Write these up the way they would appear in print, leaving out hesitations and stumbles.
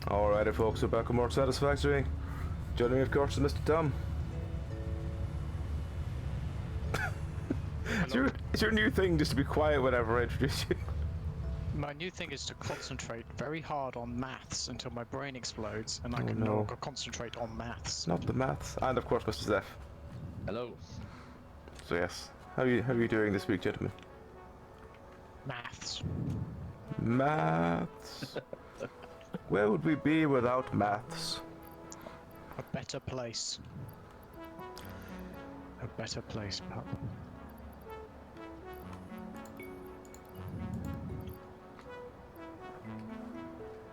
Alrighty folks, we're back on more Satisfactory. Joining me of course is Mr. Tom. It's your new thing just to be quiet whenever I introduce you. My new thing is to concentrate very hard on maths until my brain explodes and I Oh, can no. no longer concentrate on maths. Not the maths. And of course Mr. Zephy. Hello. So yes, how are you doing this week, gentlemen? Maths. Maths. Where would we be without maths? A better place. A better place, pup.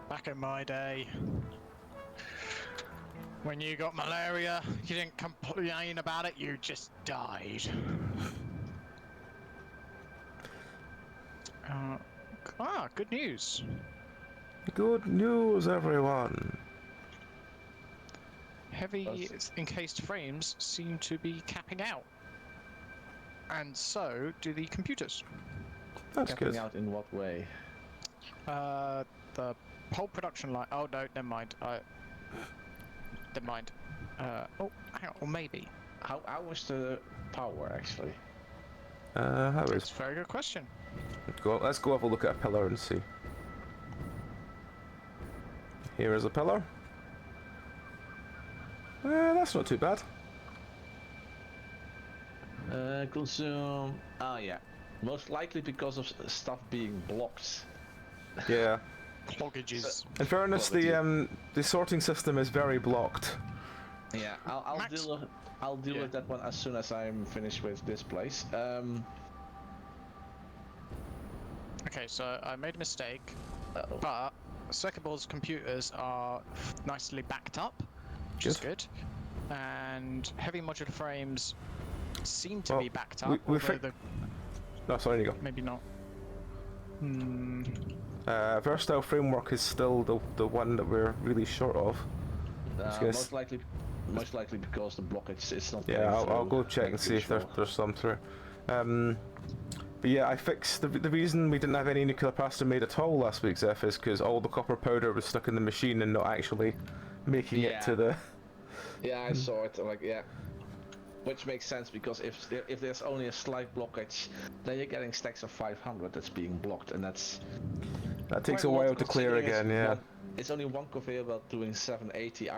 Back in my day, when you got malaria, you didn't complain about it, you just died. Good news. Good news, everyone. Heavy encased frames seem to be capping out. And so do the computers. That's Capping good. out in what way? The whole production line. Oh no, never mind. Never mind. Oh, hang on. Or maybe. How was the power actually? How That's is? a very good question. Let's go have a look at a pillar and see. Here is a pillar. That's not too bad. Consume. Yeah. Most likely because of stuff being blocked. Yeah. Cloggages. In fairness, the sorting system is very blocked. Yeah, I'll deal with that one as soon as I'm finished with this place. Okay, so I made a mistake, but circuit board's computers are nicely backed up, which is good. And heavy modular frames seem to be backed up, No, sorry, you go. maybe not. Versatile framework is still the one that we're really short of. Most likely because the blockage is not. Yeah, I'll go check and see if there's some through. But yeah, I fixed the reason we didn't have any nuclear pasta made at all last week, Zephy, is because all the copper powder was stuck in the machine and not actually making it to the. Yeah, I saw it. Like, yeah. Which makes sense because if there's only a slight blockage, then you're getting stacks of 500 that's being blocked, and that takes a while to clear again. Yeah. It's only one conveyor belt doing 780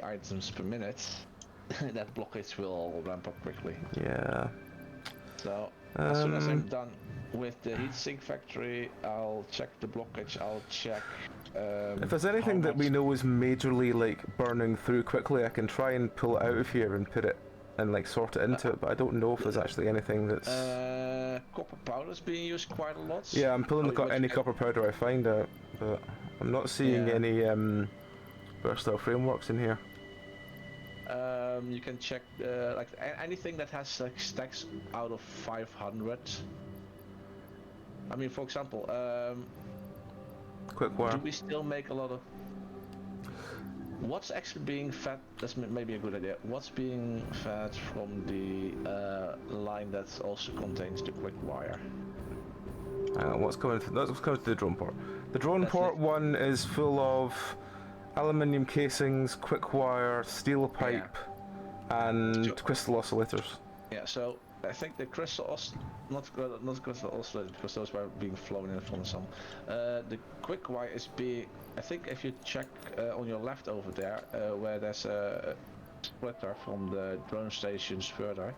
items per minute. That blockage will ramp up quickly. Yeah. So as soon as I'm done with the heatsink factory, I'll check the blockage. I'll check. If there's anything that we know is majorly like burning through quickly, I can try and pull it out of here and put it and like sort it into it. But I don't know if there's actually anything that's. Copper powder is being used quite a lot. Yeah, I'm pulling any copper powder I find out, but I'm not seeing any versatile frameworks in here. You can check like anything that has like stacks out of 500. I mean, for example, quick wire. do we still make a lot of? What's actually being fed? That's maybe a good idea. What's being fed from the line that also contains the quick wire? What's coming? That's coming to the drone port. The drone port one is full of aluminium casings, quick wire, steel pipe, and crystal oscillators. Yeah. So I think the crystal not crystal oscillators because those were being flown in from some. The quick wire is being. I think if you check on your left over there, where there's a splitter from the drone stations further,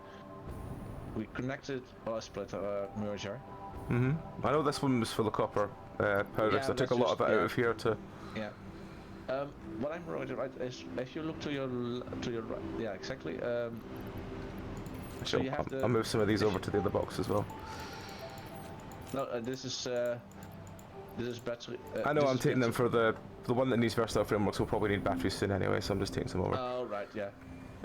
we connected a splitter merger. I know this one was full of copper powder, so I took a lot of it out of here to. Yeah. What I'm worried about is if you look to your right. Yeah, exactly. So you have I'll move some of these over to the other box as well. No, this is battery. I know I'm taking them for the one that needs versatile frameworks. Will probably need batteries soon anyway, so I'm just taking some over. Oh right, yeah.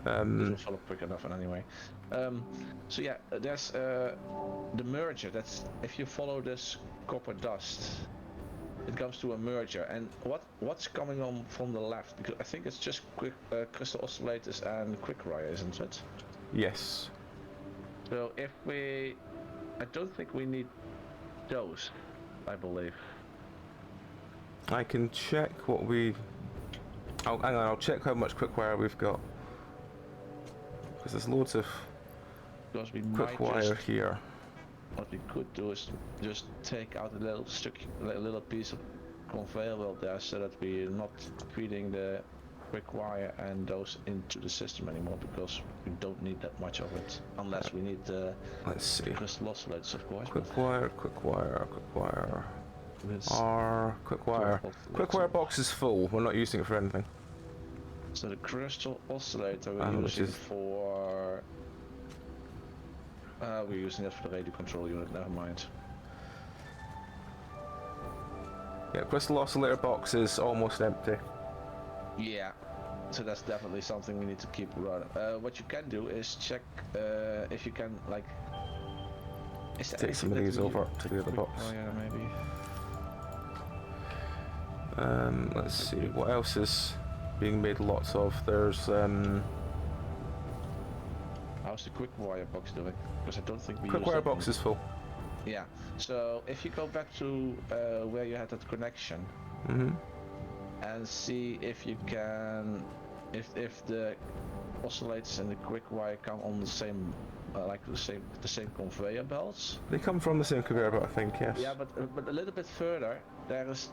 This will follow quick enough, anyway. So yeah, there's the merger. That's if you follow this copper dust, it comes to a merger. And what's coming on from the left? Because I think it's just crystal oscillators and quick wire, isn't it? Yes. So I don't think we need those. I believe. I can check what we... Oh, hang on, I'll check how much quick wire we've got. Because there's loads of Because we quick might wire just, here. what we could do is just take out a little a little piece of conveyor belt there, so that we're not feeding the quick wire and those into the system anymore, because we don't need that much of it, unless we need the Let's see. crystal oscillators, of course. Quick wire, quick wire, quick wire. But R, quick wire. Quick wire box is full, we're not using it for anything. so the crystal oscillator we're Which using is... for... we're using that for the radio control unit, never mind. Yeah, crystal oscillator box is almost empty. Yeah, so that's definitely something we need to keep running. What you can do is check if you can, like... Is there Take some of anything these that we over to the other box. Oh yeah, maybe. Let's see, what else is being made lots of? There's, How's the quick wire box doing? Because I don't think we quick use wire that box one. is full. Yeah, so if you go back to where you had that connection and see if you can, if the oscillators and the quick wire come on the same, like the same conveyor belts. They come from the same conveyor belt, I think, yes. Yeah, but a little bit further, there is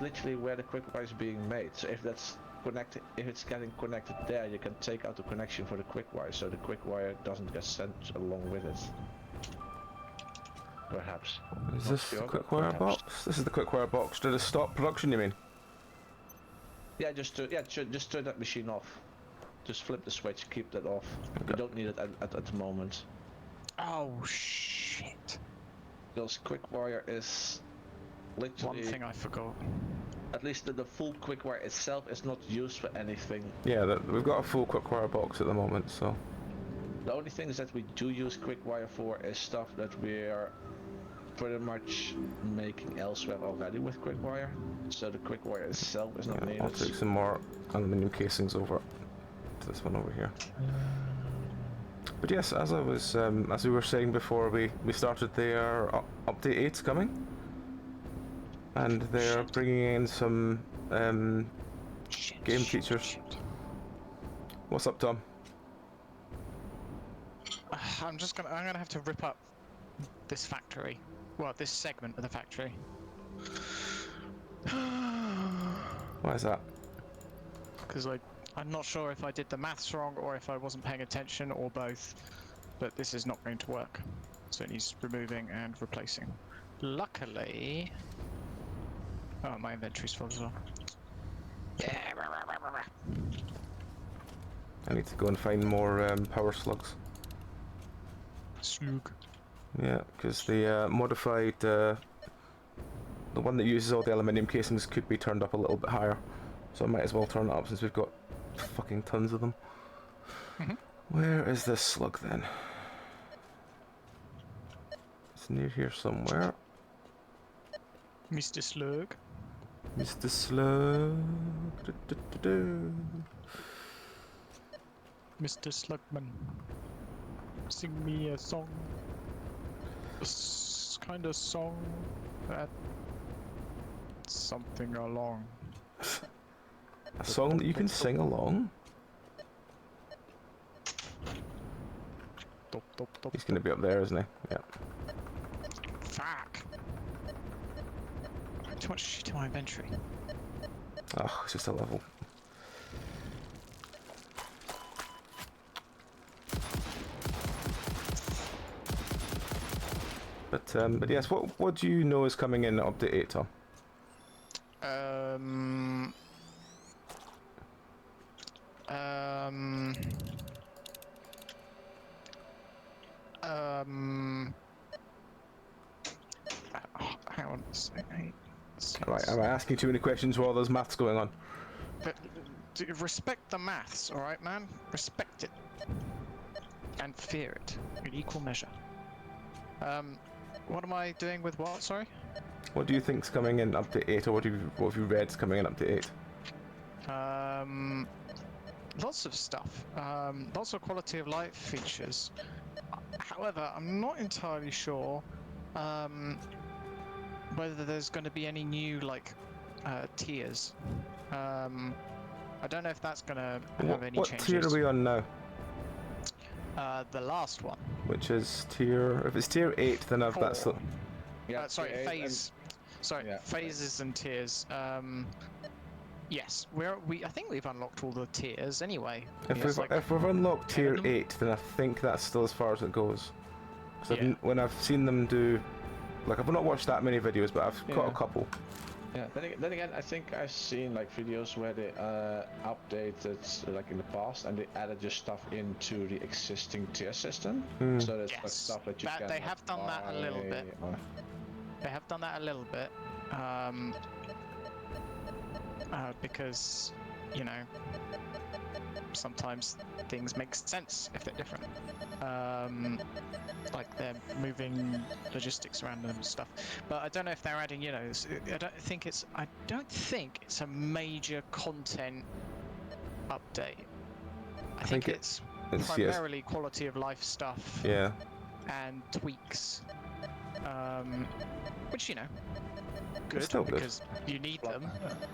literally where the quick wire is being made. So if that's connected, if it's getting connected there, you can take out the connection for the quick wire, so the quick wire doesn't get sent along with it. Perhaps. Is Not this sure, the quick but wire perhaps. box? This is the quick wire box. Did it stop production, you mean? Yeah, just turn that machine off. Just flip the switch, keep that off. Okay. You don't need it at the moment. Oh shit! Because quick wire is literally... One thing I forgot. At least the full quick wire itself is not used for anything. Yeah, we've got a full quick wire box at the moment, so... The only things that we do use quick wire for is stuff that we're pretty much making elsewhere already with quick wire. So the quick wire itself is not Yeah, needed. I'll take some more aluminium casings over to this one over here. But yes, as I was, as we were saying before we started, their update 8's coming, and they're bringing in some game features. What's up, Tom? I'm gonna have to rip up this factory. Well, this segment of the factory. Why is that? Because I'm not sure if I did the maths wrong or if I wasn't paying attention or both. But this is not going to work. So it needs removing and replacing. Luckily... Oh, my inventory's full as well. Yeah. I need to go and find more power slugs. Slug. Yeah, because the modified, the one that uses all the aluminium casings could be turned up a little bit higher. So I might as well turn it up since we've got fucking tons of them. Where is this slug then? It's near here somewhere. Mr. Slug. Mr. Slug. Mr. Slugman. Sing me a song. Kind of song that something along. A song that you can sing along? He's going to be up there, isn't he? Yeah. Fuck. Too much shit in my inventory. Oh, it's just a level. But yes, what do you know is coming in update 8, Tom? Hang on. Right, am I asking too many questions while there's maths going on? But respect the maths, all right, man. Respect it and fear it in equal measure. What am I doing with what? Sorry. What do you think's coming in update 8, or what have you read's coming in update 8? Lots of stuff. Lots of quality of life features. However, I'm not entirely sure whether there's going to be any new tiers. I don't know if that's gonna have any What changes. tier are we on now? The last one. Which is tier... If it's tier 8, then that's the... Yeah. Sorry, yeah, phase. Sorry, yeah. phases and tiers. Yes, I think we've unlocked all the tiers anyway. If we've unlocked tier them. 8, then I think that's still as far as it goes. Because Yeah. when I've seen them do... Like, I've not watched that many videos, but I've got a Yeah. couple. Yeah. Then again, I think I've seen like videos where they updated like in the past, and they added just stuff into the existing tier system. So there's like Yes, stuff that you can. they like, have done that a little bit. buy, or- They have done that a little bit. Because, you know, sometimes things make sense if they're different. Like they're moving logistics around and stuff. But I don't know if they're adding, you know, I don't think it's a major content update. I think it's primarily quality of life stuff. Yeah. And tweaks. Which, you know, good still good. because you need them.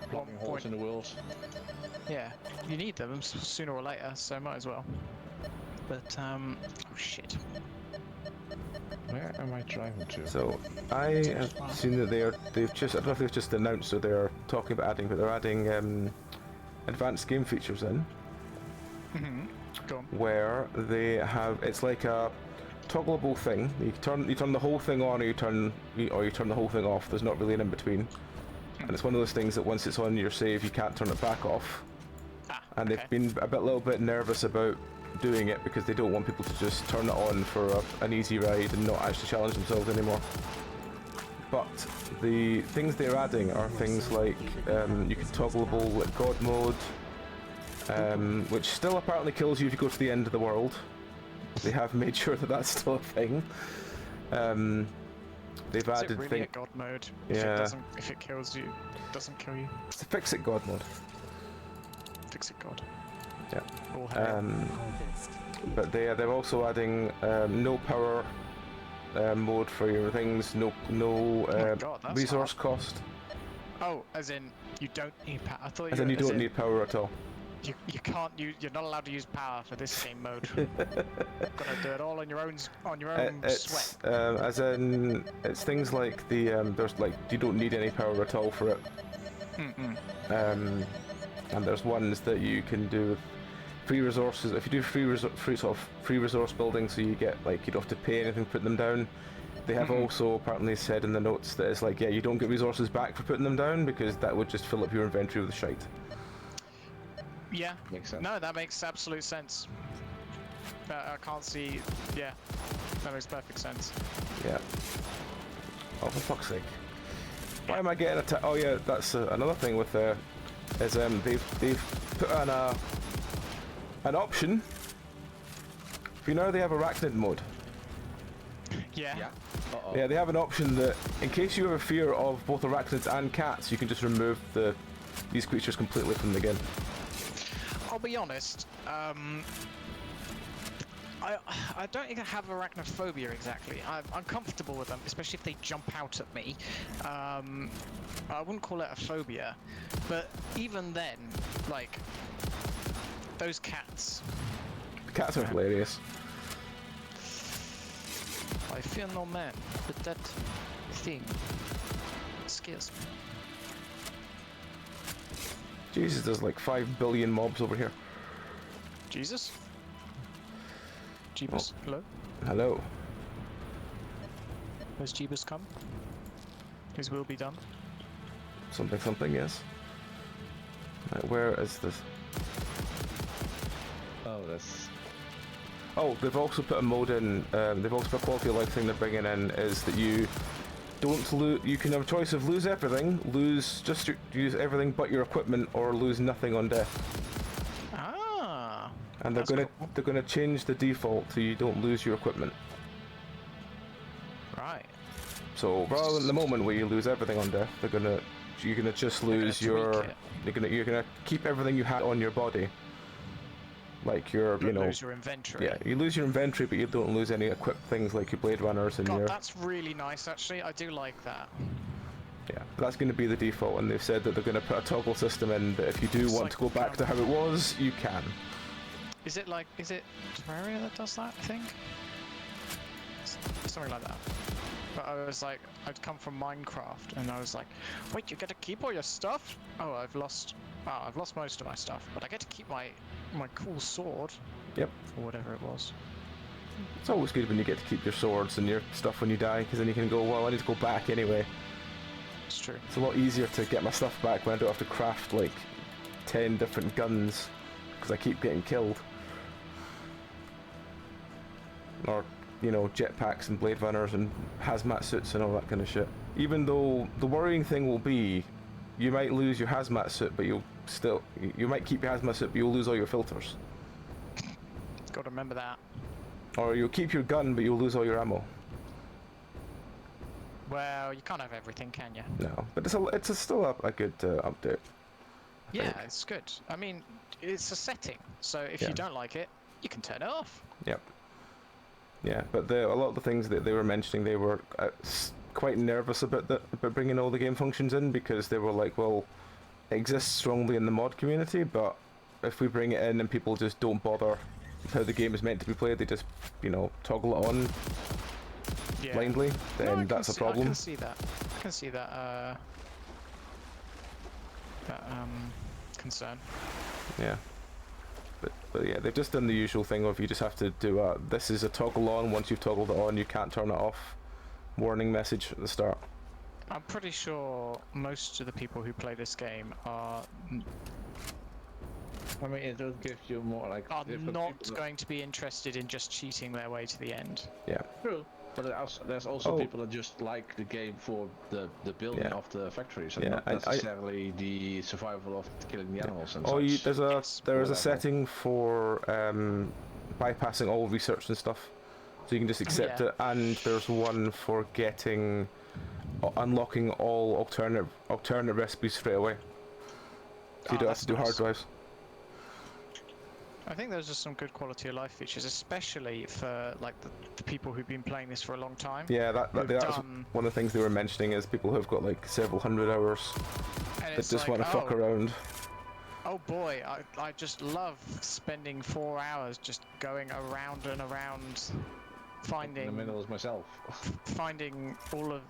Plugging holes in the wheels. Yeah, you need them sooner or later, so might as well. But oh shit. Where am I driving to? So, I have seen that they've just... I don't know if they've just announced or they're talking about adding, but they're adding advanced game features in. Go on. Where they have... It's like a toggleable thing. You turn the whole thing on, or you turn the whole thing off. There's not really an in between, and it's one of those things that once it's on your save, you can't turn it back off. And they've been a little bit nervous about doing it because they don't want people to just turn it on for an easy ride and not actually challenge themselves anymore. But the things they're adding are things like you can toggleable like God mode, which still apparently kills you if you go to the end of the world. They have made sure that that's still a thing. They've added really things. God mode. Yeah. If it kills you, it doesn't kill you. It's the fix it God mode. Fix it, God. Yeah. All hell. But they're also adding no power mode for your things. No God, that's resource cost. Oh, as in you don't need power. I thought As in you don't need power at all. You can't. You're not allowed to use power for this game mode. Gotta do it all on your own It's sweat. as in it's things like the there's like you don't need any power at all for it. And there's ones that you can do with free resources. If you do free resource building, so you get like you don't have to pay anything for putting them down. They have also apparently said in the notes that it's like, yeah, you don't get resources back for putting them down because that would just fill up your inventory with shite. Yeah. Makes sense. No, that makes absolute sense. I can't see. Yeah, that makes perfect sense. Yeah. Oh, for fuck's sake! Why am I getting attacked? Oh yeah, that's another thing with is they've put on an option. You know they have arachnid mode. Yeah. Yeah. Uh-oh. Yeah, they have an option that in case you have a fear of both arachnids and cats, you can just remove these creatures completely from the game. I'll be honest. I don't even have arachnophobia exactly. I'm comfortable with them, especially if they jump out at me. I wouldn't call it a phobia, but even then, like those cats. The cats are hilarious. I fear no man, but that thing scares me. Jesus, there's like 5 billion mobs over here. Jesus? Jeebus, hello? Hello. Has Jeebus come? His will be done. Something, yes. Right, where is this? Oh, that's. Oh, they've also put a mode in, they've also put a quality of life thing they're bringing in, is that you don't lose, you can have a choice of lose everything, use everything but your equipment, or lose nothing on death. Ah! And they're gonna change the default so you don't lose your equipment. Right. So rather than the moment where you lose everything on death, you're gonna just lose your, you're gonna keep everything you had on your body. Like you lose your inventory. Yeah, you lose your inventory, but you don't lose any equipped things like your blade runners and God, your. that's really nice actually. I do like that. Yeah, but that's going to be the default, and they've said that they're going to put a toggle system in that if you do It's want like, to go back to how it was, you can. Is it Terraria that does that, I think? Something like that. But I was like, I'd come from Minecraft, and I was like, wait, you get to keep all your stuff? Oh, I've lost most of my stuff, but I get to keep my cool sword. Yep. Or whatever it was. It's always good when you get to keep your swords and your stuff when you die, because then you can go, well, I need to go back anyway. It's true. It's a lot easier to get my stuff back when I don't have to craft like 10 different guns, because I keep getting killed. Or, you know, jetpacks and blade runners and hazmat suits and all that kind of shit. Even though the worrying thing will be, you might lose your hazmat suit, but you might keep your hazmat suit, but you'll lose all your filters. Got to remember that. Or you'll keep your gun, but you'll lose all your ammo. Well, you can't have everything, can you? No, but it's still a good update. Yeah, it's good. I mean, it's a setting, so if you don't like it, you can turn it off. Yep. Yeah, but a lot of the things that they were mentioning, they were quite nervous about bringing all the game functions in, because they were like, well, it exists strongly in the mod community, but if we bring it in and people just don't bother with how the game is meant to be played, they just, you know, toggle it on blindly, then that's a problem. I can see that. I can see that. Concern. Yeah. But yeah, they've just done the usual thing of you just have to do this is a toggle on, once you've toggled it on you can't turn it off. Warning message at the start. I'm pretty sure most of the people who play this game are I mean, it does give you more like. not going to be interested in just cheating their way to the end. Yeah. True. But there's also people that just like the game for the building of the factories, and not necessarily the survival of killing the animals and such. There is a setting for bypassing all research and stuff, so you can just accept it. And there's one for unlocking all alternate recipes straight away, so you don't have to do hard drives. I think those are some good quality of life features, especially for like the people who've been playing this for a long time. Yeah, that's one of the things they were mentioning, is people who've got like several hundred hours that just want to fuck around. Oh boy, I just love spending 4 hours just going around and around, finding in the middle myself. Finding all of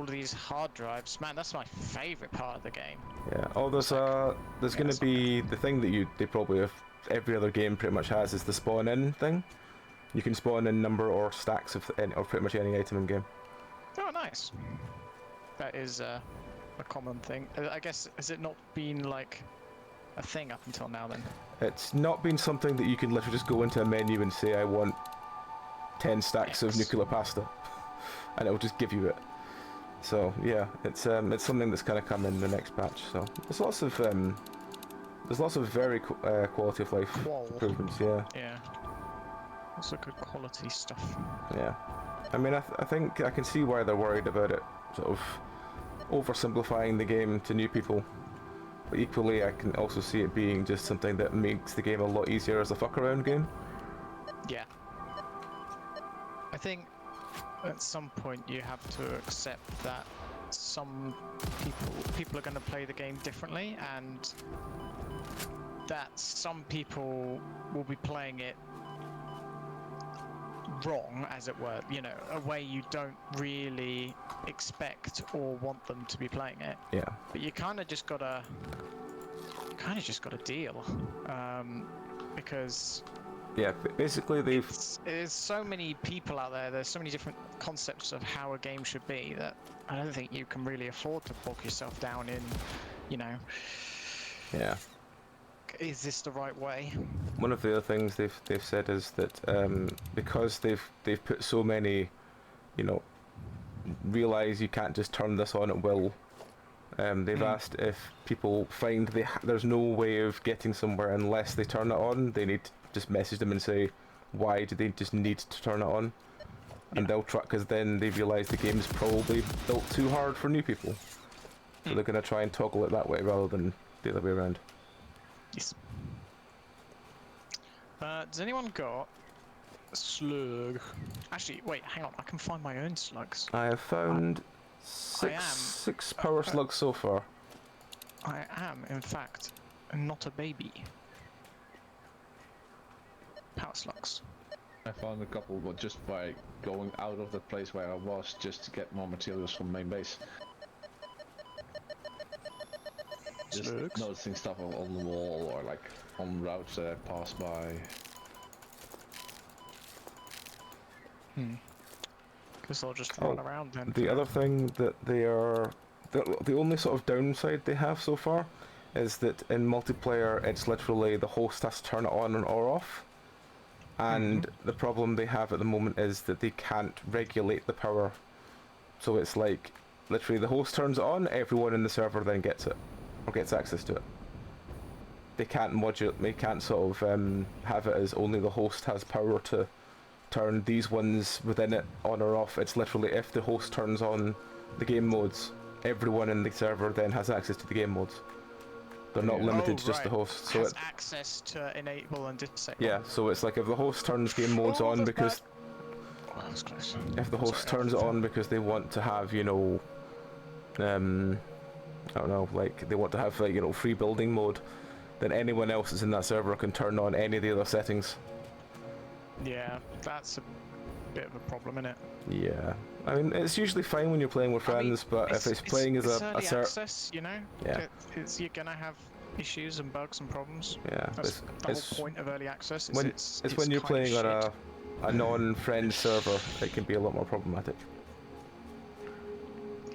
these hard drives. Man, that's my favorite part of the game. Yeah. Oh, there's going to be the thing that they probably have. Every other game pretty much has, is the spawn in thing. You can spawn in number or stacks of pretty much any item in game. Oh, nice. That is a common thing. I guess, has it not been like a thing up until now then? It's not been something that you can literally just go into a menu and say I want 10 stacks of nuclear pasta, and it'll just give you it. So yeah, it's something that's kind of come in the next patch. So there's lots of very quality of life improvements. Yeah. Also good quality stuff. Yeah. I mean, I think I can see why they're worried about it, sort of oversimplifying the game to new people. But equally, I can also see it being just something that makes the game a lot easier as a fuck around game. Yeah. I think at some point you have to accept that some people are going to play the game differently, and that some people will be playing it wrong, as it were, a way you don't really expect or want them to be playing it. Yeah. But you kind of just gotta deal, because yeah, basically there's so many people out there. There's so many different concepts of how a game should be that I don't think you can really afford to bog yourself down in, Yeah. Is this the right way? One of the other things they've said is that because they've put so many, realize you can't just turn this on at will. They've asked if people find there's no way of getting somewhere unless they turn it on. They need to just message them and say, why do they just need to turn it on? And they'll try, because then they realise the game's probably built too hard for new people. So they're going to try and toggle it that way rather than the other way around. Yes. Does anyone got a slug? Actually, wait, hang on. I can find my own slugs. I have found Six power slugs so far. I am, in fact, not a baby. Power slugs. I found a couple, but just by going out of the place where I was, just to get more materials from main base. Just Slugs. noticing stuff on the wall or like on routes that I pass by. Guess I'll just run around then. The other thing that they are... The only sort of downside they have so far is that in multiplayer it's literally the host has to turn it on or off. And the problem they have at the moment is that they can't regulate the power. So it's like, literally the host turns it on, everyone in the server then gets it. Or gets access to it. They can't modulate, they can't sort of have it as only the host has power to turn these ones within it on or off. It's literally if the host turns on the game modes, everyone in the server then has access to the game modes. They're not limited to just the host. So has access to enable and disable. yeah, so it's like if the host turns game modes on because Oh, that was close. if the host turns it on because they want to have, you know, I don't know, like they want to have like, you know, free building mode, then anyone else that's in that server can turn on any of the other settings. Yeah, that's a bit of a problem, isn't it? Yeah, I mean it's usually fine when you're playing with friends, but if it's playing as a early server, access, you know, yeah, you're gonna have issues and bugs and problems. yeah, That's the whole point of early access. Is when it's when you're kind of playing on shit. a non-friend server, it can be a lot more problematic.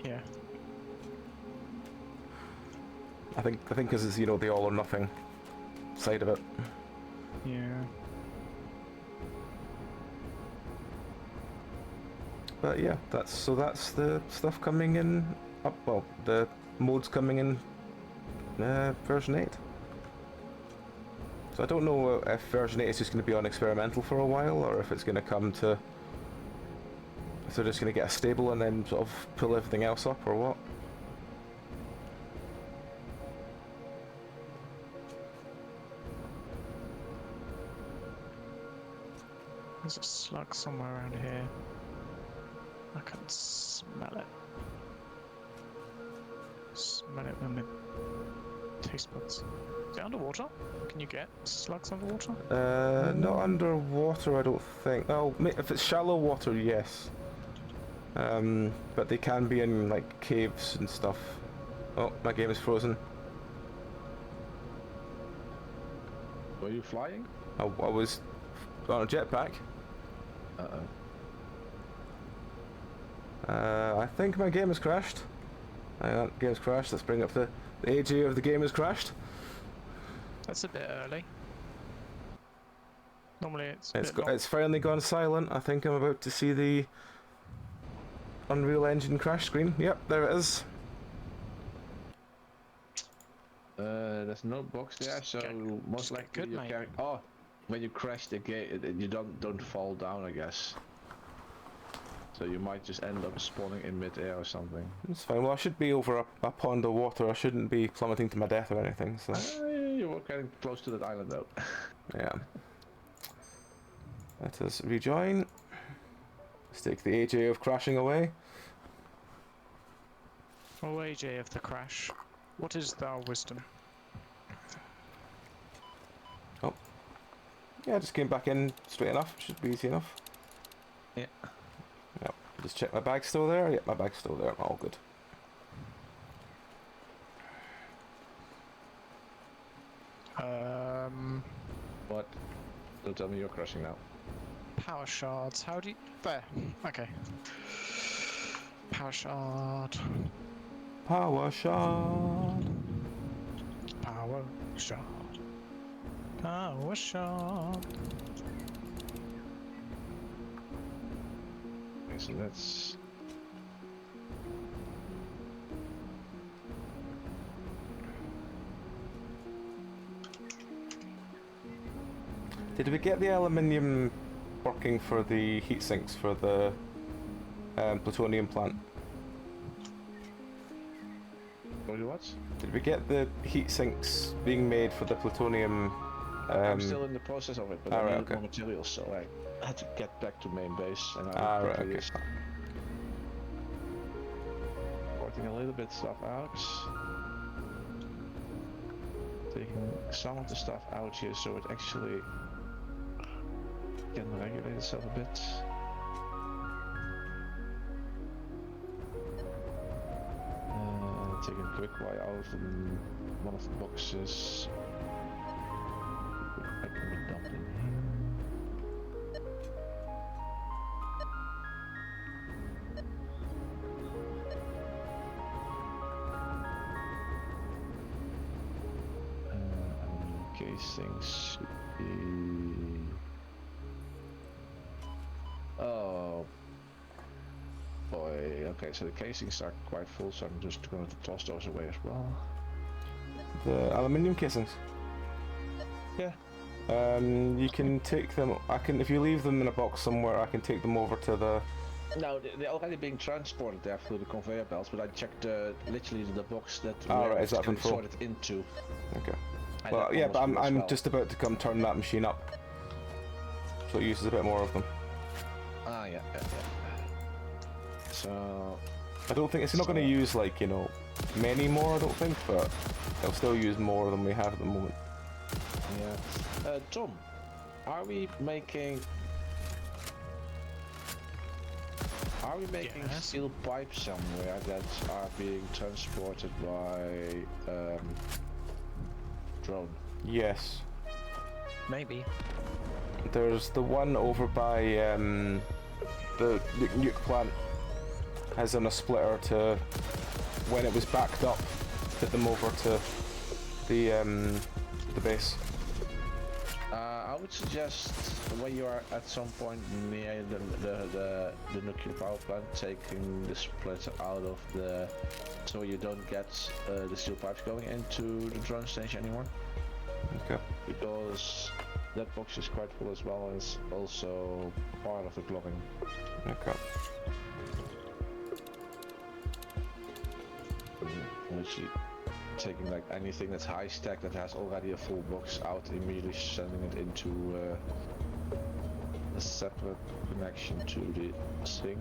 Yeah. I think because it's, you know, the all or nothing side of it. Yeah. But yeah, that's the stuff coming in. Well, the modes coming in version 8. So I don't know if version 8 is just going to be on experimental for a while, or if it's going to come to... if they're just going to get a stable and then sort of pull everything else up, or what. There's a slug somewhere around here. I can smell it. Smell it with my taste buds. Is it underwater? Can you get slugs underwater? Not underwater, I don't think. Oh, if it's shallow water, yes. But they can be in like caves and stuff. Oh, my game is frozen. Were you flying? I was on a jetpack. Uh-oh. I think my game has crashed. Hang on, game's crashed. Let's bring up the AJ of the game has crashed. That's a bit early. Normally it's It's finally gone silent. I think I'm about to see the Unreal Engine crash screen. Yep, there it is. There's no box there, so most likely good, you mate. can. Oh, when you crash the gate, you don't fall down, I guess. So you might just end up spawning in mid-air or something. It's fine. Well, I should be over a pond of water. I shouldn't be plummeting to my death or anything. So You were getting close to that island, though. yeah. Let us rejoin. Let's take the AJ of crashing away. Oh, AJ of the crash. What is thou wisdom? Oh. Yeah, I just came back in straight enough. Should be easy enough. Yeah. Yep. Just check my bag's still there. Yep, my bag's still there. All good. What? Don't tell me you're crashing now. Power shards. How do you... There. Okay. Power shard. Power shot. Power shard. Power shard. Okay, so that's... Did we get the aluminium working for the heat sinks for the plutonium plant? What? Did we get the heat sinks being made for the plutonium? I'm still in the process of it, but I right, needed okay. more materials, so I had to get back to main base and I Right, quickly okay. taking a little bit of stuff out. Taking some of the stuff out here so it actually can regulate itself a bit. Taking a quick wire out of one of the boxes. I can be dumped in here. Casings should be... Oh boy, okay, so the casings are quite full, so I'm just going to toss those away as well. The aluminium casings? Yeah. You can take them, if you leave them in a box somewhere, I can take them over to the... No, they're already being transported there through the conveyor belts, but I checked is literally the that it's been full? sorted into. Okay. And Well, that yeah, one but was full as I'm well. just about to come turn that machine up. So it uses a bit more of them. Ah, yeah. So... I don't think, it's not going to use, like, you know, many more, I don't think, but it'll still use more than we have at the moment. Yeah. Tom, are we making Yes. steel pipes somewhere that are being transported by drone? Yes. Maybe. There's the one over by the nuke plant has on a splitter to, when it was backed up, put them over to the base. I would suggest when you are at some point near the nuclear power plant, taking the splitter out of the, so you don't get the steel pipes going into the drone station anymore. Okay. Because that box is quite full as well, and it's also part of the clogging. Okay. Literally taking like anything that's high stack that has already a full box out, immediately sending it into a separate connection to the sink.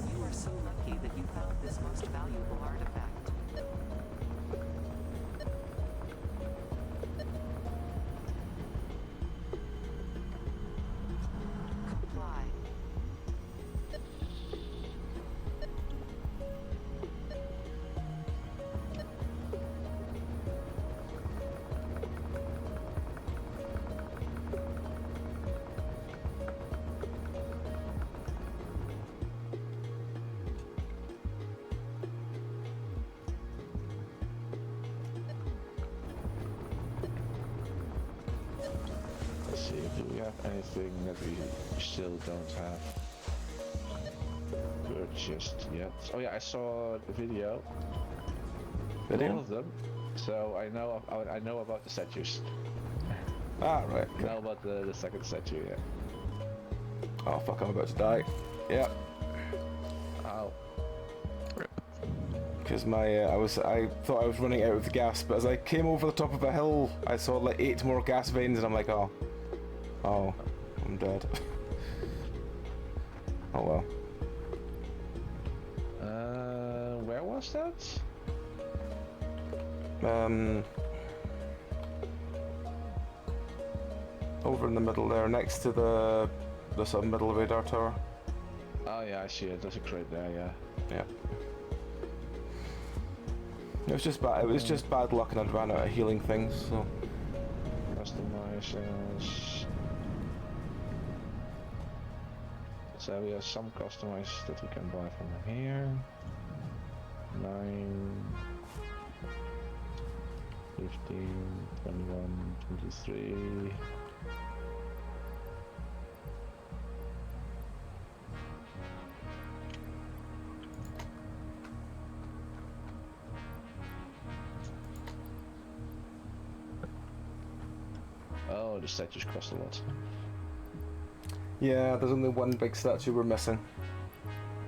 You are so lucky that you found this most valuable artifact. Comply. Let's see, do we have anything that we still don't have purchased yet? Oh yeah, I saw the video. Video? All of them. So I know about the statues. Ah, right. I know about the second statue, yeah. Oh fuck, I'm about to die. Yeah. Oh. Because my, I thought I was running out of gas, but as I came over the top of a hill, I saw like 8 more gas veins, and I'm like, oh, I'm dead. Oh well. Where was that? Over in the middle there, next to the sort of middle radar tower. Oh yeah, I see it. There's a crate there, yeah. Yeah. It was just bad. It was just bad luck, and I'd ran out of healing things. So. Customize. So we have some customized that we can buy from here. 9, 15, 21, 23. Oh, the statues cost a lot. Yeah, there's only one big statue we're missing.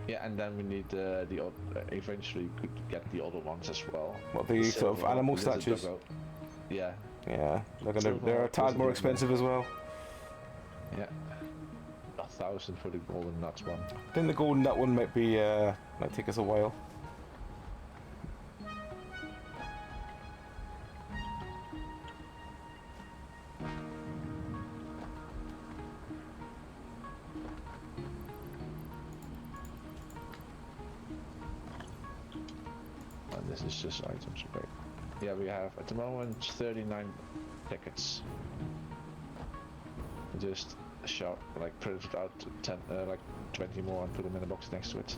Yeah, and then we need eventually could get the other ones as well. What, the sort of silver one, animal the lizard statues? doggo. Yeah, Yeah, Silver they're a one, tad lizard more doggo. expensive as well. Yeah. 1,000 for the golden nuts one. I think the golden nut one might be might take us a while. And this is just items, okay. Yeah, we have at the moment 39 tickets. Just shot, like printed out 10, like 20 more and put them in a box next to it.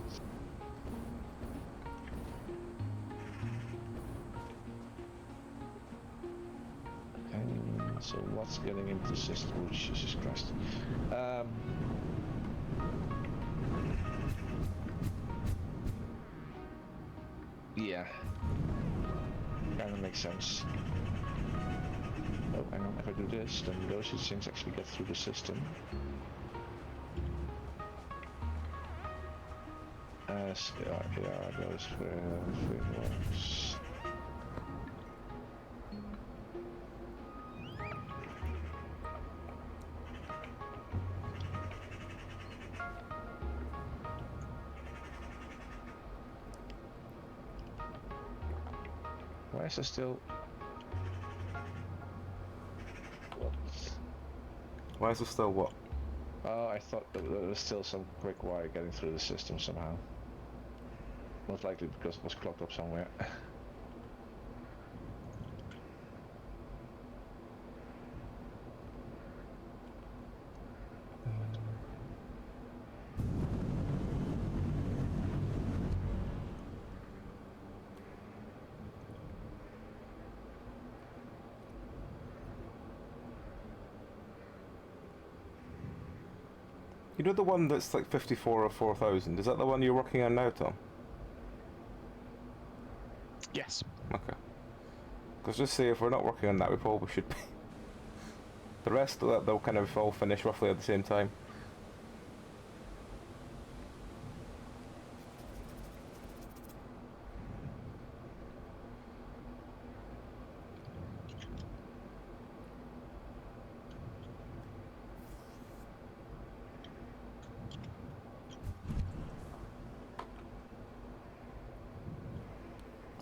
And so what's getting into the system? Oh, Jesus Christ. Yeah. Kinda makes sense. Oh, hang on, if I do this, then those things actually get through the system. Yeah, those frameworks. Why is there still... What? Why is there still what? Oh, I thought there was still some quick wire getting through the system somehow. Most likely because it was clogged up somewhere. You know the one that's like 54 or 4,000? Is that the one you're working on now, Tom? Yes. Okay. Because just say if we're not working on that, we probably should be. The rest of that, they'll kind of all finish roughly at the same time.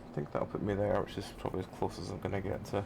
I think that'll put me there, which is probably as close as I'm gonna get to.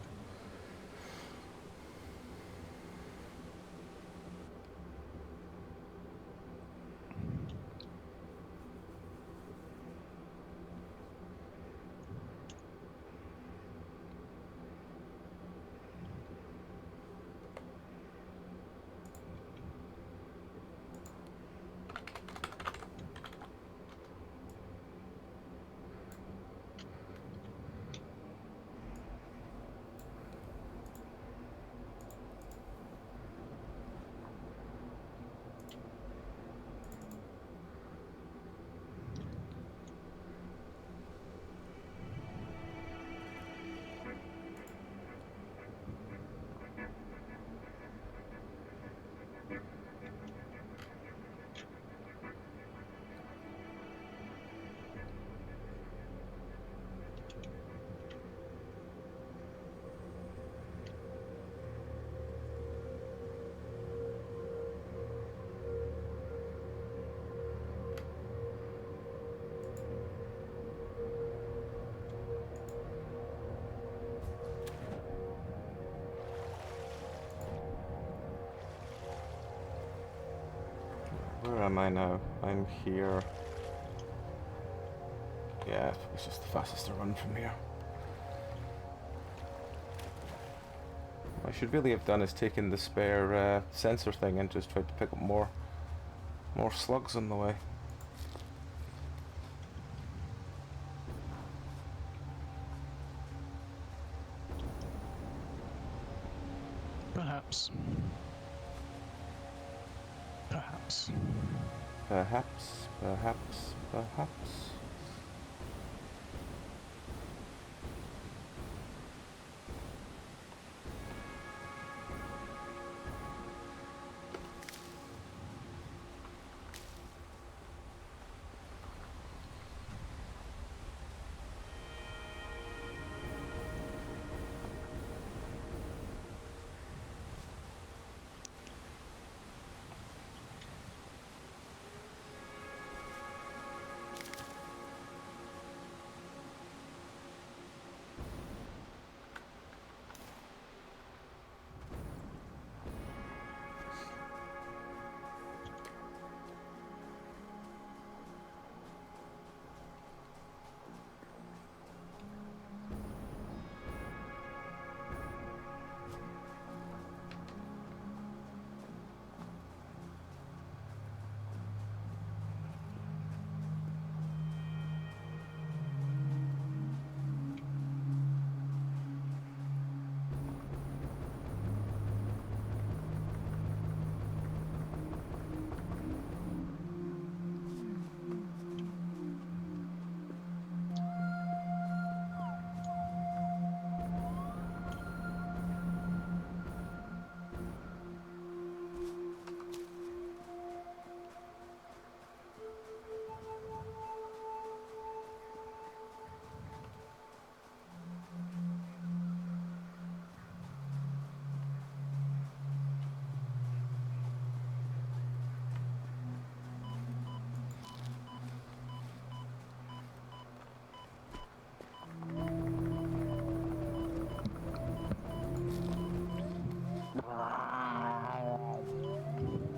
Where am I now? I'm here. Yeah, it's just the fastest to run from here. What I should really have done is taken the spare sensor thing and just tried to pick up more slugs on the way. Perhaps. Perhaps. Perhaps, perhaps, perhaps.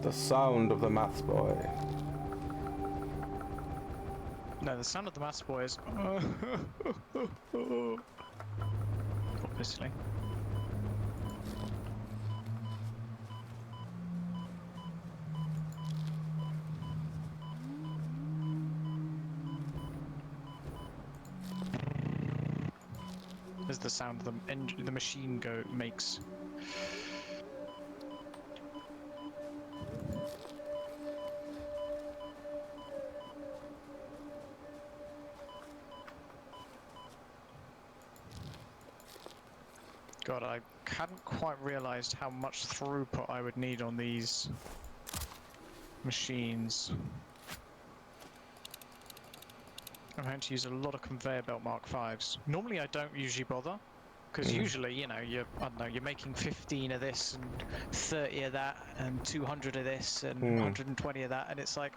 The sound of the maths boy. No, the sound of the maths boy is. Obviously. Is the sound the machine makes. God, I hadn't quite realised how much throughput I would need on these machines. I'm going to use a lot of conveyor belt Mark 5s. Normally I don't usually bother, because usually, you know, I don't know, you're making 15 of this and 30 of that and 200 of this and 120 of that, and it's like...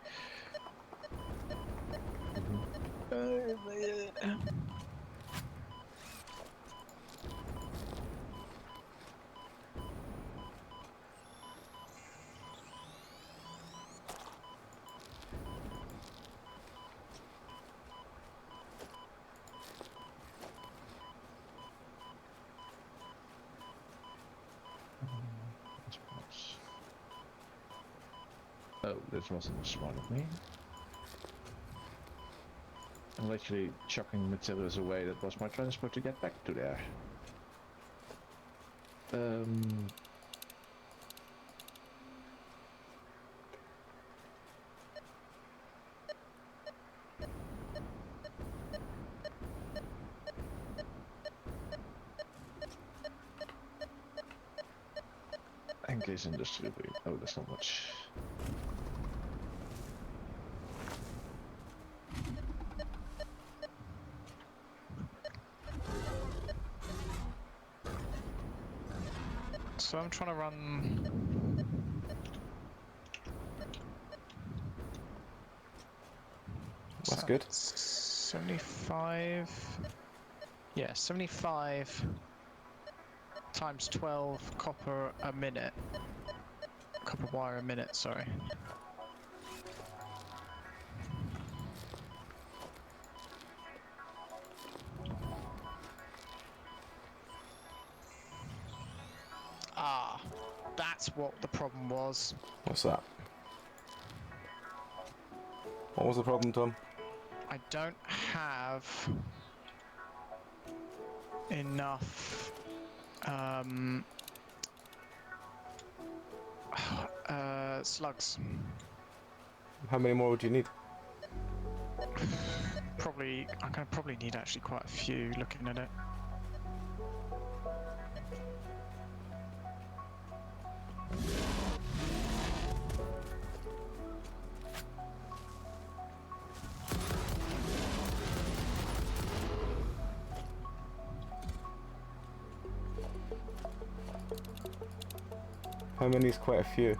Oh, this wasn't smart of me. I'm literally chucking materials away. That was my transport to get back to there. English industry. Oh, that's not much. So I'm trying to run... That's good. 75... Yeah, 75 times 12 copper a minute. Copper wire a minute, sorry. Ah, that's what the problem was. What's that? What was the problem, Tom? I don't have enough slugs. How many more would you need? Probably, I'm gonna probably need actually quite a few looking at it. How many is quite a few?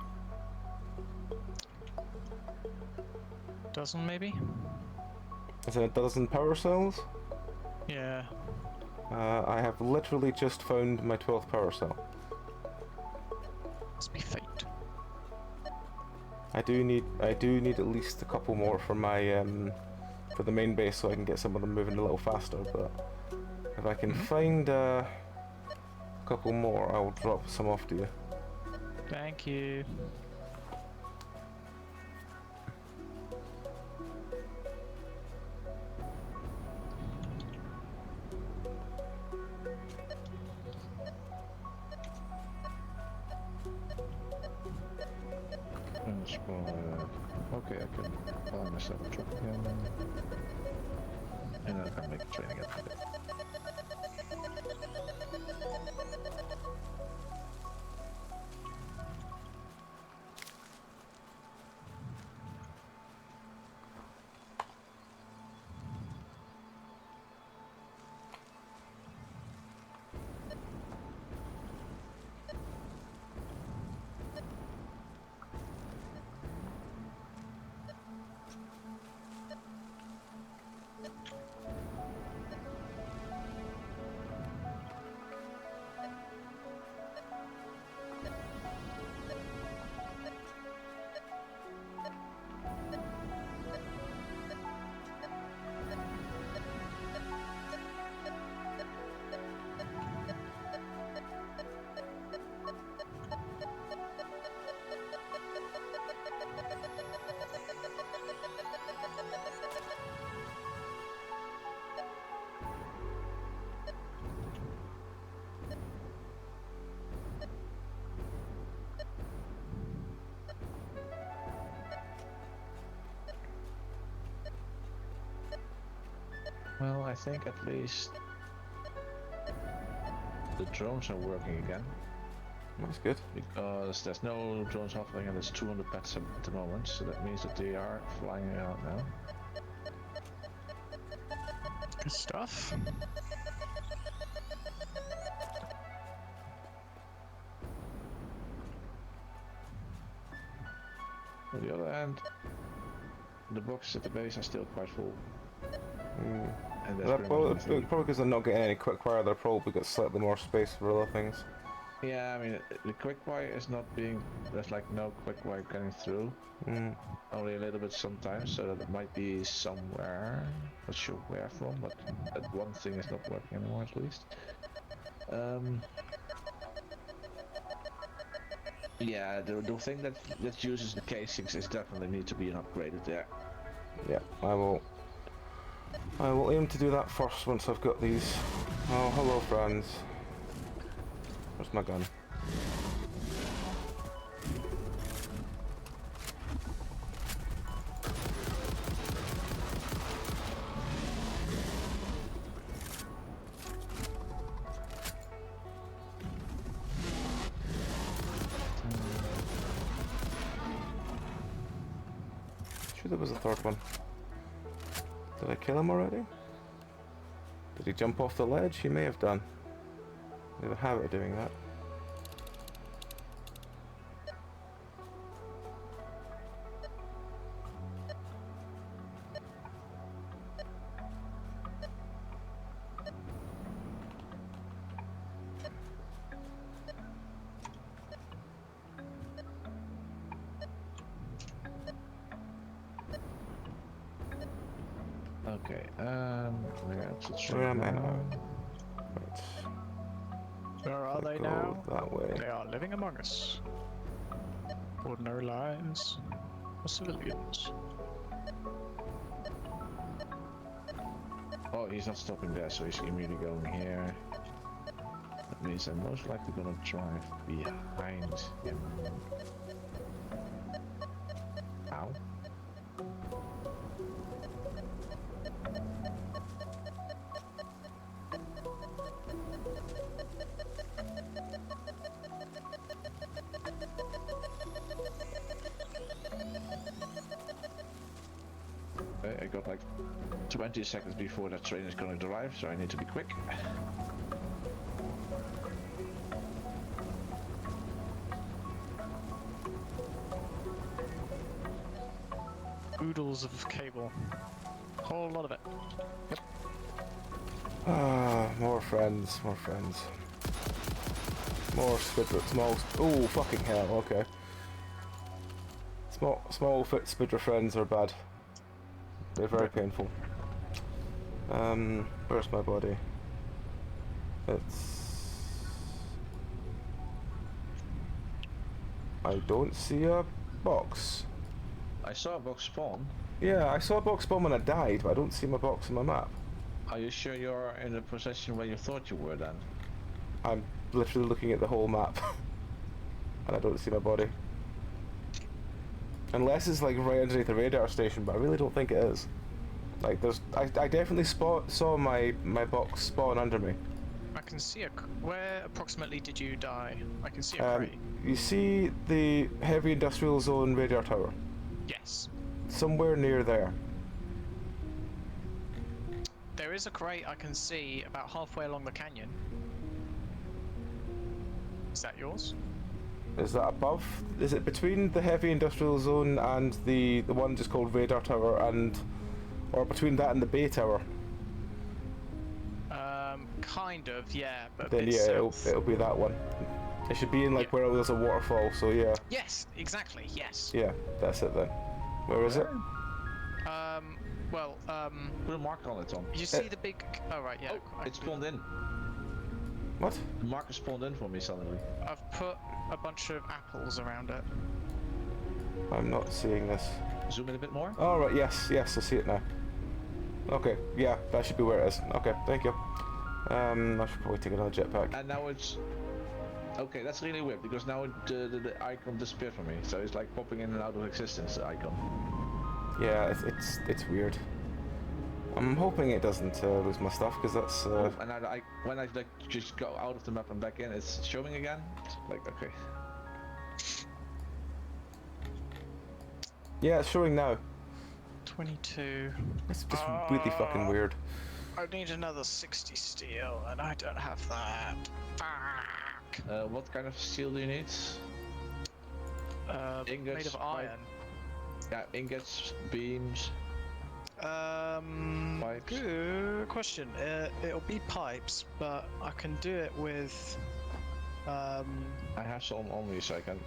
Dozen maybe? Is it a dozen power cells? Yeah. I have literally just found my 12th power cell. Must be fate. I do need at least a couple more for my for the main base so I can get some of them moving a little faster, but if I can find a couple more, I will drop some off to you. Thank you. Okay, I can buy myself a truck again. And I can make a training at it. Well, I think at least the drones are working again. That's good. Because there's no drones hovering and there's 200 pets at the moment, so that means that they are flying around now. Good stuff. On the other hand, the boxes at the base are still quite full. And there's pretty much nothing. Probably because they're not getting any quick wire, they're probably got slightly more space for other things. Yeah, I mean, the quick wire is not being... There's like no quick wire getting through. Only a little bit sometimes, so that it might be somewhere. Not sure where from, but that one thing is not working anymore at least. Yeah, the thing that uses the casings is definitely need to be upgraded there. Yeah, I will aim to do that first once I've got these. Oh, hello friends. Where's my gun? Sure there was a third one. Did I kill him already? Did he jump off the ledge? He may have done. They have a habit of doing that. Okay, Where am I now? Right. Where are they Go now? that way. They are living among us. Ordinary lives for civilians. Oh, he's not stopping there, so he's immediately going here. That means I'm most likely gonna drive behind him. Ow. Okay, I got like 20 seconds before that train is going to arrive, so I need to be quick. Oodles of cable. Whole lot of it. Yep. Ah, more friends, more friends. More small. Oh, fucking hell, okay. Small fit spidder friends are bad. They're very painful. Where's my body? I don't see a box. I saw a box spawn. Yeah, I saw a box spawn when I died, but I don't see my box on my map. Are you sure you're in the position where you thought you were then? I'm literally looking at the whole map, and I don't see my body. Unless it's like right underneath the radar station, but I really don't think it is. Like I definitely saw my box spawn under me. I can see where approximately did you die? I can see a crate. You see the heavy industrial zone radar tower? Yes. Somewhere near there. There is a crate I can see about halfway along the canyon. Is that yours? Is that above? Is it between the heavy industrial zone and the one just called radar tower, and or between that and the bay tower? Kind of, yeah, but Then yeah, it'll be that one. It should be in like where there's a waterfall. So yeah. Yes, exactly. Yes. Yeah, that's it then. Where is it? Put a mark on it, Tom. You see the big... Oh, right, yeah. Oh, it spawned in. What? The marker spawned in for me suddenly. I've put a bunch of apples around it. I'm not seeing this. Zoom in a bit more. Oh right, yes, I see it now. Okay, yeah, that should be where it is. Okay, thank you. I should probably take another jetpack. And now it's... Okay, that's really weird, because now the icon disappeared from me. So it's like popping in and out of existence, the icon. Yeah, it's weird. I'm hoping it doesn't lose my stuff, because that's... And when I like just go out of the map and back in, it's showing again. Like, okay. Yeah, it's showing now. 22. It's just really fucking weird. I need another 60 steel, and I don't have that. Fuck. What kind of steel do you need? Ingots, Made of iron. Yeah, ingots, beams. Pipes. Good question. It'll be pipes, but I can do it with. I have some on me, so I can.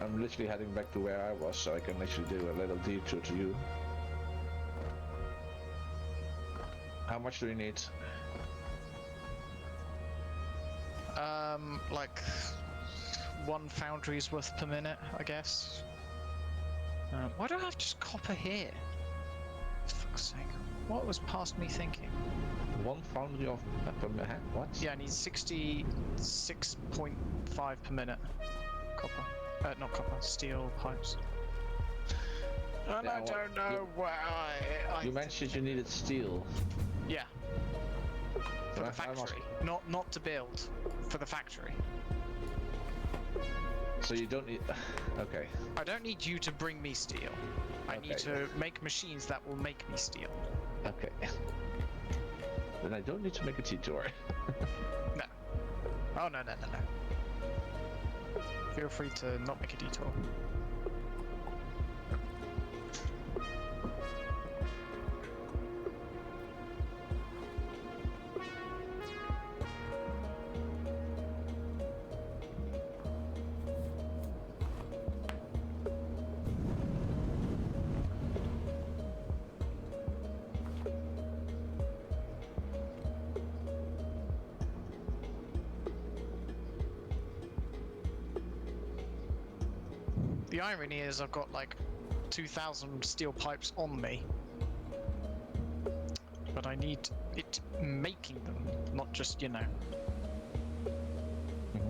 I'm literally heading back to where I was, so I can actually do a little detour to you. How much do you need? Like 1 foundry's worth per minute, I guess. Why do I have just copper here? For fuck's sake. What was past me thinking? 1 foundry of per minute? What? Yeah, I need 66.5 per minute. Copper. Not copper, steel pipes. And Yeah, I don't know why. You mentioned you needed steel. Yeah. For the I must- factory. Not to build. For the factory. So you don't need. Okay. I don't need you to bring me steel. I need to make machines that will make me steel. Okay. Then I don't need to make a detour. No. Oh, no. Feel free to not make a detour. The irony is I've got like 2,000 steel pipes on me. But I need it making them, not just, you know,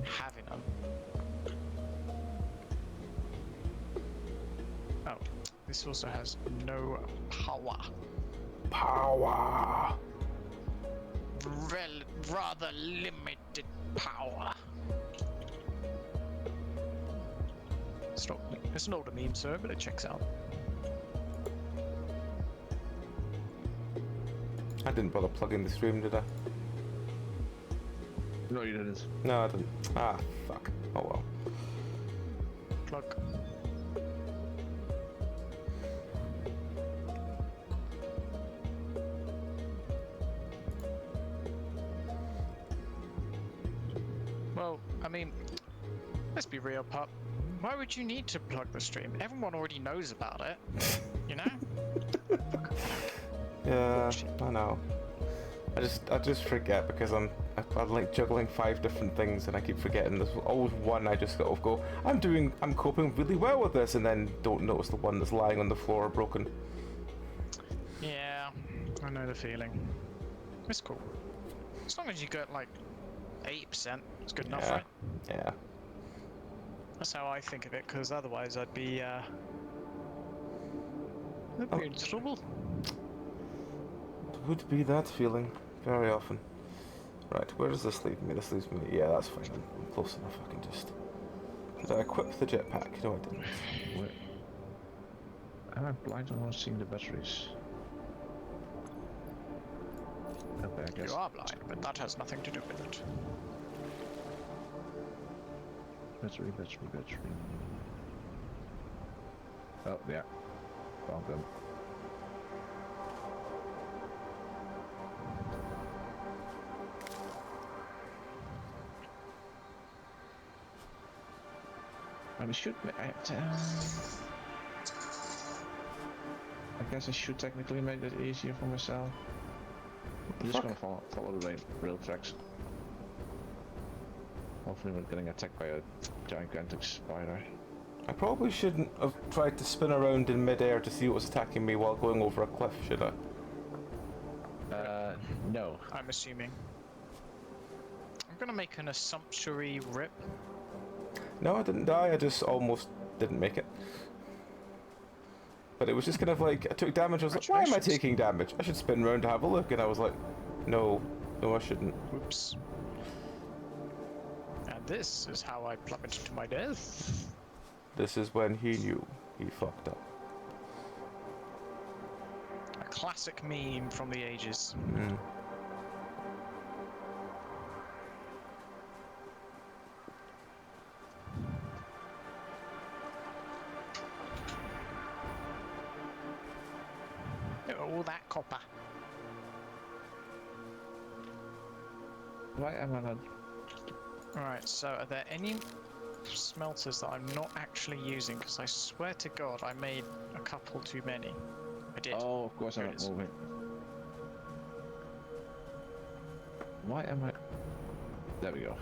having them. Oh, this also has no power. Power! Rather limited power. It's an older meme, sir, but it checks out. I didn't bother plugging the stream, did I? No, you didn't. No, I didn't. Ah, fuck. Oh well. Plug. Well, I mean, let's be real, pup. Why would you need to plug the stream? Everyone already knows about it, you know? Yeah, I know. I just forget because I'm like juggling 5 different things and I keep forgetting. There's always one I just sort of go, I'm coping really well with this, and then don't notice the one that's lying on the floor broken. Yeah, I know the feeling. It's cool. As long as you get like 80%, it's good enough, Yeah. right? Yeah. That's how I think of it, because otherwise I'd be in trouble. Would be that feeling very often. Right, where does this leave me? This leaves me. Yeah, that's fine. I'm close enough. I can just. Did I equip the jetpack? No, I didn't. Wait. Am I blind on not seeing the batteries? Okay, I guess. You are blind, but that has nothing to do with it. Battery. Oh, yeah. Found them. I should. I guess I should technically make that easier for myself. I'm just gonna follow the rail tracks. Hopefully, we're getting attacked by a gigantic spider. I probably shouldn't have tried to spin around in midair to see what was attacking me while going over a cliff, should I? No. I'm assuming. I'm gonna make an assumptory rip. No, I didn't die. I just almost didn't make it. But it was just kind of like, I took damage, I was like, why am I Congratulations. taking damage? I should spin around to have a look, and I was like, no, I shouldn't. Whoops. And this is how I plummeted to my death. This is when he knew he fucked up. A classic meme from the ages. Mm. All that copper. Why am I not? Alright, so are there any smelters that I'm not actually using? Because I swear to God, I made a couple too many. I did. Oh, of course I'm There it not is. moving. Why am I? There we go.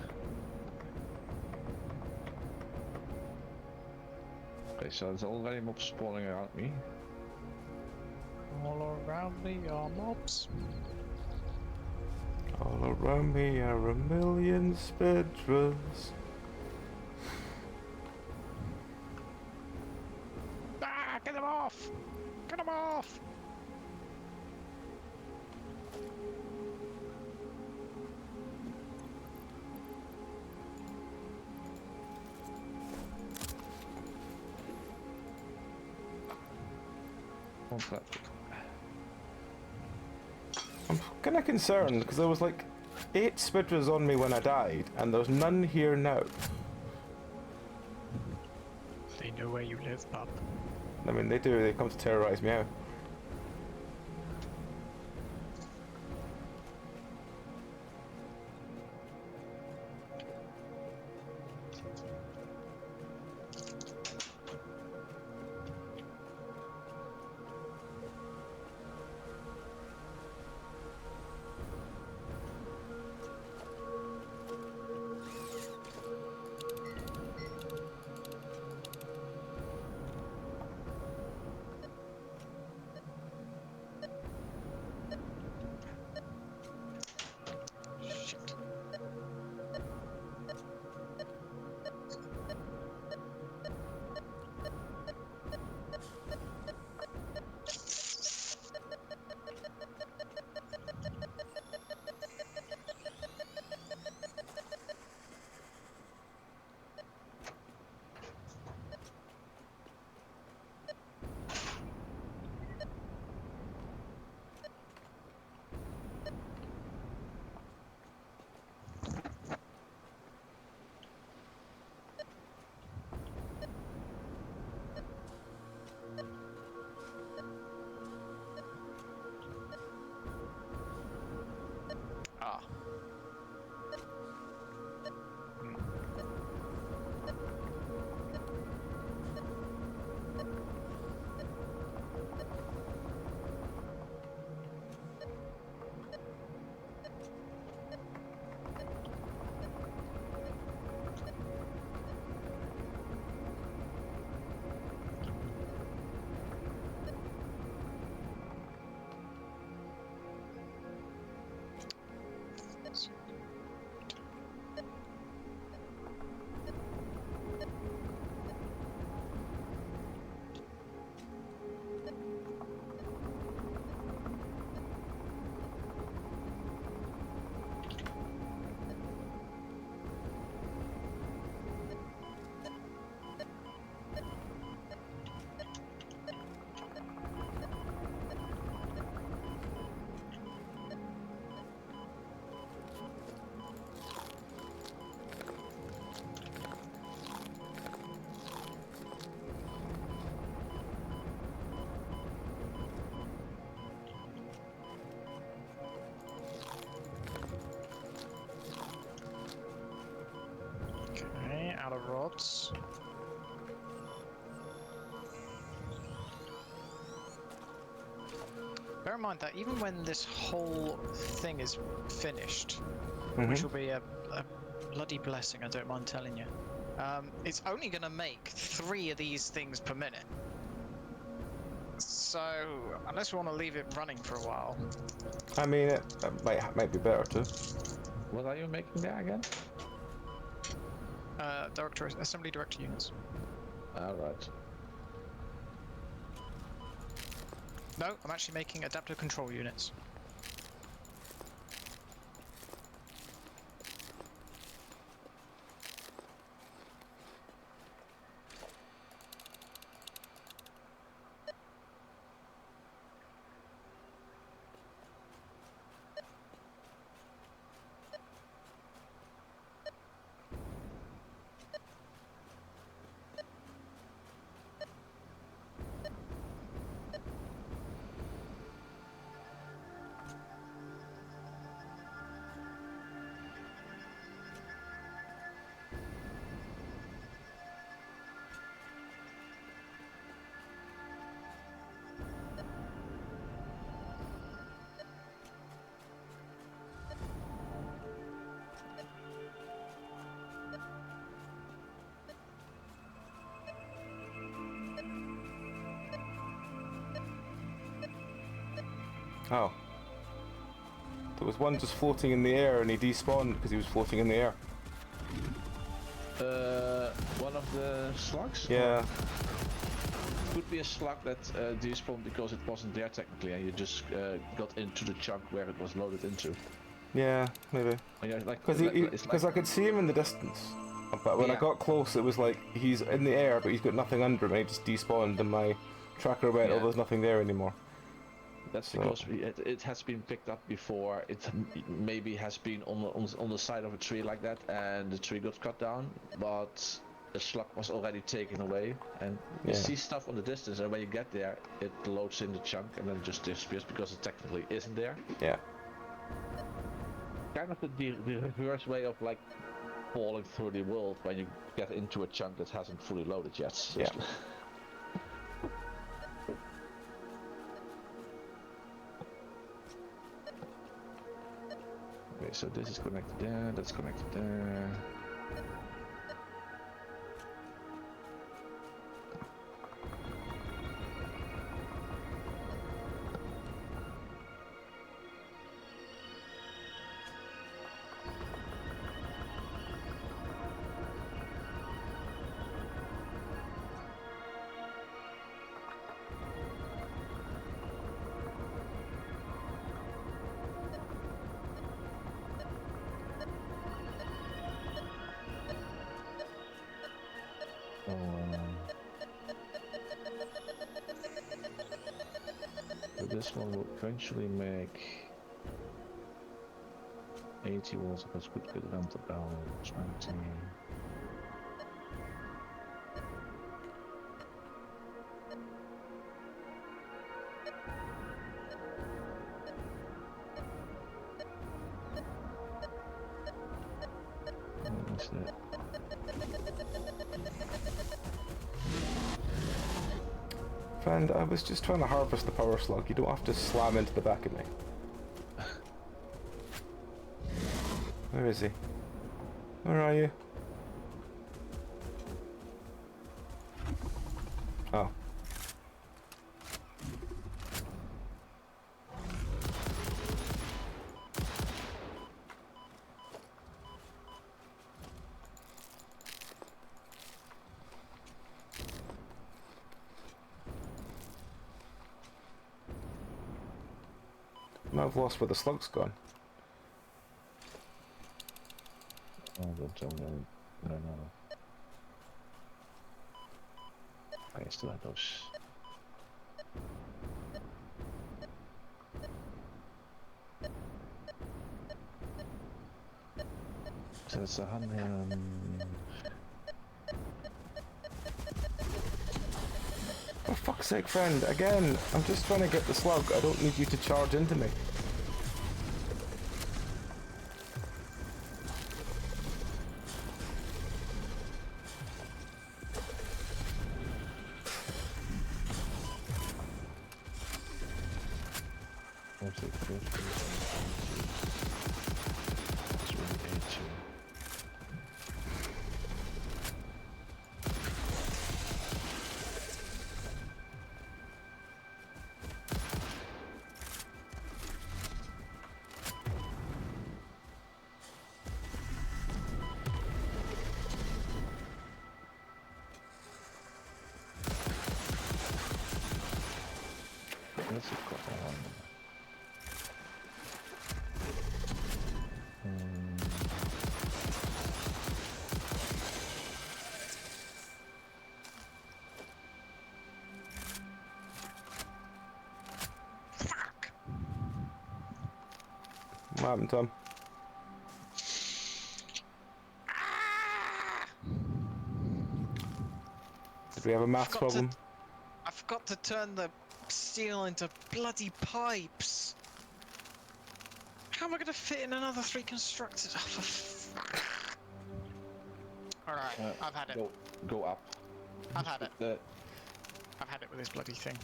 Okay, so there's already mobs spawning around me. All around me are mobs. All around me are a million spiders. Ah, get them off! Get them off! Oh, crap. I'm kind of concerned because there was like 8 spiders on me when I died, and there's none here now. They know where you live, pup. I mean, they do. They come to terrorize me out. Shit. Ah. Okay, out of rods. Bear in mind that even when this whole thing is finished, which will be a bloody blessing, I don't mind telling you, it's only going to make 3 of these things per minute. So, unless we want to leave it running for a while. I mean, it might be better too. What are you making there again? Assembly director units. Alright. No, I'm actually making adaptive control units. Oh. There was one just floating in the air and he despawned because he was floating in the air. One of the slugs? Yeah. Could be a slug that despawned because it wasn't there technically, and you just got into the chunk where it was loaded into. Yeah, maybe. Yeah, like Because I could see him in the distance. But when I Yeah. got close, it was like he's in the air, but he's got nothing under him. And he just despawned, and my tracker went, "Oh, Yeah. there's nothing there anymore." That's So- because it has been picked up before. It maybe has been on the side of a tree like that, and the tree got cut down, but the slug was already taken away. And you Yeah. see stuff on the distance, and when you get there, it loads in the chunk and then it just disappears because it technically isn't there. Yeah. Kind of the reverse way of like falling through the world when you get into a chunk that hasn't fully loaded yet. So Yeah. Okay, so this is connected there, that's connected there. So this one will eventually make 80 watts, dat is goed gedaan te bouwen. 20. What is that? Friend, I was just trying to harvest the power slug. You don't have to slam into the back of me. Where is he? Where are you? Oh. I've lost where the slug's gone. Oh, don't tell me. No. I still have those. So it's 100. For fuck's sake, friend, again, I'm just trying to get the slug. I don't need you to charge into me. That's a copper one. Fuck! What happened, Tom? Did we have a maths problem? I forgot to turn the steel into bloody pipes. How am I going to fit in another 3 constructors? Alright, I've had it. Go up. I've had it. The, I've had it with this bloody thing.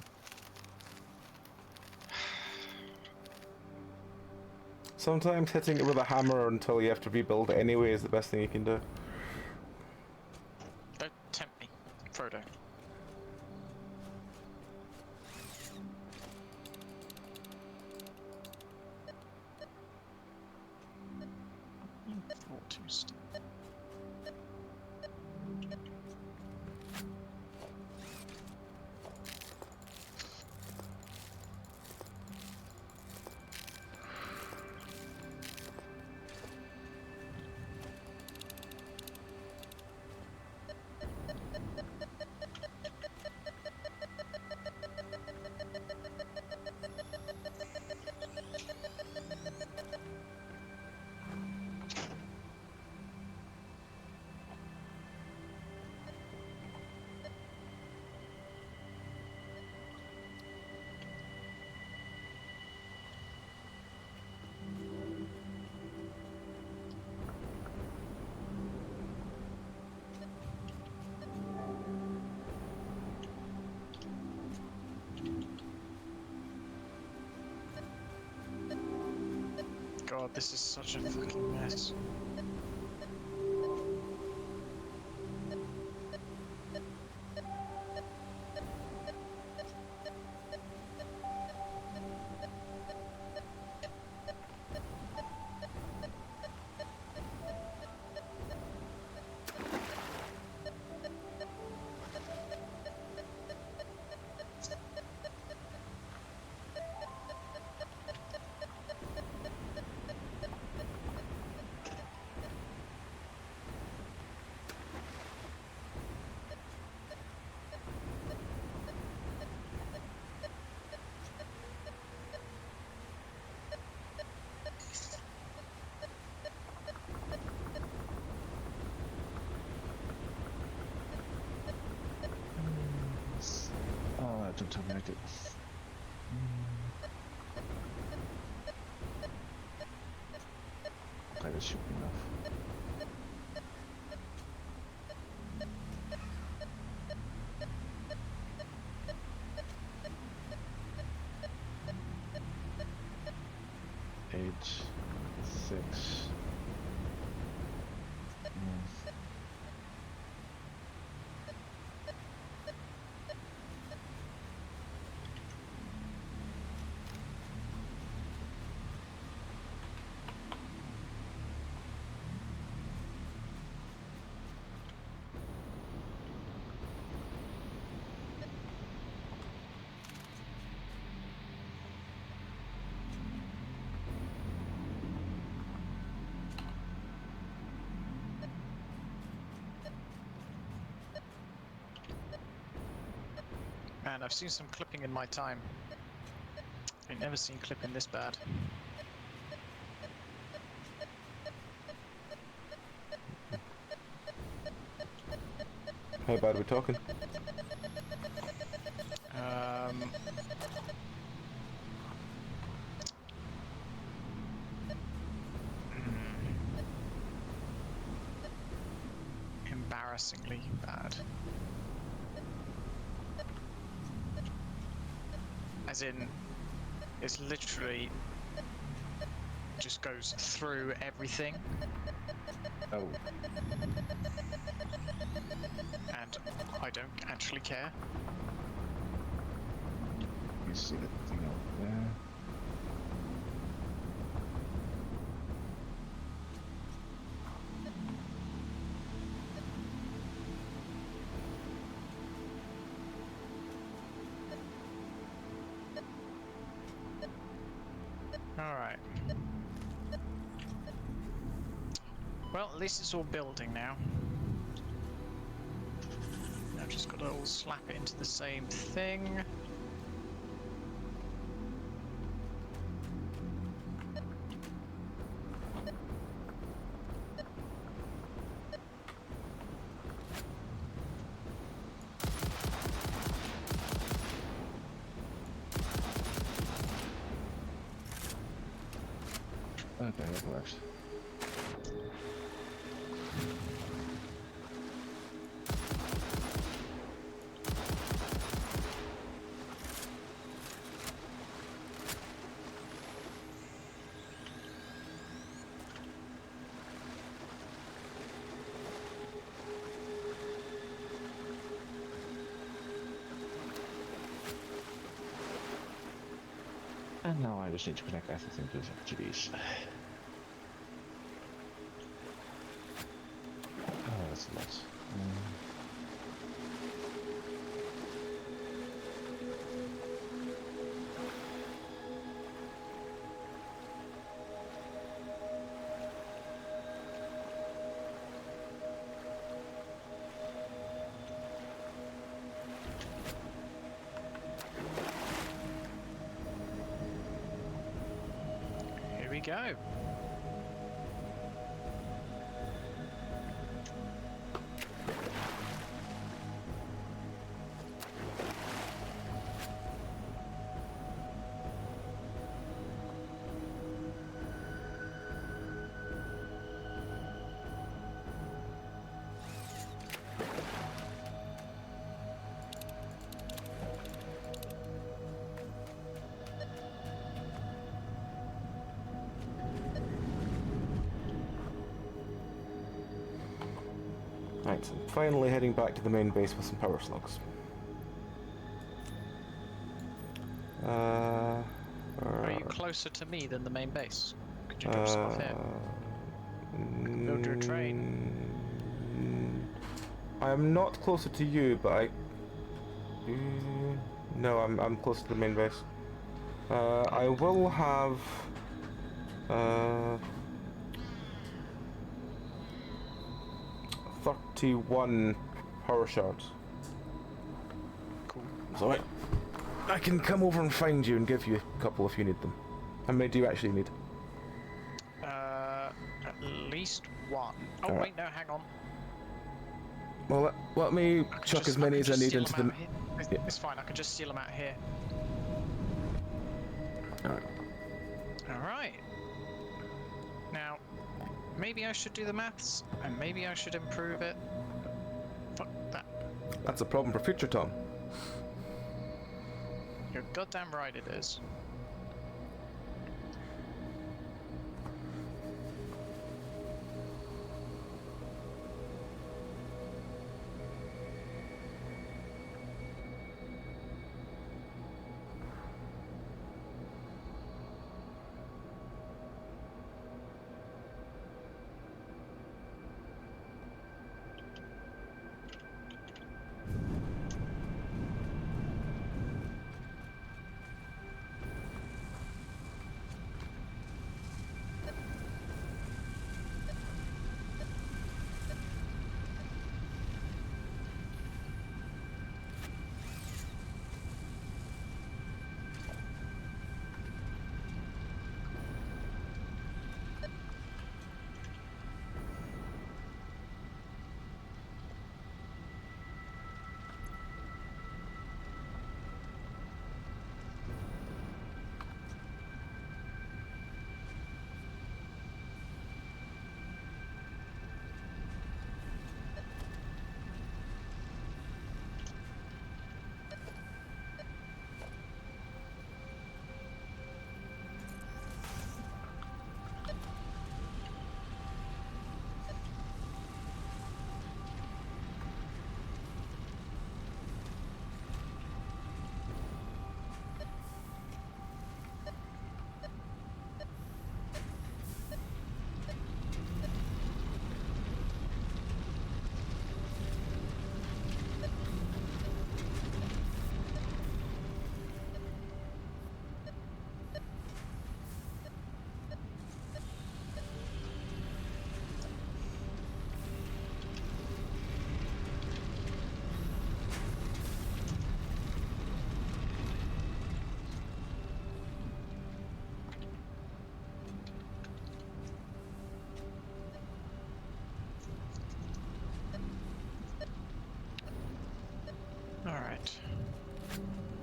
Sometimes hitting it with a hammer until you have to rebuild it anyway is the best thing you can do. Don't tempt me, Frodo. God, this is such a fucking mess. oh, I don't terminate it. Okay, that should be enough. Eight, 6. Man, I've seen some clipping in my time. I've never seen clipping this bad. How bad are we talking? Embarrassingly bad. As in, it's literally just goes through everything. Oh. And I don't actually care. You see that thing out there? Alright. Well, at least it's all building now. I've just got to all slap it into the same thing. Okay, that works. And now I just need to connect everything to these. Oh, that's a lot. Here we go. Right, so I'm finally heading back to the main base with some power slugs. Are you closer to me than the main base? Could you drop some off here? Build your train. I am not closer to you, but I. No, I'm closer to the main base. I will have. 31 power shards. Cool. So I can come over and find you and give you a couple if you need them. How many do you actually need? At least one. Oh Alright. wait, no, hang on. Well, let me I can chuck just- as many can as I just need steal into them the. out here. Yeah. It's fine. I can just steal them out here. Alright. All right. Now, maybe I should do the maths, and maybe I should improve it. Fuck that. That's a problem for future Tom. You're goddamn right it is.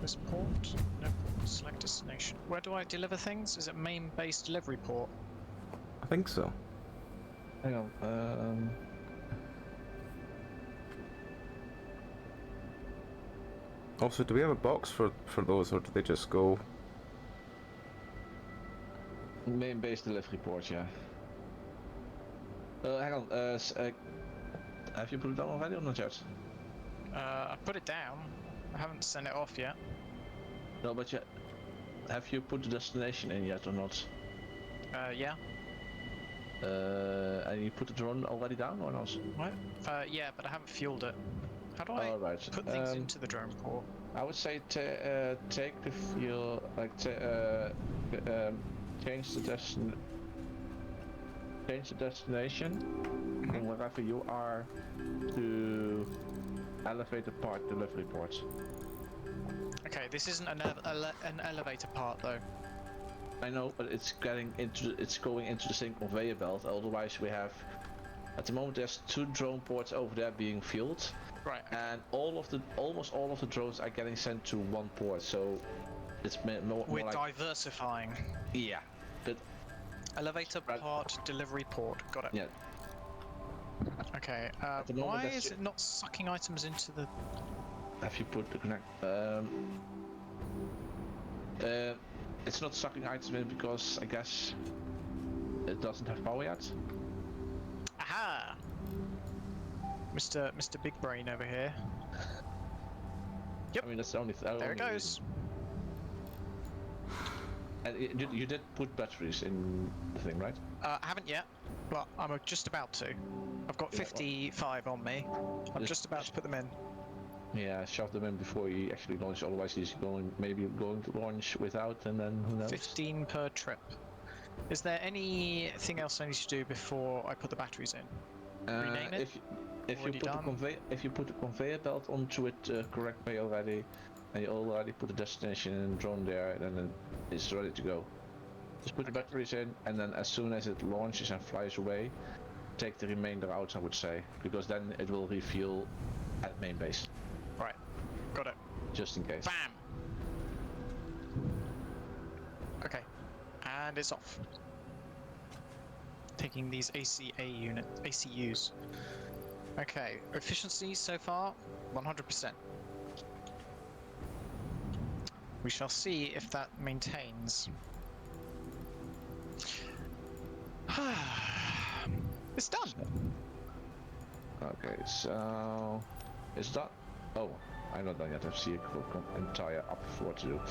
this port? No port. Select destination. Where do I deliver things? Is it main base delivery port? I think so. Hang on. Also, do we have a box for those, or do they just go? Main base delivery port, yeah. Hang on. Have you put it down already or not yet? I put it down. I haven't sent it off yet. No, but have you put the destination in yet or not? Yeah. And you put the drone already down or not? What? Yeah, but I haven't fueled it. How do I Alright. put things into the drone port? I would say take the fuel, like change the destination from wherever you are to elevator part delivery port. Okay, this isn't an elevator part though. I know, but it's going into the same conveyor belt. Otherwise, we have at the moment there's 2 drone ports over there being fueled. Right. And almost all of the drones are getting sent to 1 port, so it's more We're like diversifying. yeah, but Elevator part delivery port. Got it. yeah. Okay. the moment Why that's is it not sucking items into the? Have you put the connect? It's not sucking items in because I guess it doesn't have power yet. Aha! Mr. Big Brain over here. Yep. I mean that's the only. There it goes. And you did put batteries in the thing, right? I haven't yet, but I'm just about to. I've got 55 on me. I'm just about to put them in. Yeah, shove them in before you actually launch. Otherwise, he's maybe going to launch without, and then who knows? 15 per trip. Is there anything else I need to do before I put the batteries in? Rename it? If you put the conveyor belt onto it correct way already, and you already put the destination and drone there, then it's ready to go. Just put the batteries in, and then as soon as it launches and flies away, take the remainder out, I would say, because then it will refuel at main base. Right. Got it. Just in case. Bam! Okay. And it's off. Taking these ACUs. Okay, efficiency so far, 100%. We shall see if that maintains. It's done! Okay, so... Is that... Oh, I'm not done yet. I see a entire up for to do.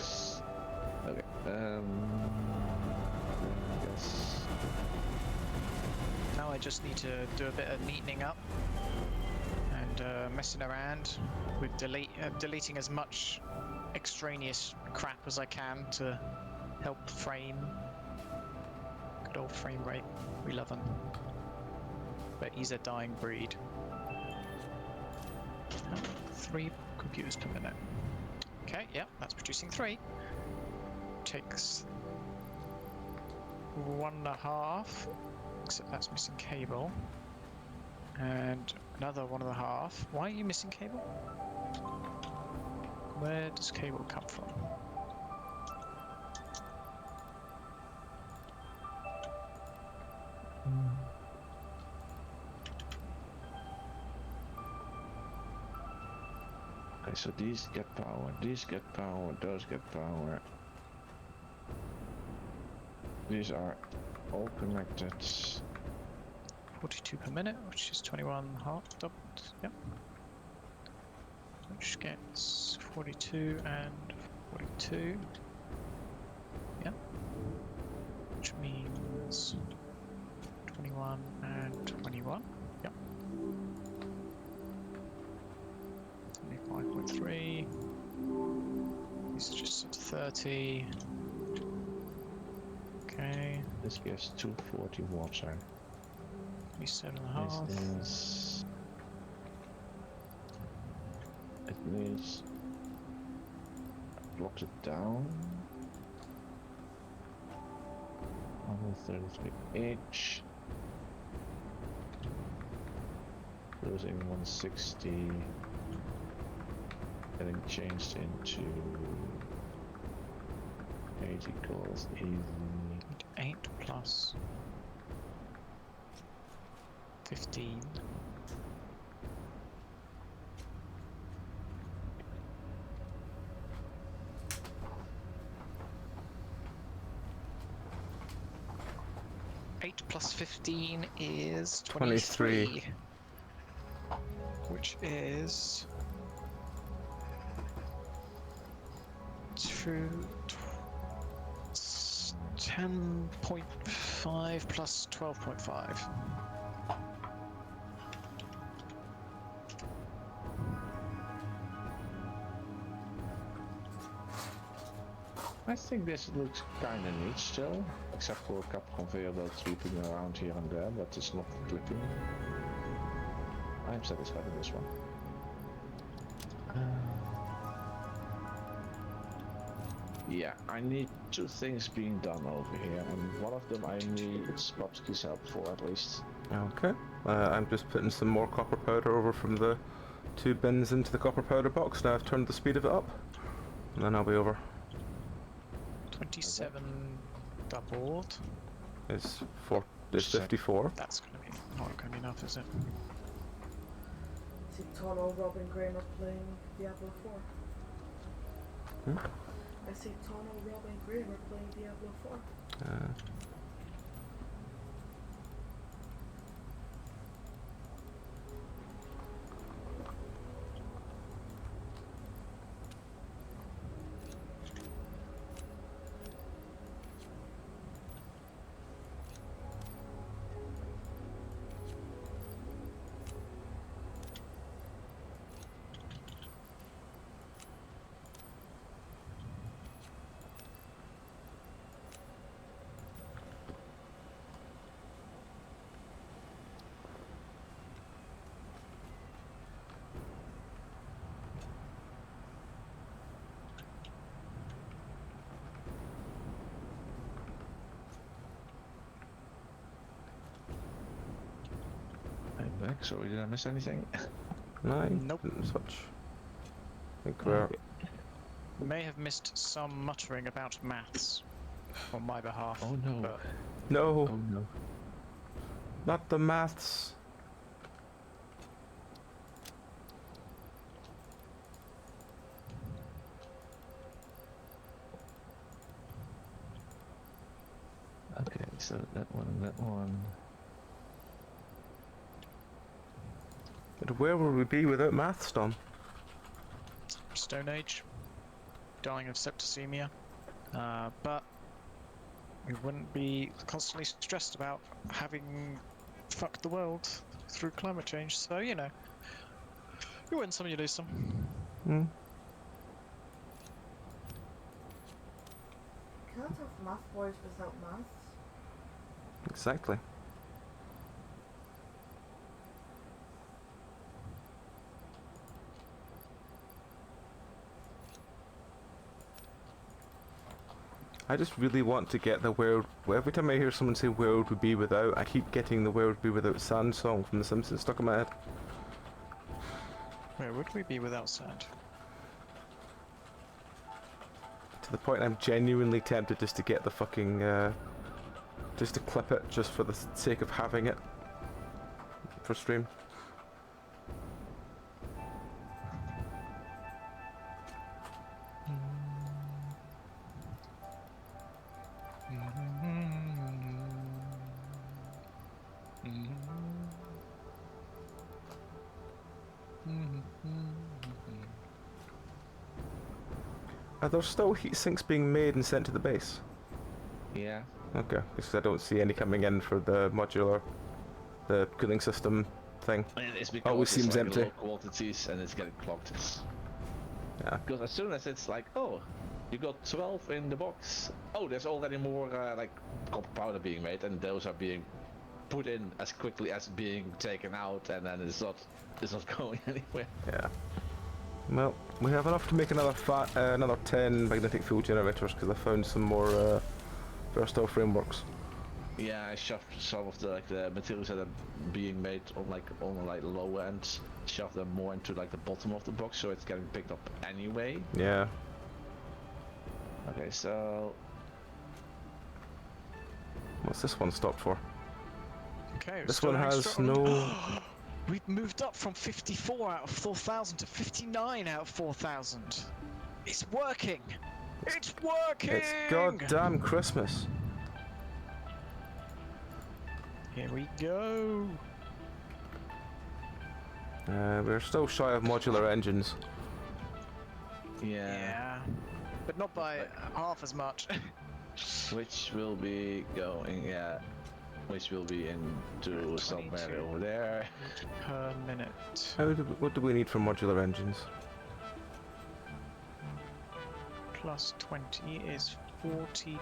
Okay, I guess... Now I just need to do a bit of neatening up and messing around with deleting as much extraneous crap as I can to help frame. Good old frame rate, we love him. But he's a dying breed. 3 computers per minute. Okay, yeah, that's producing 3. Takes 1.5. Except that's missing cable. And another 1.5. Why are you missing cable? Where does cable come from? Okay, so these get power, those get power. These are all connected. 42 per minute, which is 21.5 doubled. Yep. Which gets 42 and 42. Yep. Which means 21 and 21. Yep. 25.3. These are just at 30. Okay. This gives 240 water. 27.5. This is... It needs... Blocks it down. 133 each. Losing 160. getting changed into 8 equals easy. 8 plus 15. Eight plus 15 is 23. Which is 10.5 plus 12.5. I think this looks kinda neat still, except for a couple conveyor belts sweeping around here and there, but it's not clipping. I'm satisfied with this one. Yeah, I need 2 things being done over here, and one of them I need Bobsky's help for at least. Okay. I'm just putting some more copper powder over from the 2 bins into the copper powder box. Now I've turned the speed of it up, and then I'll be over. 27 doubled. It's 54. That's gonna be not gonna be enough, is it? See Tono, Robin, Graham are playing Diablo 4. Hmm? I see Tono, Robin, Graham are playing Diablo 4. I'm back, sorry, did I miss anything? No, Nope. didn't switch. I think we're... May have missed some muttering about maths on my behalf. Oh no. but No, Oh no. not the maths. Okay, so that one and that one. But where would we be without maths, Dom? Stone Age, dying of septicemia, but we wouldn't be constantly stressed about having fucked the world through climate change. So you know, you win some, you lose some. Hmm. Can't have math boys without maths. Exactly. I just really want to get the world. Every time I hear someone say "world would be without," I keep getting the "world would be without sand" song from The Simpsons stuck in my head. Where would we be without sand? To the point I'm genuinely tempted just to get the fucking, just to clip it, just for the sake of having it for stream. Are there still heat sinks being made and sent to the base? Yeah. Okay, because I don't see any coming in for the modular, the cooling system thing. And it's because Always it's seems like empty. low quantities and it's getting clogged. Yeah. Because as soon as it's like, oh, you got 12 in the box. Oh, there's already more like copper powder being made, and those are being put in as quickly as being taken out, and then it's not going anywhere. Yeah. Well, we have enough to make another another 10 magnetic fuel generators because I found some more versatile frameworks. Yeah, I shoved some of the materials that are being made on the low end, shoved them more into like the bottom of the box, so it's getting picked up anyway. Yeah. Okay, so What's this one stopped for? Okay, we're This still one going has straight on. no. We've moved up from 54 out of 4,000 to 59 out of 4,000. It's working! It's working! It's goddamn Christmas. Here we go. We're still shy of modular engines. Yeah. But not by half as much. Which will be going, which will be into somewhere 22 over there. per minute. What do we need for modular engines? Plus 20 is 42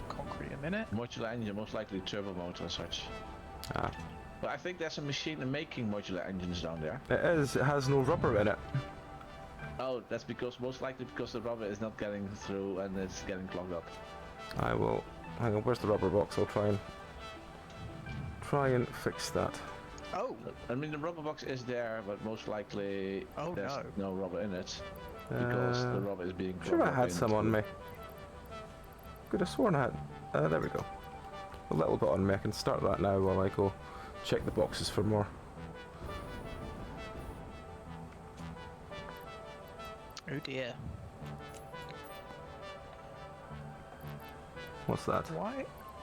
concrete a minute. Modular engine, most likely turbo motor and such. Ah. But I think there's a machine making modular engines down there. It is. It has no rubber in it. Oh, that's most likely because the rubber is not getting through and it's getting clogged up. I will. Hang on. Where's the rubber box? I'll try and fix that. Oh! I mean, the rubber box is there, but most likely there's no rubber in it because the rubber is being Sure, I had some on into- me. Could have sworn I had. There we go. A little bit on me. I can start that now while I go check the boxes for more. Oh dear. What's that?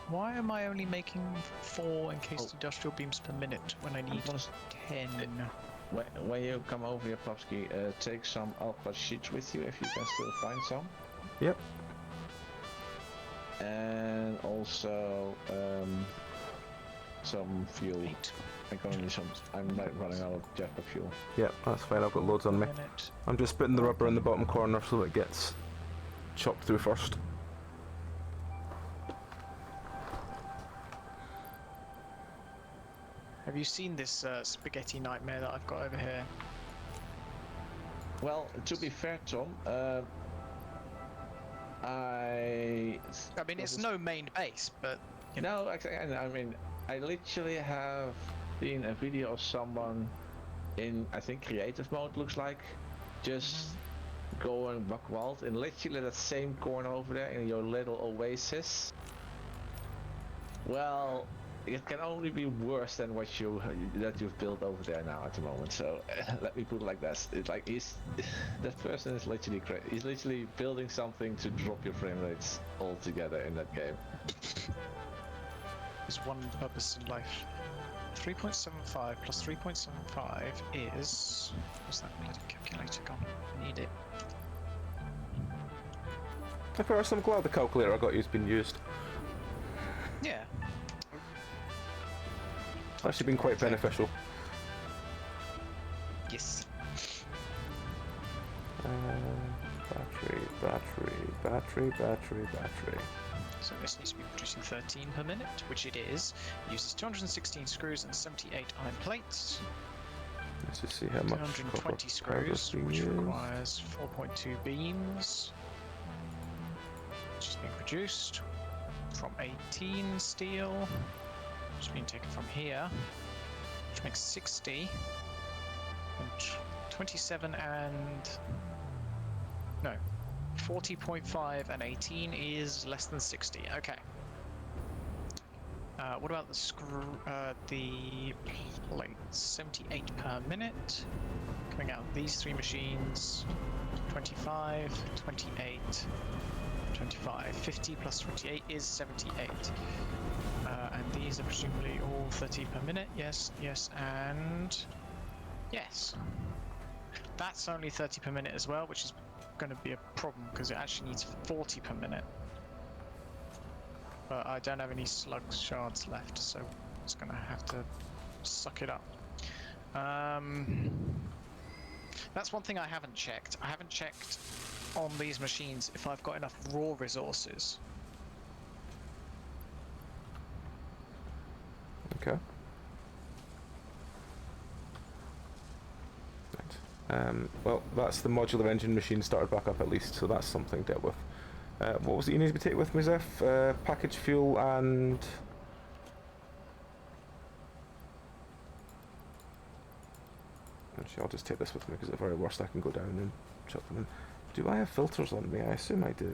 Why am I only making 4 encased industrial beams per minute when I need 10? When you come over here, Popsky, take some alpha sheets with you if you can still find some. Yep. And also some fuel. 8 I'm running out of jetpack fuel. Yep, that's fine. I've got loads on me. minute. I'm just putting the rubber in the bottom corner so it gets chopped through first. Have you seen this spaghetti nightmare that I've got over here? Well, to be fair, Tom, I mean, it's no main base, but you know. No, actually, I mean, I literally have seen a video of someone in, I think, creative mode, looks like, just going buck wild in literally that same corner over there in your little oasis. Well, it can only be worse than what you've built over there now at the moment. So let me put it like this: it's like that person is literally crazy. He's literally building something to drop your frame rates altogether in that game. There's one purpose in life. 3.75 plus 3.75 is... What's that bloody calculator gone? I need it. First, I'm glad the calculator I got you's been used. Yeah. It's actually been quite beneficial. Yes. Battery. So this needs to be producing 13 per minute, which it is. It uses 216 screws and 78 iron plates. Let's just see how much 220 copper screws, powder's which been used. requires 4.2 beams. Which is being produced from 18 steel, which is being taken from here, which makes 60, and 27 and... no, 40.5 and 18 is less than 60, okay. What about the the plates? 78 per minute, coming out of these 3 machines, 25, 28, 25, 50 plus 28 is 78. And these are presumably all 30 per minute. Yes, yes, and yes. That's only 30 per minute as well, which is going to be a problem because it actually needs 40 per minute. But I don't have any slug shards left, so it's going to have to suck it up. That's one thing I haven't checked. I haven't checked on these machines if I've got enough raw resources. Okay. Right. Well, that's the modular engine machine started back up at least, so that's something dealt with. What was it you needed to take with me, Zeph? Package fuel and... Actually, I'll just take this with me because at the very worst I can go down and chuck them in. Do I have filters on me? I assume I do.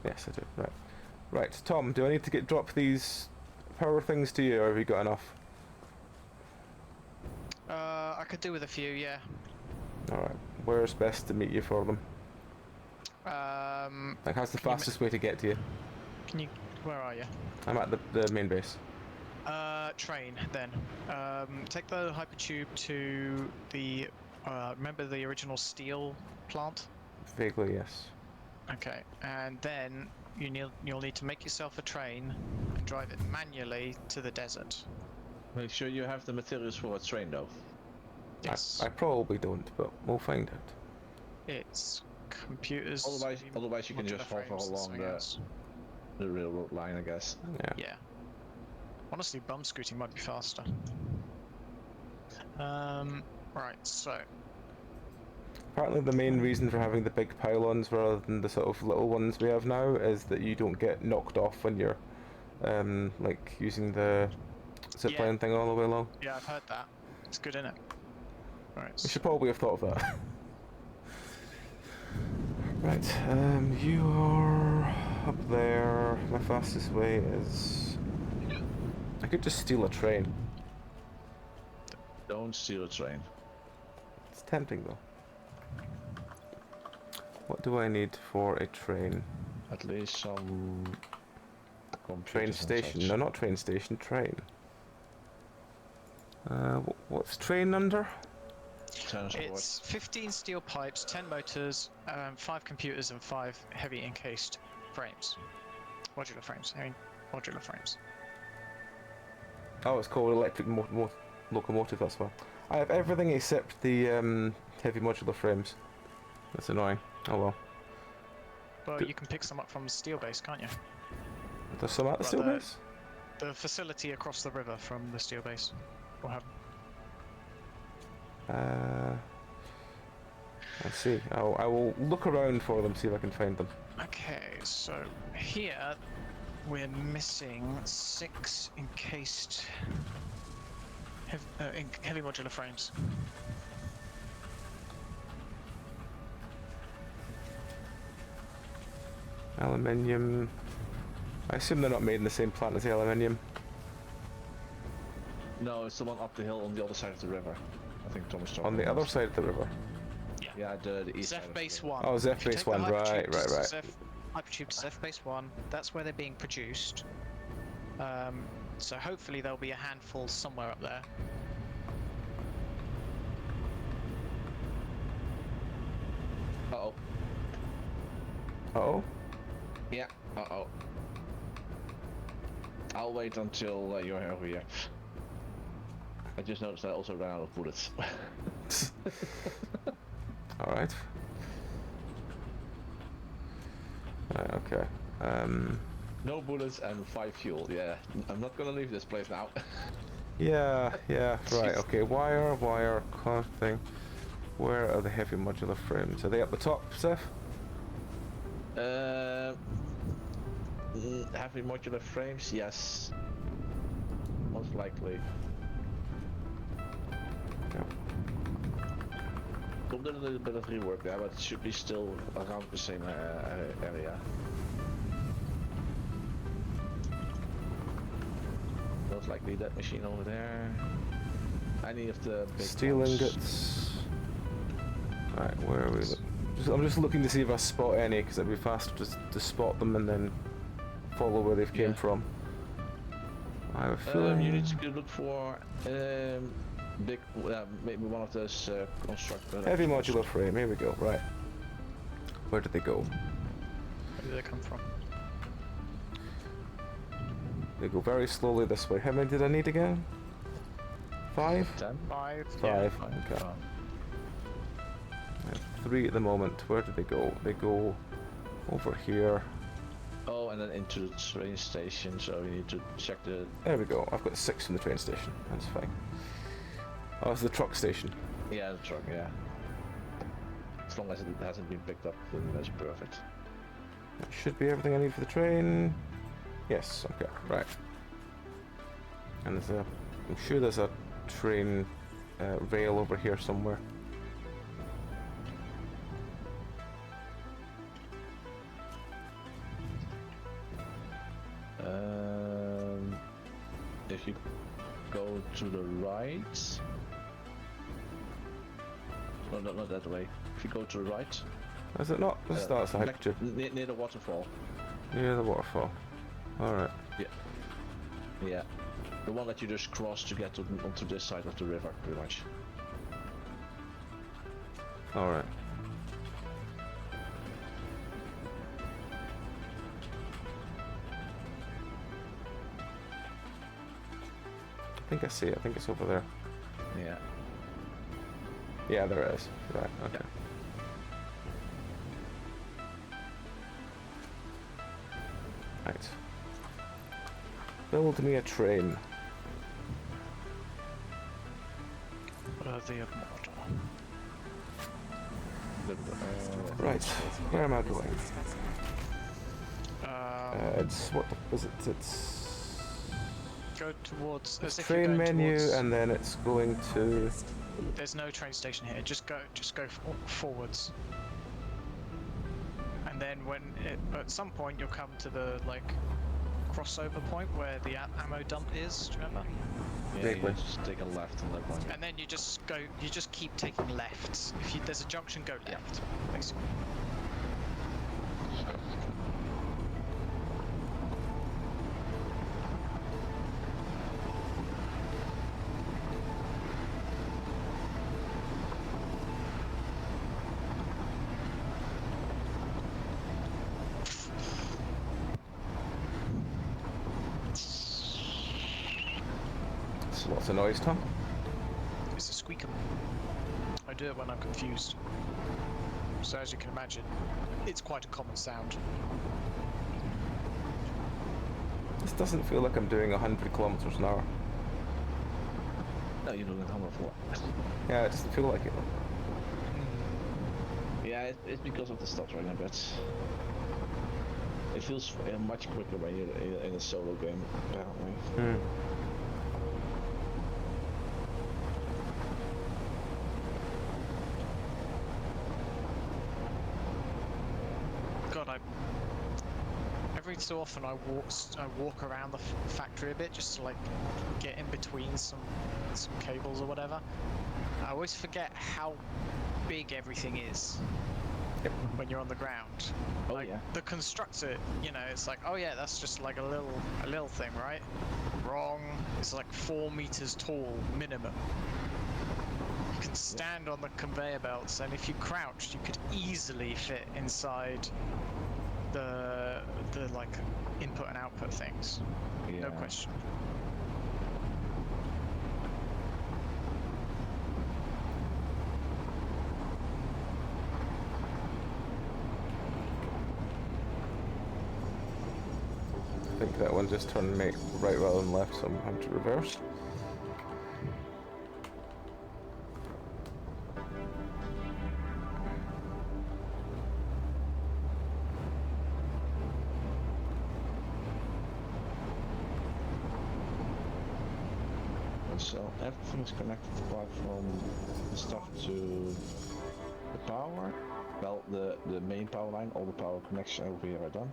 Yes, I do. Right. Right, Tom, do I need to drop these power things to you, or have you got enough? I could do with a few, yeah. Alright. Where's best to meet you for them? Like, how's the Can you fastest way to get to you? Can you? Where are you? I'm at the main base. Train then. Take the hypertube to the. Remember the original steel plant? Vaguely, yes. Okay, and then you'll need to make yourself a train and drive it manually to the desert. Make sure you have the materials for a train, though. Yes. I probably don't, but we'll find out. It's computers. Otherwise you can modular just hover frames and along something else. the railroad line, I guess. Yeah. Yeah. Honestly, bum scooting might be faster. Right, so. Apparently the main reason for having the big pylons rather than the sort of little ones we have now is that you don't get knocked off when you're like using the zipline thing all the way along. Yeah, I've heard that. It's good, innit? Right. We should probably have thought of that. Right, you are up there. My fastest way is... I could just steal a train. Don't steal a train. It's tempting though. What do I need for a train? At least some Train computers and station. such. No, not train station, train. What's train under? Transport. It's 15 steel pipes, 10 motors, 5 computers, and 5 heavy encased frames. Modular frames. I mean, modular frames. Oh, it's called electric locomotive, that's why. I have everything except the heavy modular frames. That's annoying. Oh well. Well, you can pick some up from the steel base, can't you? There's some at the steel base? The facility across the river from the steel base. We'll have. I see. I will look around for them, see if I can find them. Okay, so here we're missing 6 encased heavy modular frames. Aluminium. I assume they're not made in the same plant as the aluminium. No, it's the one up the hill on the other side of the river. I think Thomas talking On the about. other side of the river. Yeah, the east side Zeph of base the river. 1. Oh, Zeph If you base take the 1, right. hypertubes to hypertube to Zeph base 1, that's where they're being produced. So hopefully there'll be a handful somewhere up there. Uh-oh. Uh-oh. Yeah, uh-oh. I'll wait until you're over here. I just noticed that I also ran out of bullets. Alright. Right, okay. No bullets and 5 fuel, yeah. I'm not gonna leave this place now. Yeah, right, okay. Wire, car thing. Where are the heavy modular frames? Are they up the top, Seth? Heavy modular frames, yes. Most likely. Yeah. I've done a little bit of rework there, but it should be still around the same area. Most likely that machine over there. Any of the big Steel ones. ingots. Right, where are we? I'm just looking to see if I spot any, because it'd be faster to spot them and then follow where they've came from. I have a feeling... You need to look for big, maybe one of those constructed. Heavy modular frame, here we go, right. Where did they go? Where do they come from? They go very slowly this way. How many did I need again? 5? 10? 5. 5, Yeah, okay. I have 3 at the moment. Where did they go? They go over here. Oh, and then into the train station, so you need to check the... There we go. I've got 6 from the train station. That's fine. Oh, it's the truck station. Yeah, the truck, yeah. As long as it hasn't been picked up, then that's perfect. That should be everything I need for the train. Yes, okay, right. And there's a I'm sure there's a train rail over here somewhere. If you go to the right... No, not that way. If you go to the right... Is it not? This starts a back hydrogen. near the waterfall. Near the waterfall. Alright. Yeah. The one that you just crossed to get onto this side of the river, pretty much. Alright. I think I see it. I think it's over there. Yeah. Yeah, there it is. Right, okay. Right. Build me a train. Worthy of mortal. Right, where am I going? It's what is it? It's Go towards. it's As if you're train going menu, towards, and then it's going to. There's no train station here. Just go forwards. And then at some point you'll come to the crossover point where the ammo dump is. Do you remember? Yeah, Vaguely. you just take a left on that one. And then you just keep taking lefts. If there's a junction, go left. Basically. It's lots of noise, Tom. It's a squeaker. I do it when I'm confused. So as you can imagine, it's quite a common sound. This doesn't feel like I'm doing 100 kilometers an hour. No, you're doing 104. Yeah, it doesn't feel like it. Yeah, it's because of the stuttering a bit. It feels much quicker when you're in a solo game, apparently. Hmm. God, every so often I walk around the factory a bit just to get in between some cables or whatever. I always forget how big everything is. Yep. When you're on the ground. Oh yeah. The constructor, it's like, oh yeah, that's just like a little thing, right? Wrong. It's like 4 meters tall minimum. You can stand on the conveyor belts, and if you crouched, you could easily fit inside the input and output things. Yeah. No question. I think that one just turned me right rather than left, so I'm having to reverse. So everything is connected apart from the stuff to the power. Well, the main power line, all the power connections over here are done.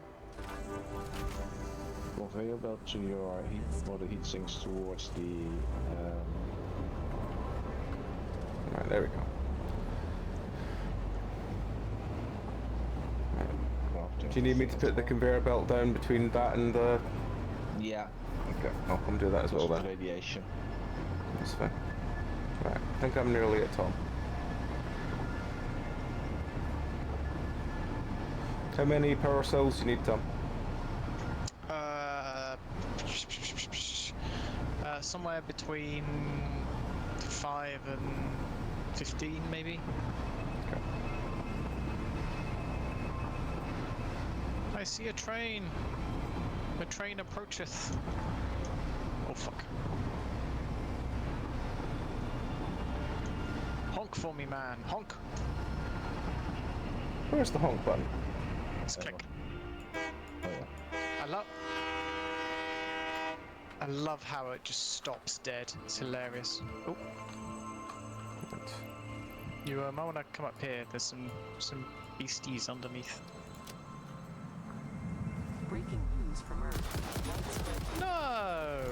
Conveyor belt to your heat, or the heat sinks towards the. Right, there we go. Do you need me to put the conveyor belt down between that and the... Yeah. Okay, I'll come do that as well then. Radiation. That's fine. Right, I think I'm nearly at Tom. How many power cells do you need, Tom? Somewhere between 5 and 15, maybe. Okay. I see a train. A train approacheth. Oh fuck. Honk for me, man. Honk. Where's the honk button? Let's click. Oh yeah. Hello. I love how it just stops dead. It's hilarious. Oh, Right. you might want to come up here. There's some beasties underneath. Breaking news from Earth. Widespread No!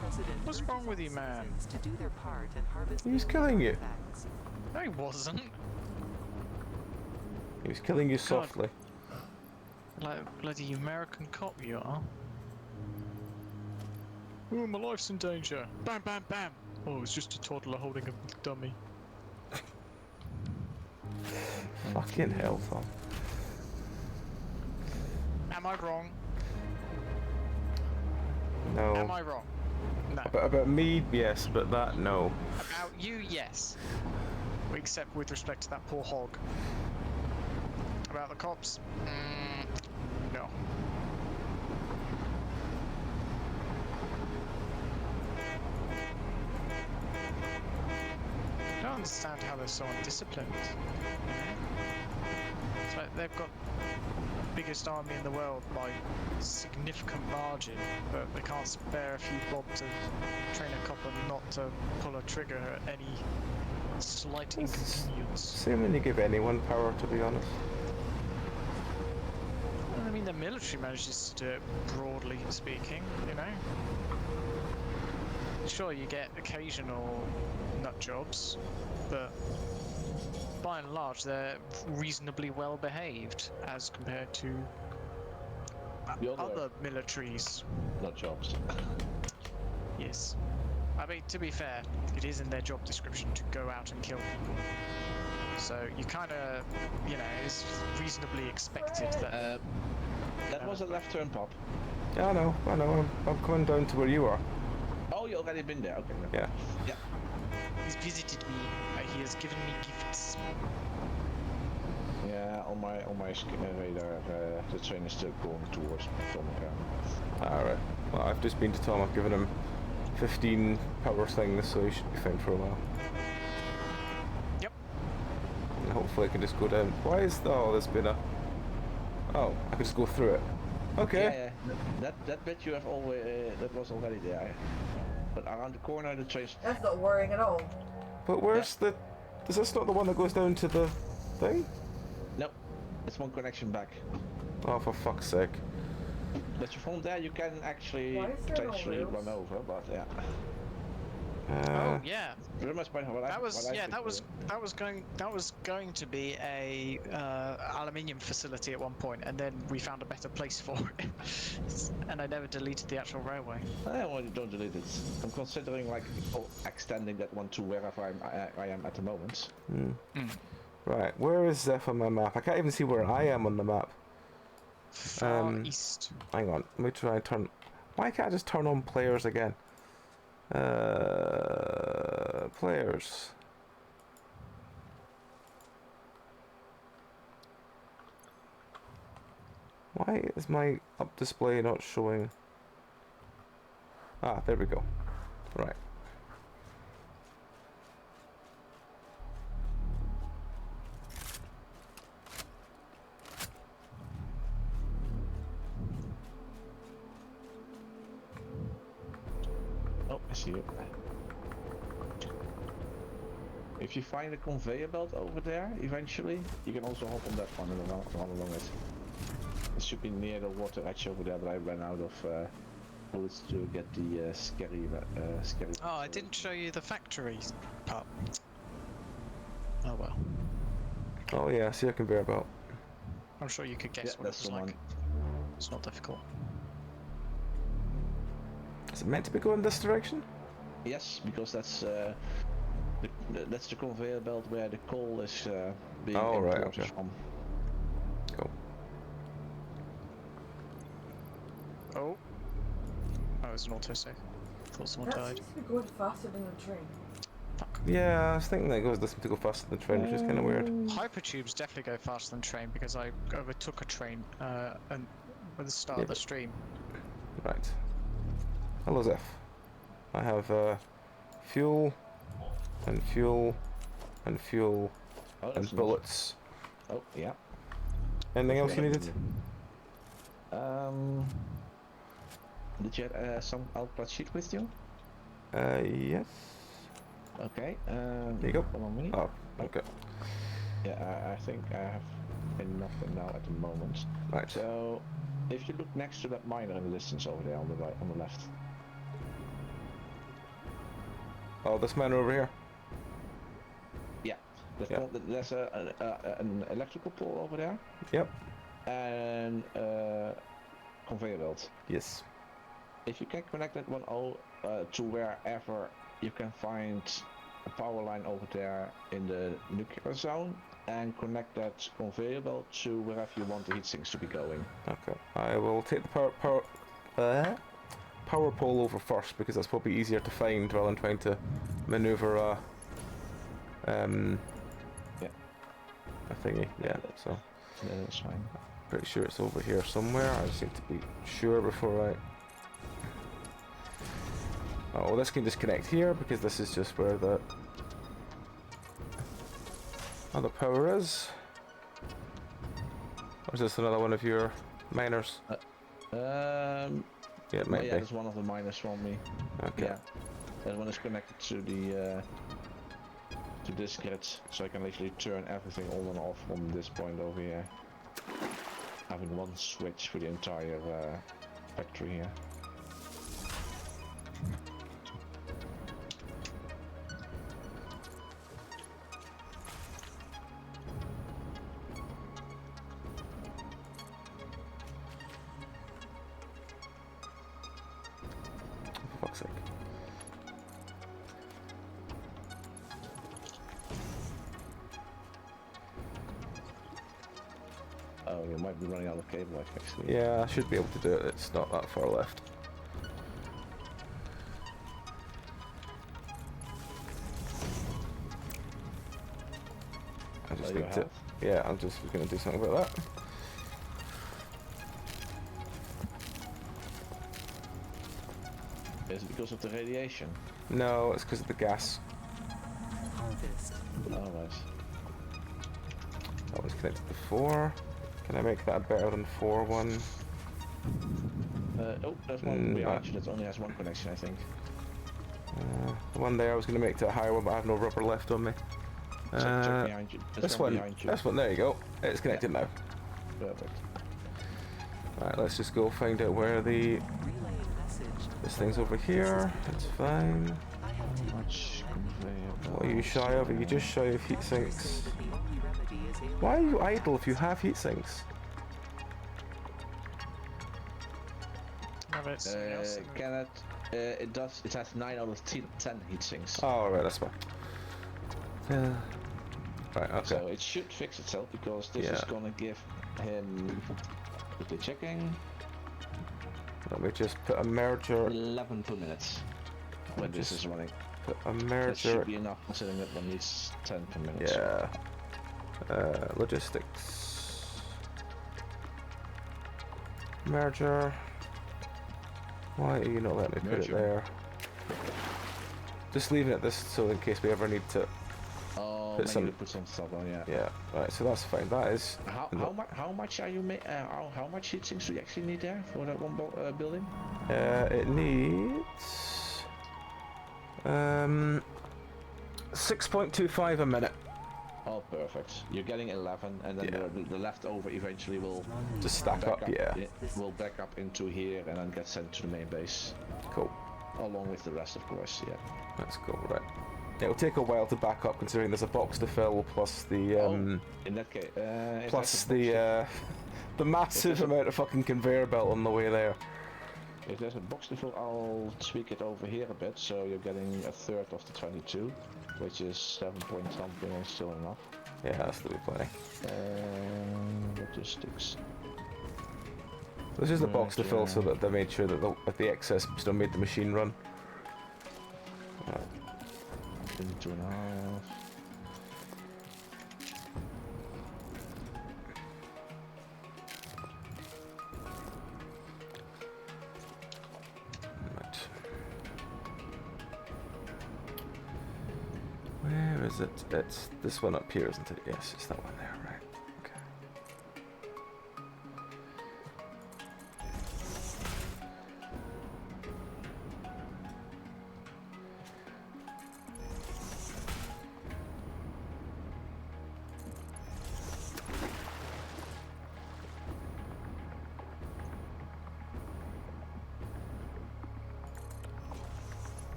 President What's urges wrong with all you, man? citizens to do their part and harvest He was the killing you. artifacts. No, he wasn't. He was killing you softly. Like a bloody American cop you are. Oh, my life's in danger. Bam, bam, bam. Oh, it's just a toddler holding a dummy. Fucking hell, Tom. Am I wrong? No. Am I wrong? No. About me, yes, but that, no. About you, yes. Except with respect to that poor hog. About the cops? No. I don't understand how they're so undisciplined. It's like they've got the biggest army in the world by a significant margin, but they can't spare a few bob to train a copper not to pull a trigger at any slight inconvenience. Same when you give anyone power, to be honest. I mean, the military manages to do it, broadly speaking, you know? Sure, you get occasional nut jobs, but by and large, they're reasonably well behaved as compared to The other other militaries. nut jobs. Yes. I mean, to be fair, it is in their job description to go out and kill people. So you kind of, you know, it's reasonably expected that. That was a left turn, Pop. Yeah, I know. I'm coming down to where you are. Oh, you already been there. Okay. Yeah. Yeah. He's visited me. He has given me gifts. Yeah, on my radar, the train is still going towards Tom. Alright. Well, I've just been to Tom. I've given him 15 power things, so he should be fine for a while. Yep. And hopefully I can just go down. Why is... Oh, there's been a... Oh, I could just go through it. Okay. Yeah. That bit you have always that was already there. But around the corner the train. That's not worrying at all. But where's the... Is this not the one that goes down to the thing? Nope. It's one connection back. Oh, for fuck's sake. But from there you can actually Why is there no potentially wheels? run over, but yeah. Oh yeah. Pretty much by what That was I that was going to be a aluminium facility at one point, and then we found a better place for it, and I never deleted the actual railway. Well, you don't delete it. I'm considering like extending that one to wherever I am at the moment. Right, where is Zeph on my map? I can't even see where I am on the map. Far east. Hang on, let me try and turn... Why can't I just turn on players again? Players. Why is my up display not showing? Ah, there we go. Right. Oh, I see it. If you find a conveyor belt over there, eventually, you can also hop on that one and run along it. It should be near the water edge over there, but I ran out of bullets to get the scary. Oh, I didn't show you the factory part. Oh well. Oh yeah, I see a conveyor belt. I'm sure you could guess Yeah, what it that's was the like. one. It's not difficult. Is it meant to be going this direction? Yes, because that's that's the conveyor belt where the coal is being Oh, right, imported okay. from. Cool. Oh. Oh, it's an autosave. Thought someone That died. seems to be going faster than the train. Fuck. Yeah, I was thinking that it goes this to go faster than the train, which is kind of weird. Hypertubes definitely go faster than train because I overtook a train and at the start Yeah, of the but- stream. Right. Hello, Zeph. I have fuel, and fuel, and fuel, Oh, and that's bullets. Oh, yeah. Anything else you needed? Did you have some output sheet with you? Yes. Okay. There you go. Follow me. Oh, okay. Yeah, I think I have enough for now at the moment. Right. So, if you look next to that miner in the distance over there on the right, on the left. Oh, this man over here. Yeah. Yeah. There's an electrical pole over there Yep. and conveyor belt. Yes. If you can connect that one to wherever you can find a power line over there in the nuclear zone and connect that conveyor belt to wherever you want the heat sinks to be going. Okay. I will take the power pole over first because that's probably easier to find rather than trying to maneuver Yeah. a thingy. Yeah. So Yeah, that's fine. pretty sure it's over here somewhere. I just need to be sure before I. Oh, well, this can just connect here because this is just where the other power is. Or is this another one of your miners? Yeah, it might yeah, be. that's one of the miners from me. Okay. Yeah, that one is connected to the to this grid, so I can literally turn everything on and off from this point over here. Having one switch for the entire factory here. For fuck's sake. Oh, you might be running out of cable life actually. Yeah, I should be able to do it. It's not that far left. I just Oh, you need to. have? Yeah, I'm just going to do something about that. Is it because of the radiation? No, it's because of the gas. Harvest. Alright. That was connected before. Can I make that better than 4-1? Oh, there's one Mm, behind you that only has one connection, I think. The one there I was going to make to a higher one, but I have no rubber left on me. Check behind you. There's This one one, behind you. this one, there you go. It's connected now. Perfect. Alright, let's just go find out where the... Relaying message. This thing's over here. It's fine. I have taken Much conveyor What are you shy of? Are you just shy of heat sinks? that the only remedy is alien. Why are you idle if you have heat sinks? No, but it's something else. Can it? It does. It has 9 out of 10 heat sinks. Oh, alright, that's fine. Right, okay. So it should fix itself because this is Yeah. gonna give him. Quickly checking. Let me just put a merger. 11 per minute. When this Just is running. Put a That merger. should be enough considering that one needs 10 per minute. Yeah. Logistics. Merger. Why are you not letting me put it Merger. there? Just leaving it this so in case we ever need to. Oh, Put maybe some- you put some stuff on, yeah. Yeah. Right. So that's fine. That is. How much are you how much heat sinks do you actually need there for that one building? It needs. 6.25 a minute. Oh, perfect. You're getting 11, and then Yeah. the leftover eventually will Just stack back up. Yeah. It will back up into here and then get sent to the main base, Cool. along with the rest, of course. Yeah. Let's go. Right. It'll take a while to back up considering there's a box to fill plus the In that case, plus the massive amount of fucking conveyor belt on the way there. if there's a box to fill, I'll tweak it over here a bit, so you're getting a third of the 22, which is 7 point something and still enough. Yeah, that's still be plenty. Logistics. This is the box to fill Right, so that they made sure that the excess still made the machine run. Right. 2.5. Right. Where is it? It's this one up here, isn't it? Yes, it's that one there, right. Okay.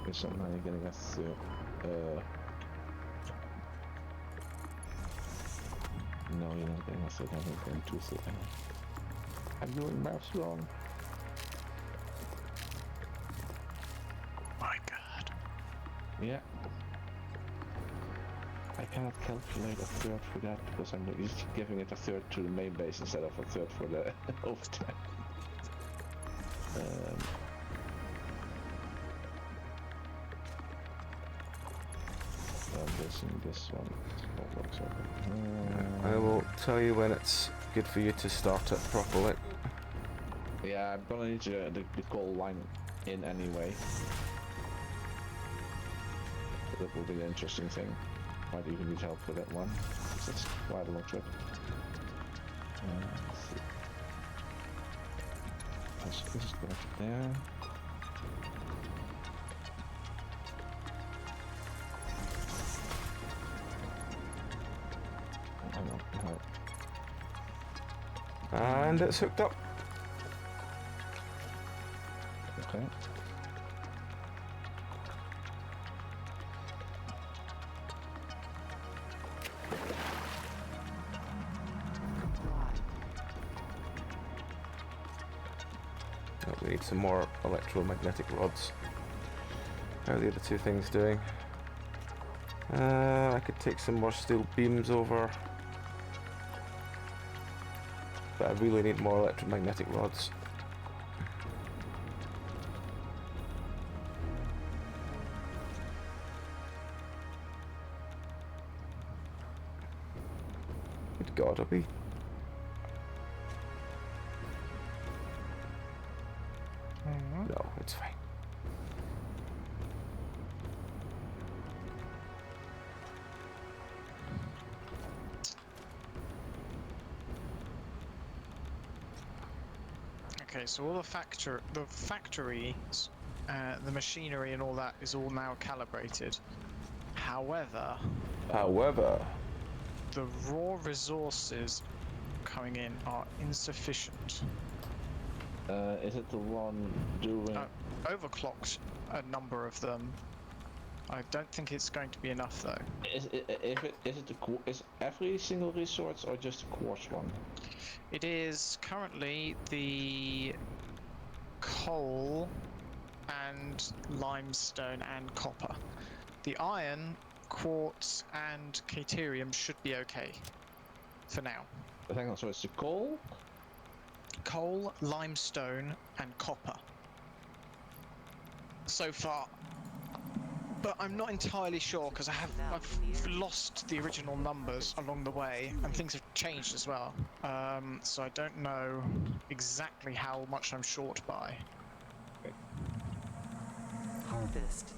Is somehow getting us through. No, you're not getting us through. I'm going too thick. I'm doing maths wrong. My God. Yeah. I cannot calculate a third for that because I'm just giving it a third to the main base instead of a third for the overtime. I'm guessing this one works okay. I will tell you when it's good for you to start it properly. Yeah, I'm gonna need the coal line in anyway. That will be an interesting thing. Might even need help for that one. That's quite a long trip. Let's see. This is connected there. And it's hooked up. Okay. Oh, we need some more electromagnetic rods. How are the other two things doing? I could take some more steel beams over. But I really need more electromagnetic rods. Good God, Abby. No, it's fine. Okay, so all the factories, the machinery and all that is all now calibrated. However, the raw resources coming in are insufficient. Is it the one doing? Overclocked a number of them. I don't think it's going to be enough though. Is every single resource or just the quartz one? It is currently the coal and limestone and copper. The iron, quartz and caterium should be okay for now. But hang on, so it's the coal? Coal, limestone and copper so far. But I'm not entirely sure because I've lost the original numbers along the way and things have changed as well. So I don't know exactly how much I'm short by. Harvest.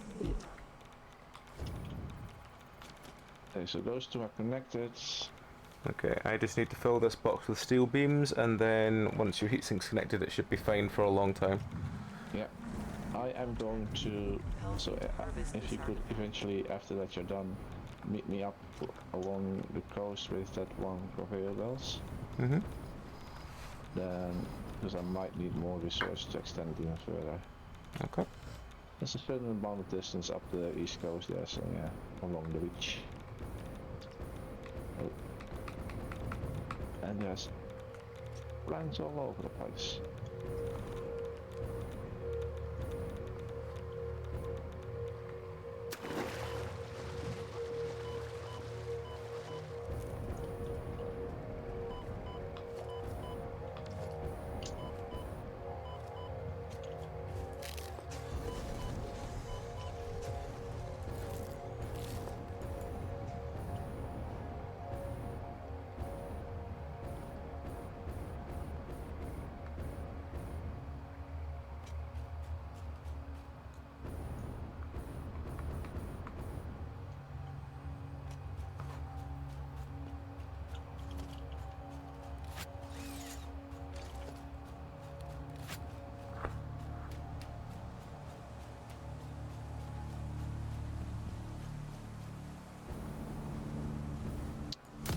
Okay, so those two are connected. Okay, I just need to fill this box with steel beams, and then once your heatsink's connected, it should be fine for a long time. Yeah. I am going to, so if you could eventually, after that you're done, meet me up along the coast with that one conveyor belts. Mm-hmm. Then, because I might need more resources to extend it even further. Okay. There's a certain amount of distance up the east coast there, so yeah, along the beach. Oh. And there's plants all over the place.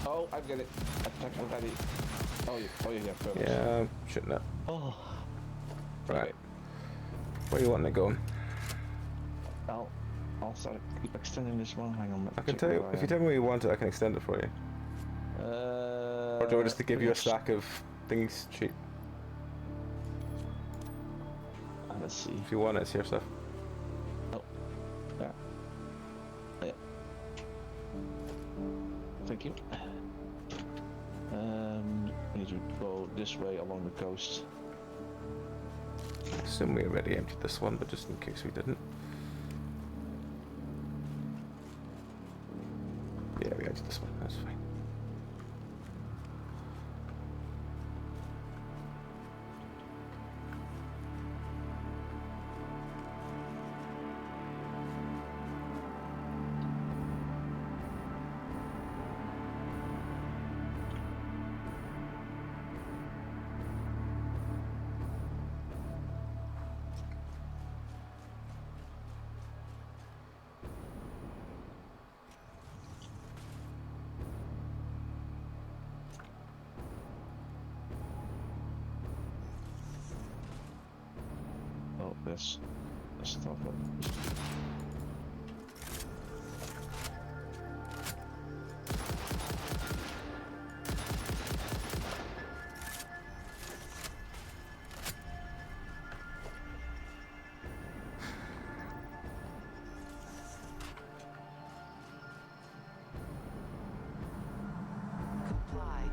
Oh, I get it. Attack already. Oh, you have purpose. Yeah, shouldn't it? Oh. Right. Where you wanting to go? I'll start keep extending this one. Hang on. I can tell you, if you tell me where you want it, I can extend it for you. Or do I just to give you a stack of things cheap? Let's see. If you want it, it's your stuff. Oh. Yeah. Yeah. Thank you. We need to go this way along the coast. I assume we already emptied this one, but just in case we didn't. Yeah, we emptied this one, that's fine. Oh, that's not what. Comply.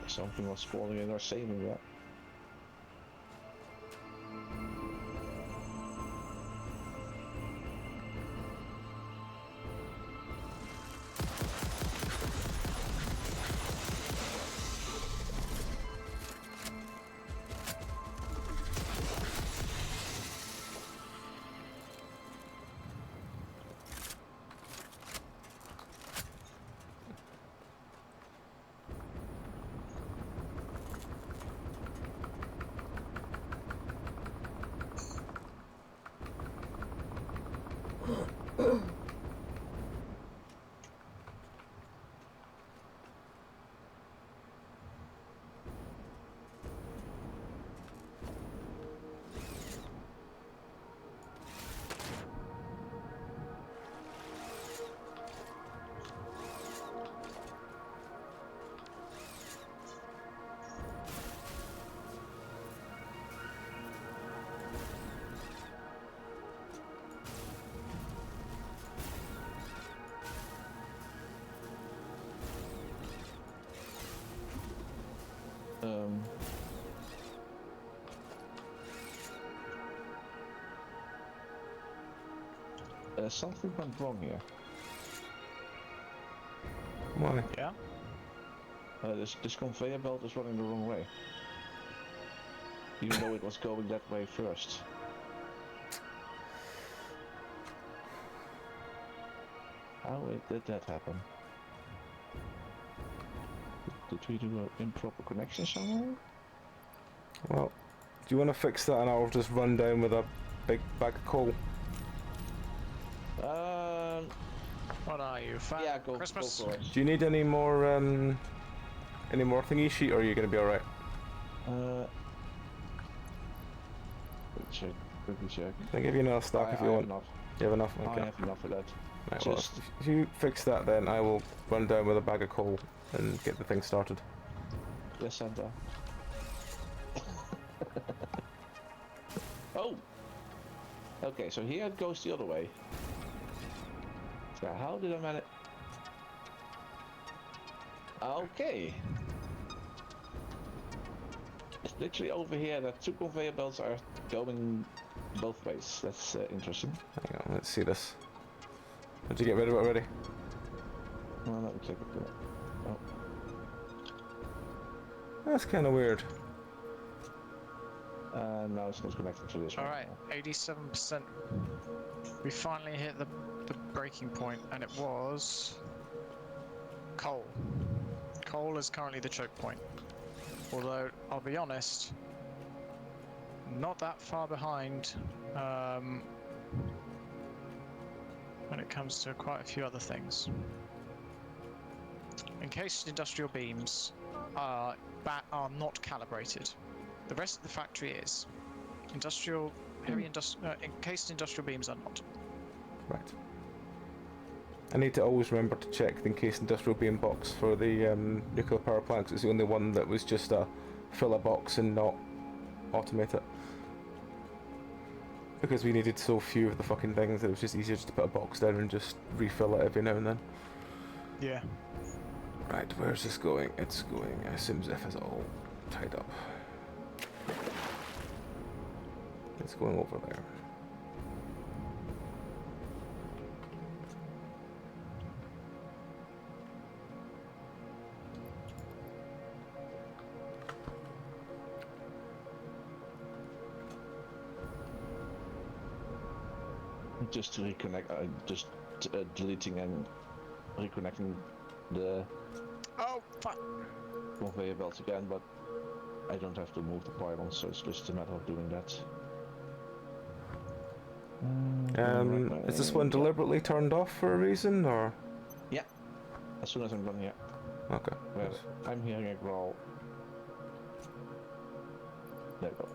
Something was falling in our saving that. Something went wrong here. Why? Yeah. This conveyor belt is running the wrong way. Even though it was going that way first. How did that happen? Did we do an improper connection somewhere? Well, do you want to fix that and I'll just run down with a big bag of coal? What are you, fan? Yeah, go Christmas? for it. Do you need any more thingy sheet, or are you going to be alright? Quickly check. I'll give you another stack if you want. Enough. You have enough? Okay. I have enough for that. Right, well, Just if you fix that, then I will run down with a bag of coal and get the thing started. yes, Santa. Oh. Okay, so here it goes the other way. So how did I manage? Okay. It's literally over here that two conveyor belts are going both ways. That's interesting. Hang on, let's see this. Did you get rid of it already? Well, let me check it. Oh. That's kind of weird. No, it's not connected to this one. Alright, 87%. We finally hit the breaking point, and it was Coal. Coal is currently the choke point. Although, I'll be honest, not that far behind when it comes to quite a few other things. Encased industrial beams are not calibrated. The rest of the factory is. Encased industrial beams are not. Right. I need to always remember to check the encased industrial beam box for the nuclear power plant, 'cause it's the only one that was just a fill a box and not automate it. Because we needed so few of the fucking things that it was just easier just to put a box down and just refill it every now and then. Yeah. Right, where's this going? It's going, I assume Zeph is all tied up. It's going over there. Just to reconnect, deleting and reconnecting the Oh, fuck! conveyor belts again, but I don't have to move the pylons, so it's just a matter of doing that. Is this one deliberately turned off for a reason, or? Yeah, as soon as I'm done, yeah. Okay. Well, I'm hearing a growl. There we go.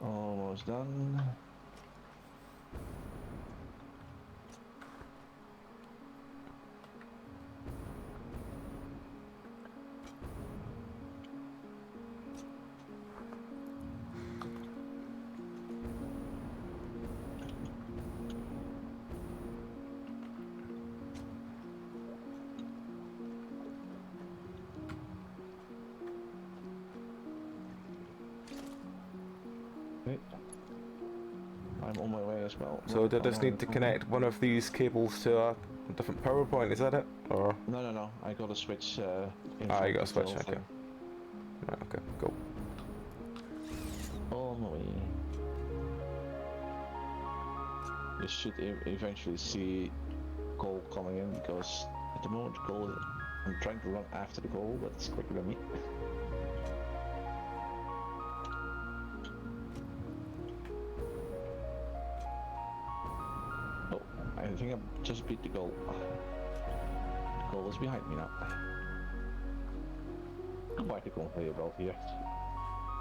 Almost done. Okay. I'm on my way as well. So did this need to connect one of these cables to a different power point, is that it? Or? No. I got a switch. Ah, you got a switch, control okay. thing. Right, okay, go. On my way. You should eventually see coal coming in, because at the moment coal, I'm trying to run after the coal, but it's quicker than me. Oh, I think I just beat the goal. The goal is behind me now. Quite a conveyor belt here.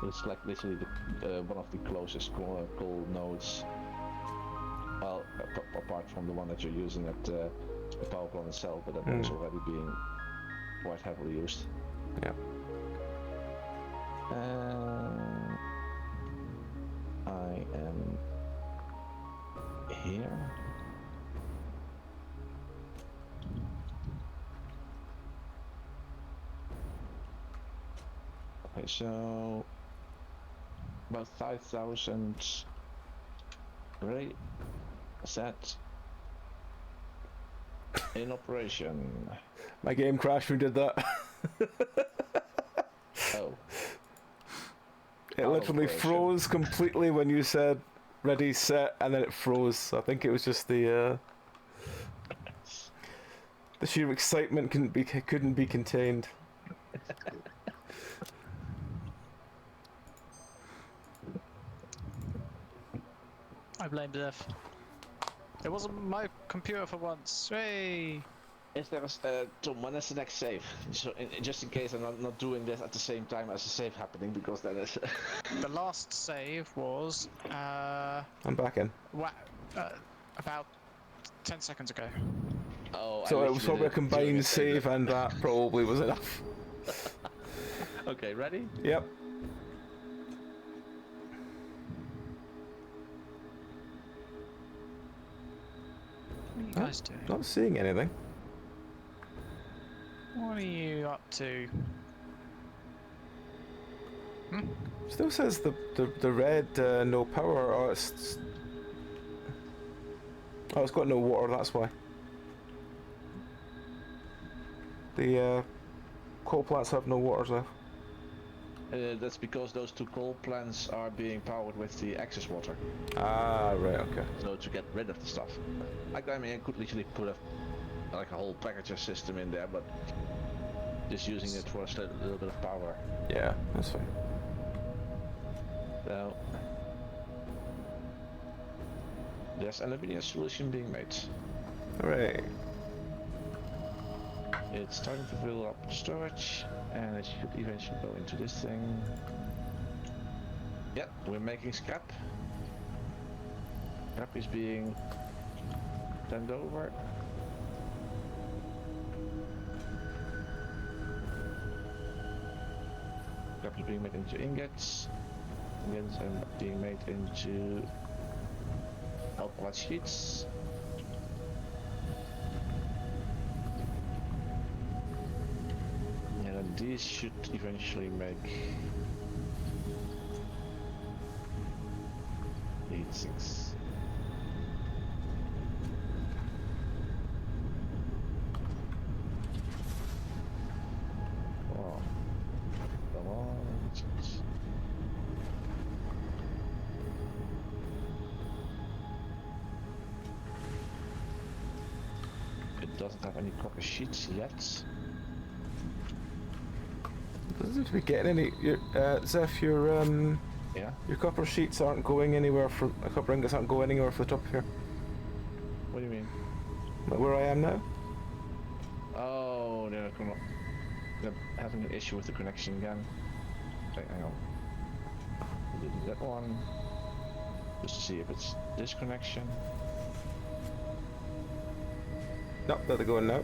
It's like literally the, one of the closest coal nodes. Well, apart from the one that you're using at the power plant itself, but that one's already being quite heavily used. Yeah. I am here. Okay, so about 5,000 ready, set, in operation. My game crashed when we did that. Oh. It Out of literally operation. froze completely when you said ready, set, and then it froze. I think it was just the sheer excitement couldn't be contained. I blame Zeph. It wasn't my computer for once. Hey! Is there a Tom, when is the next save? So just in case I'm not doing this at the same time as the save happening, because that is... The last save was I'm back in. about 10 seconds ago. Oh, So I it was probably a literally did it during combined a save, and that probably was enough. Okay, ready? Yep. What are you guys doing? Not seeing anything. What are you up to? Still says the red no power. Oh, it's got no water. That's why. The coal plants have no water left. That's because those two coal plants are being powered with the excess water. Ah, right, okay. So to get rid of the stuff. I mean, I could literally put a whole packager system in there, but just using it for a little bit of power. Yeah, that's fine. So there's aluminium solution being made. Hooray. It's starting to fill up storage, and it should eventually go into this thing. Yep, we're making scrap. Scrap is being turned over. Scrap is being made into ingots. Ingots are being made into alkaline sheets. And then these should eventually make heat sinks. Oh, come on. It doesn't have any copper sheets yet. Doesn't seem to be getting any. Zeph, Yeah. your copper sheets aren't going anywhere for. Copper ingots aren't going anywhere for the top here. What do you mean? Like where I am now? Oh, they're having an issue with the connection again. Okay, hang on. Delete that one. Just to see if it's this connection. Nope, they're going now.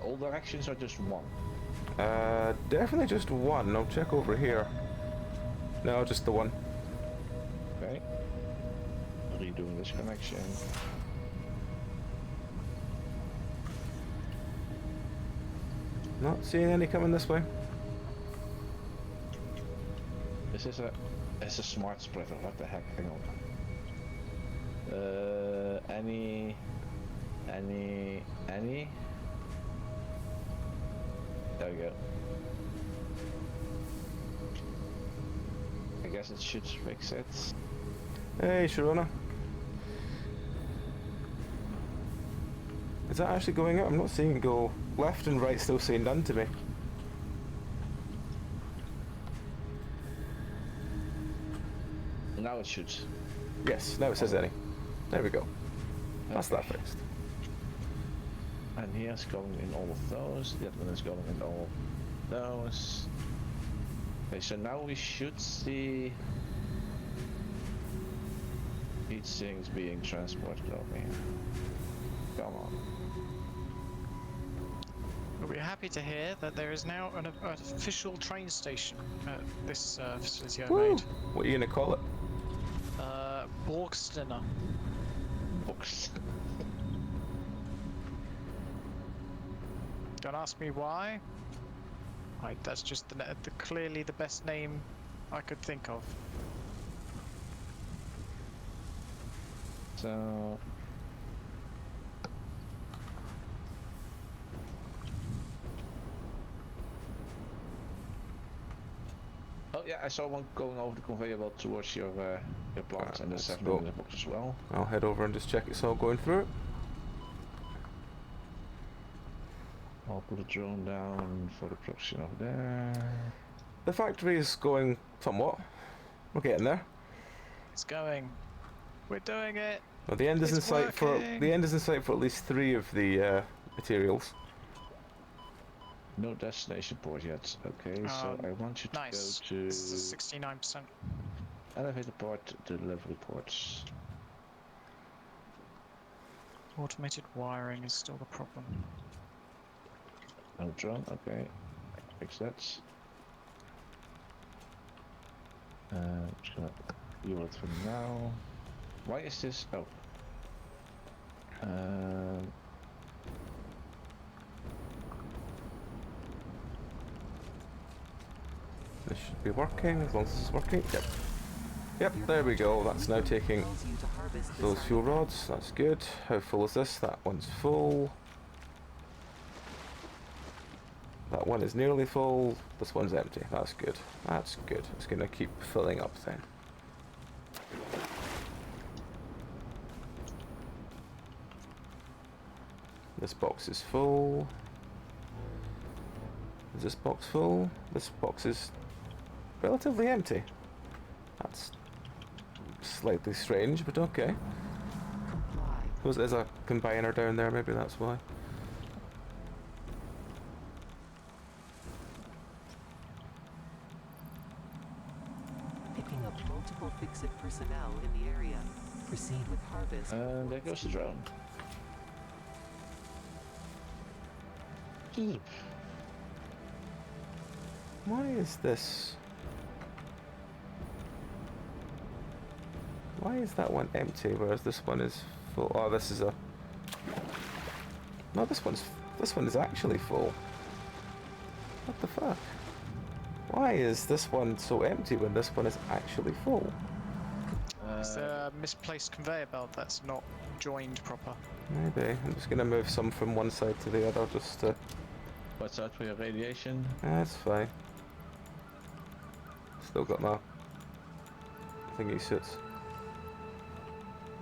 All directions are just one. Definitely just one. I'll check over here. No, just the one. Okay. Redoing this connection. Not seeing any coming this way. This is it's a smart splitter. What the heck? Hang on. Any. There we go. I guess it should fix it. Hey, Sharona. Is that actually going up? I'm not seeing it go left and right, still saying done to me. Now it should. Yes, now it says any. There we go. That's that fixed. And here's going in all of those. That one is going in all of those. Okay, so now we should see these things being transported over here. Come on. We're happy to hear that there is now an official train station at this facility I Woo! made. What are you gonna call it? Borgstener. Books. Don't ask me why. That's just the clearly the best name I could think of. So oh yeah, I saw one going over the conveyor belt towards your plant, and there's 7 go. in the box as well. I'll head over and just check it's all going through. I'll put a drone down for the production over there. The factory is going somewhat. We're getting there. It's going. We're doing it. Well, the end is in It's sight for working. the end is in sight for at least 3 of the materials. No destination port yet. Okay, so I want you to Nice. go to This is 69%. elevator port, delivery ports. Automated wiring is still the problem. No drone, okay. Fix that. Just gonna do it for now. Why is this? Oh. This should be working as long as it's working. Yep. Yep, there we go. That's now taking Allows you to harvest this those fuel rods. That's good. How full is this? That one's full. That one is nearly full. This one's empty. That's good. That's good. It's going to keep filling up then. This box is full. Is this box full? This box is relatively empty. That's slightly strange, but okay. Comply. There's a combiner down there, maybe that's why. Picking up multiple fix-it personnel in the area. Proceed with harvest. And there goes the drone. Keep. Why is this? Why is that one empty, whereas this one is full? Oh, this is a... No, this one is actually full. What the fuck? Why is this one so empty when this one is actually full? It's a misplaced conveyor belt that's not joined proper. Maybe. I'm just gonna move some from one side to the other just to... Watch out for your radiation. That's fine. Still got my thingy suits.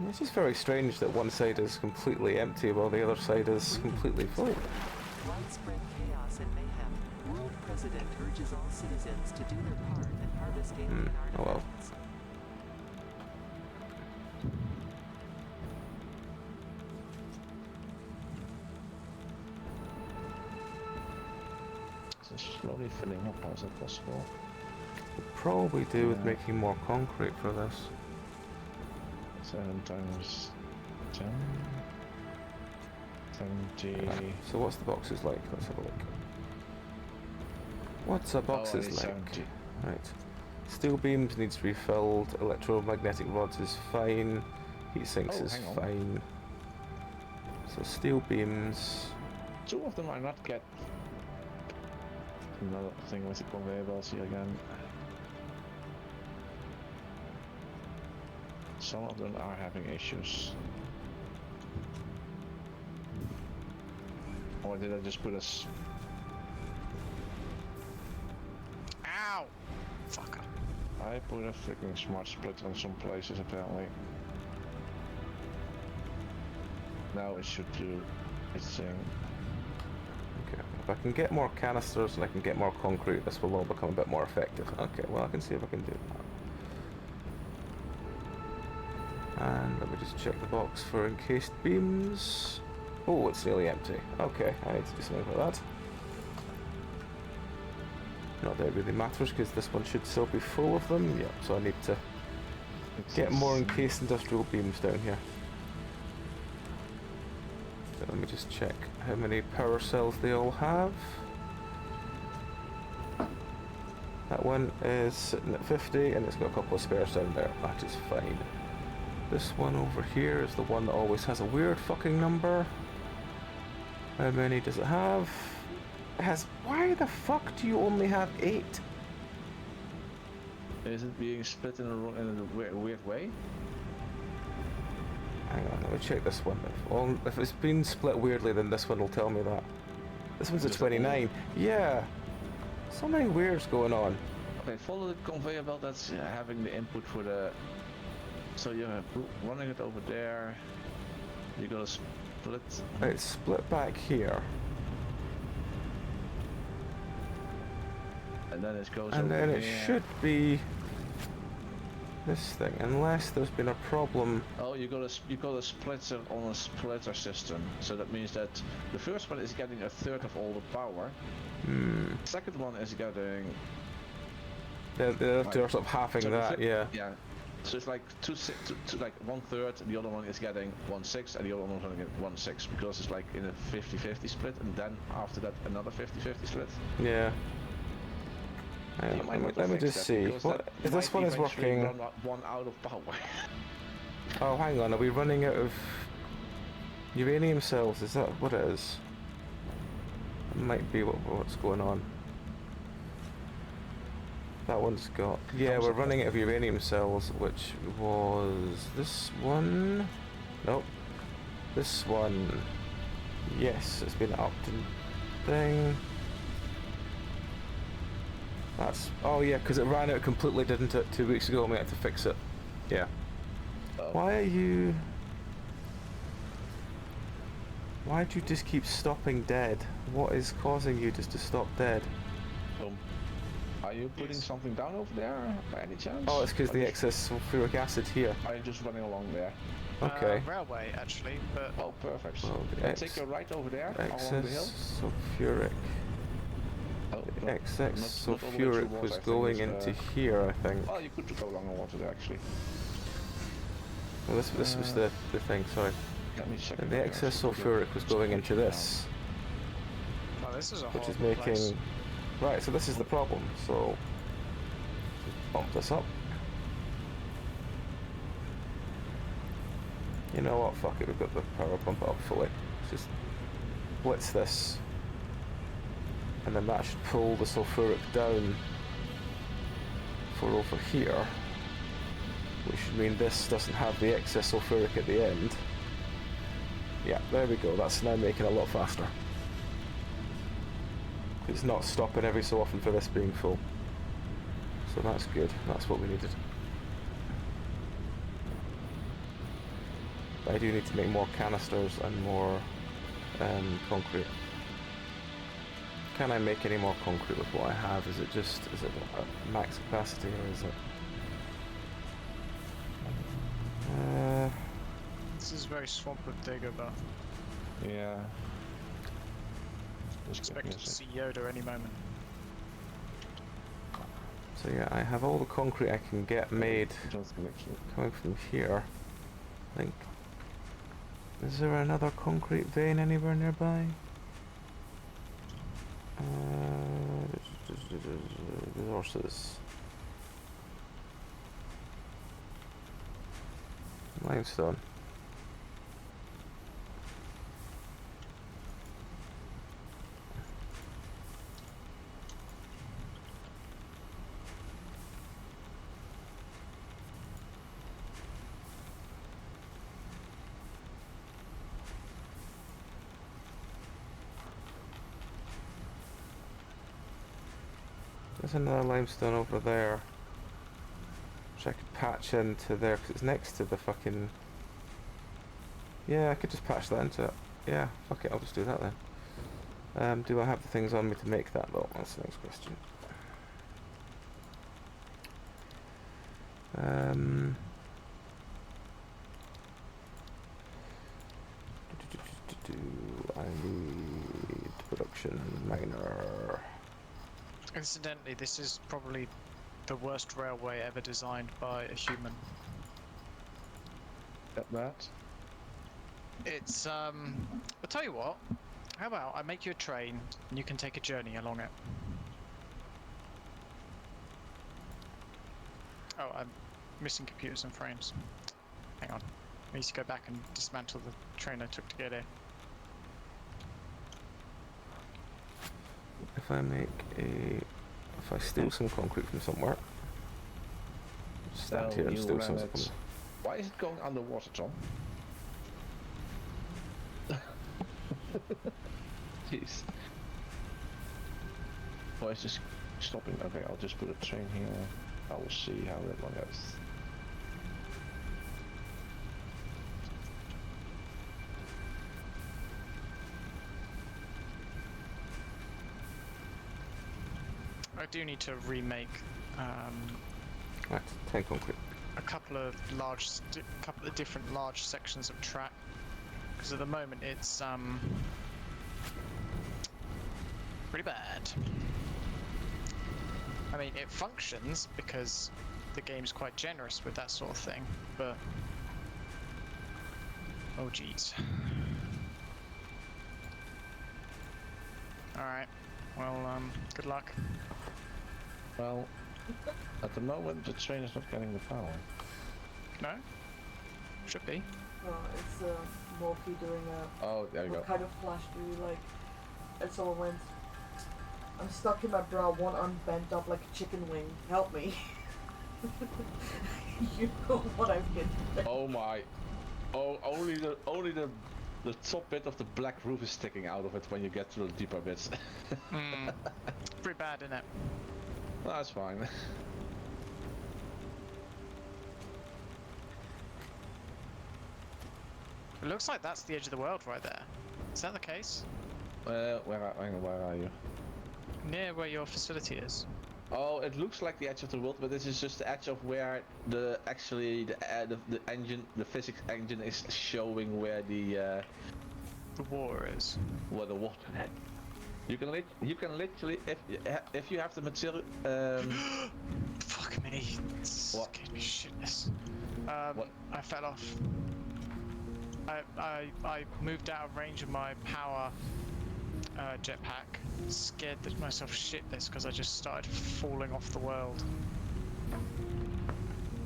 It's just very strange that one side is completely empty while the other side is completely full. Widespread chaos and mayhem. World President urges all citizens to do their part and harvest alien Oh well. artifacts. It's slowly filling up. How is that possible? Could probably do with making more concrete for this. 7 times 10. 70. So what's the boxes like? Let's have a look. What's a boxes only like? 70. Right. Steel beams needs refilled. Electromagnetic rods is fine. Heat sinks Oh, is hang on. fine. So steel beams. 2 of them are not get. Another thing with the conveyor belts here again. Some of them are having issues. Or did I just put us? Ow! Fucker. I put a freaking smart split on some places apparently. Now it should do its thing. Okay. If I can get more canisters and I can get more concrete, this will all become a bit more effective. Okay, well I can see if I can do that. And let me just check the box for encased beams. Oh, it's nearly empty. Okay, I need to do something about that. Not that it really matters because this one should still be full of them. Yep, so I need to get more encased industrial beams down here. So let me just check how many power cells they all have. That one is sitting at 50 and it's got a couple of spares down there. That is fine. This one over here is the one that always has a weird fucking number. How many does it have? It has... Why the fuck do you only have 8? Is it being split in a weird way? Hang on, let me check this one. If it's been split weirdly, then this one will tell me that. This one's a 29. Yeah! Something weird's going on. Okay, follow the conveyor belt that's having the input for the... So you're running it over there. You gotta split. It's split back here. And then it goes And over then it here. should be this thing, unless there's been a problem. Oh, you got a splitter on a splitter system. So that means that the first one is getting a third of all the power. The second one is getting... The other two are sort of halving So that, yeah. Yeah. So it's like like 1/3, and the other one is getting 1/6, and the other one is going to get 1/6 because it's like in a 50-50 split, and then after that another 50-50 split. Yeah. You might want to Let me fix just that, see. because What, that if this might one is eventually working... run out of power. Oh, hang on, are we running out of uranium cells? Is that what it is? It might be what's going on. That one's got... Yeah, we're running out of uranium cells, which was this one? Nope. This one. Yes, it's been upped and thing. That's... Oh yeah, because it ran out completely, didn't it? 2 weeks ago and we had to fix it. Yeah. Why are you... Why'd you just keep stopping dead? What is causing you just to stop dead? Are you putting something down over there by any chance? Oh, it's because the excess sulfuric acid here. Are you just running along there? Okay. Railway, actually, but... Oh, perfect. Well, the Take your right over there, along the hill. excess sulfuric. Oh, The no, excess not all the way sulfuric through water, was I think going it's, into here, I think. Well, you could go along the water there, actually. Well, this was the thing, sorry. Let me check. The excess sulfuric was going into this, Oh, this is a which is horrible making... place. Right, so this is the problem, so... Just bump this up. You know what, fuck it, we've got the power, bump it up fully. Let's just blitz this. And then that should pull the sulfuric down for over here. Which should mean this doesn't have the excess sulfuric at the end. Yeah, there we go, that's now making it a lot faster. It's not stopping every so often for this being full. So that's good, that's what we needed. But I do need to make more canisters and more concrete. Can I make any more concrete with what I have? Is it at max capacity or is it... This is very swamp with Dagobah. Yeah. Expected to see Yoda any moment. So yeah, I have all the concrete I can get made coming from here. I think... Is there another concrete vein anywhere nearby? Resources. Limestone. There's another limestone over there, which I could patch into there because it's next to the fucking... Yeah, I could just patch that into it. Yeah, fuck it, I'll just do that then. Do I have the things on me to make that though? That's the next question. I need production miner. Incidentally, this is probably the worst railway ever designed by a human. Get that? It's, I'll tell you what, how about I make you a train and you can take a journey along it? Oh, I'm missing computers and frames. Hang on. I need to go back and dismantle the train I took to get here. If I make a... If I steal some concrete from somewhere... Stand here and steal some from... Why is it going underwater, Tom? Jeez. Why is this stopping? Okay, I'll just put a train here. I will see how that one goes. I do need to remake Right, 10 concrete. a couple of different large sections of track, because at the moment it's pretty bad. I mean, it functions because the game's quite generous with that sort of thing, but oh jeez. All right. Well, good luck. Well, at the moment the train is not getting the power. No? Should be. No, it's Morphe doing a... Oh, there you what go. kind of flash do you like? And someone went, I'm stuck in my bra, one arm bent up like a chicken wing. Help me. You know what I mean. Oh my. Oh, only the top bit of the black roof is sticking out of it when you get to the deeper bits. Pretty bad, isn't it? That's fine. It looks like that's the edge of the world right there. Is that the case? Where are you? Near where your facility is. Oh, it looks like the edge of the world, but this is just the edge of where the engine, the physics engine is showing where the war is. where the water. You can literally if you have the material. Fuck me. What? Scared me shitless. What? I fell off. I moved out of range of my power jetpack. Scared myself shitless because I just started falling off the world.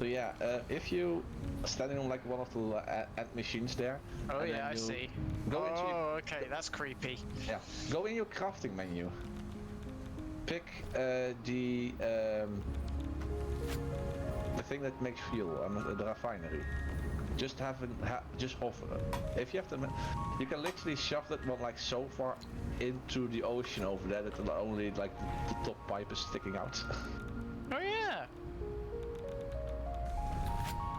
So yeah, if you standing on like one of the end machines there. Oh and yeah, then I you see. Go into Oh, okay, that's creepy. yeah. Go in your crafting menu. Pick the thing that makes fuel, the refinery. Just just hover. If you have to, you can literally shove that one like so far into the ocean over there that only like the top pipe is sticking out. Oh yeah.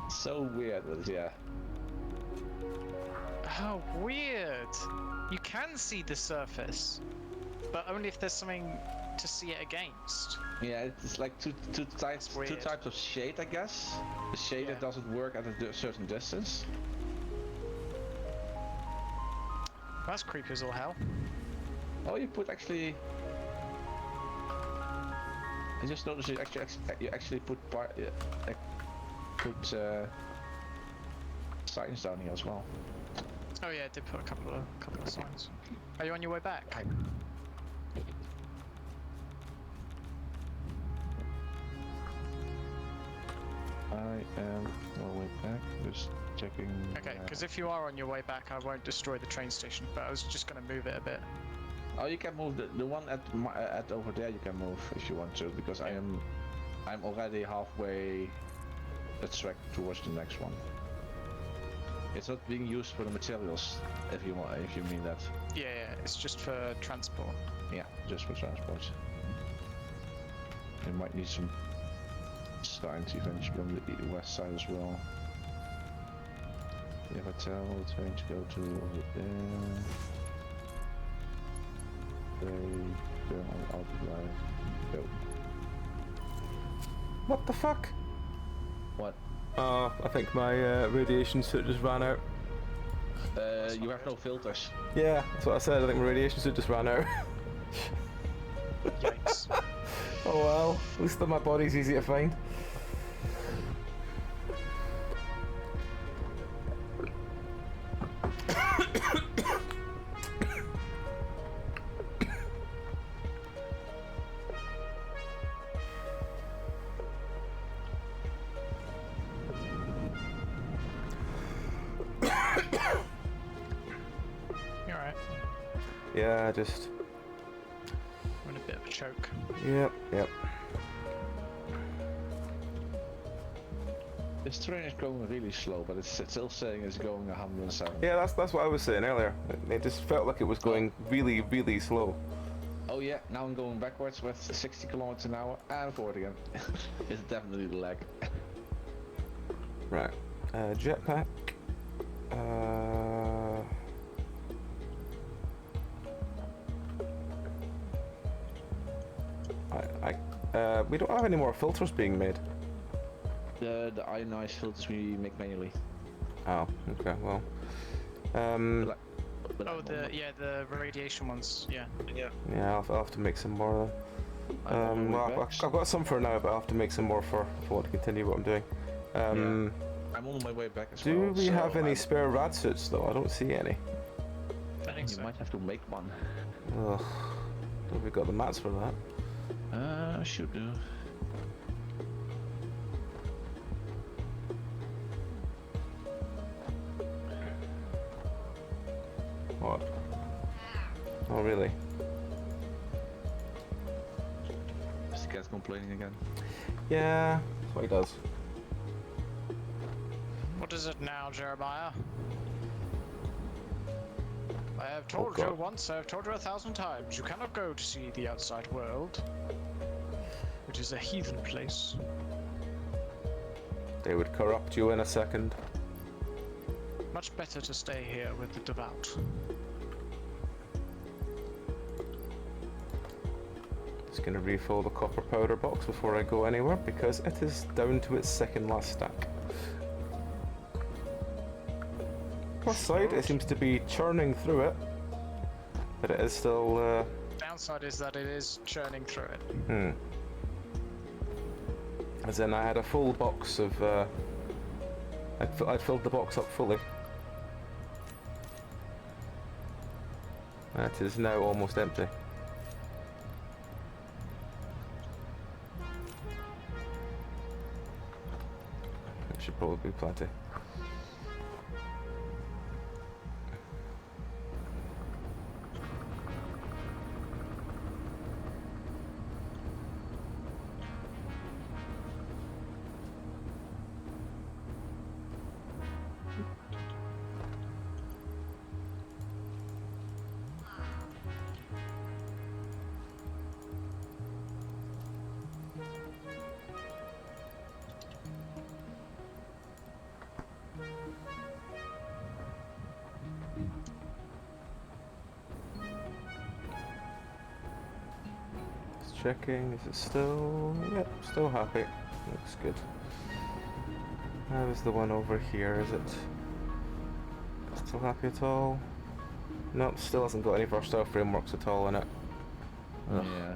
So weird, but yeah. How weird. You can see the surface, but only if there's something to see it against. Yeah, it's like two types weird. of shade, I guess. The shade that doesn't work at a certain distance. That's creepy as all hell. Oh, you put actually. I just noticed you actually put signs down here as well. Oh yeah, I did put a couple of signs. Are you on your way back? I am on my way back. Just checking. Okay, because if you are on your way back, I won't destroy the train station. But I was just gonna move it a bit. Oh, you can move the one at over there. You can move if you want to, because I'm already halfway the track towards the next one. It's not being used for the materials, if you mean that. Yeah, it's just for transport. Yeah, just for transport. You might need some signs eventually on the west side as well. We have a tell the train to go to over there. They go on outline. Go. What the fuck? What? I think my radiation suit just ran out. You have no filters. Yeah, that's what I said. I think my radiation suit just ran out. Yikes. Oh well, at least my body's easy to find. You alright? Yeah, just. I'm in a bit of a choke. Yep. This train is going really slow, but it's still saying it's going 107. Yeah, that's what I was saying earlier. It just felt like it was going really, really slow. Oh yeah, now I'm going backwards with 60 kilometers an hour and forward again. It's definitely the lag. Right. Jetpack. We don't have any more filters being made. The ionized filters we make manually. Oh, okay, well. But Oh, the radiation ones. Yeah. yeah. Yeah, I'll have to make some more then. I'm on my way Well, back. I've got some for now, but I'll have to make some more if I want to continue what I'm doing. I'm on my way back as Do well. we so have any spare rad suits though? I don't see any. I think You so. might have to make one. Ugh. Have we got the mats for that? Should do. What? Oh, really? Is the cat complaining again? Yeah, that's what he does. What is it now, Jeremiah? I have told you God. once, I have told you 1,000 times, you cannot go to see the outside world. which is a heathen place. They would corrupt you in a second. Much better to stay here with the devout. Just gonna refill the copper powder box before I go anywhere because it is down to its second last stack. Plus side, it seems to be churning through it, but it is still. Downside is that it is churning through it. As in, I had a full box of. I'd filled the box up fully. It is now almost empty. It should probably be plenty. Checking, is it still... Yep, still happy. Looks good. How's the one over here, is it... Still happy at all? Nope, still hasn't got any versatile frameworks at all in it. Ugh. Yeah.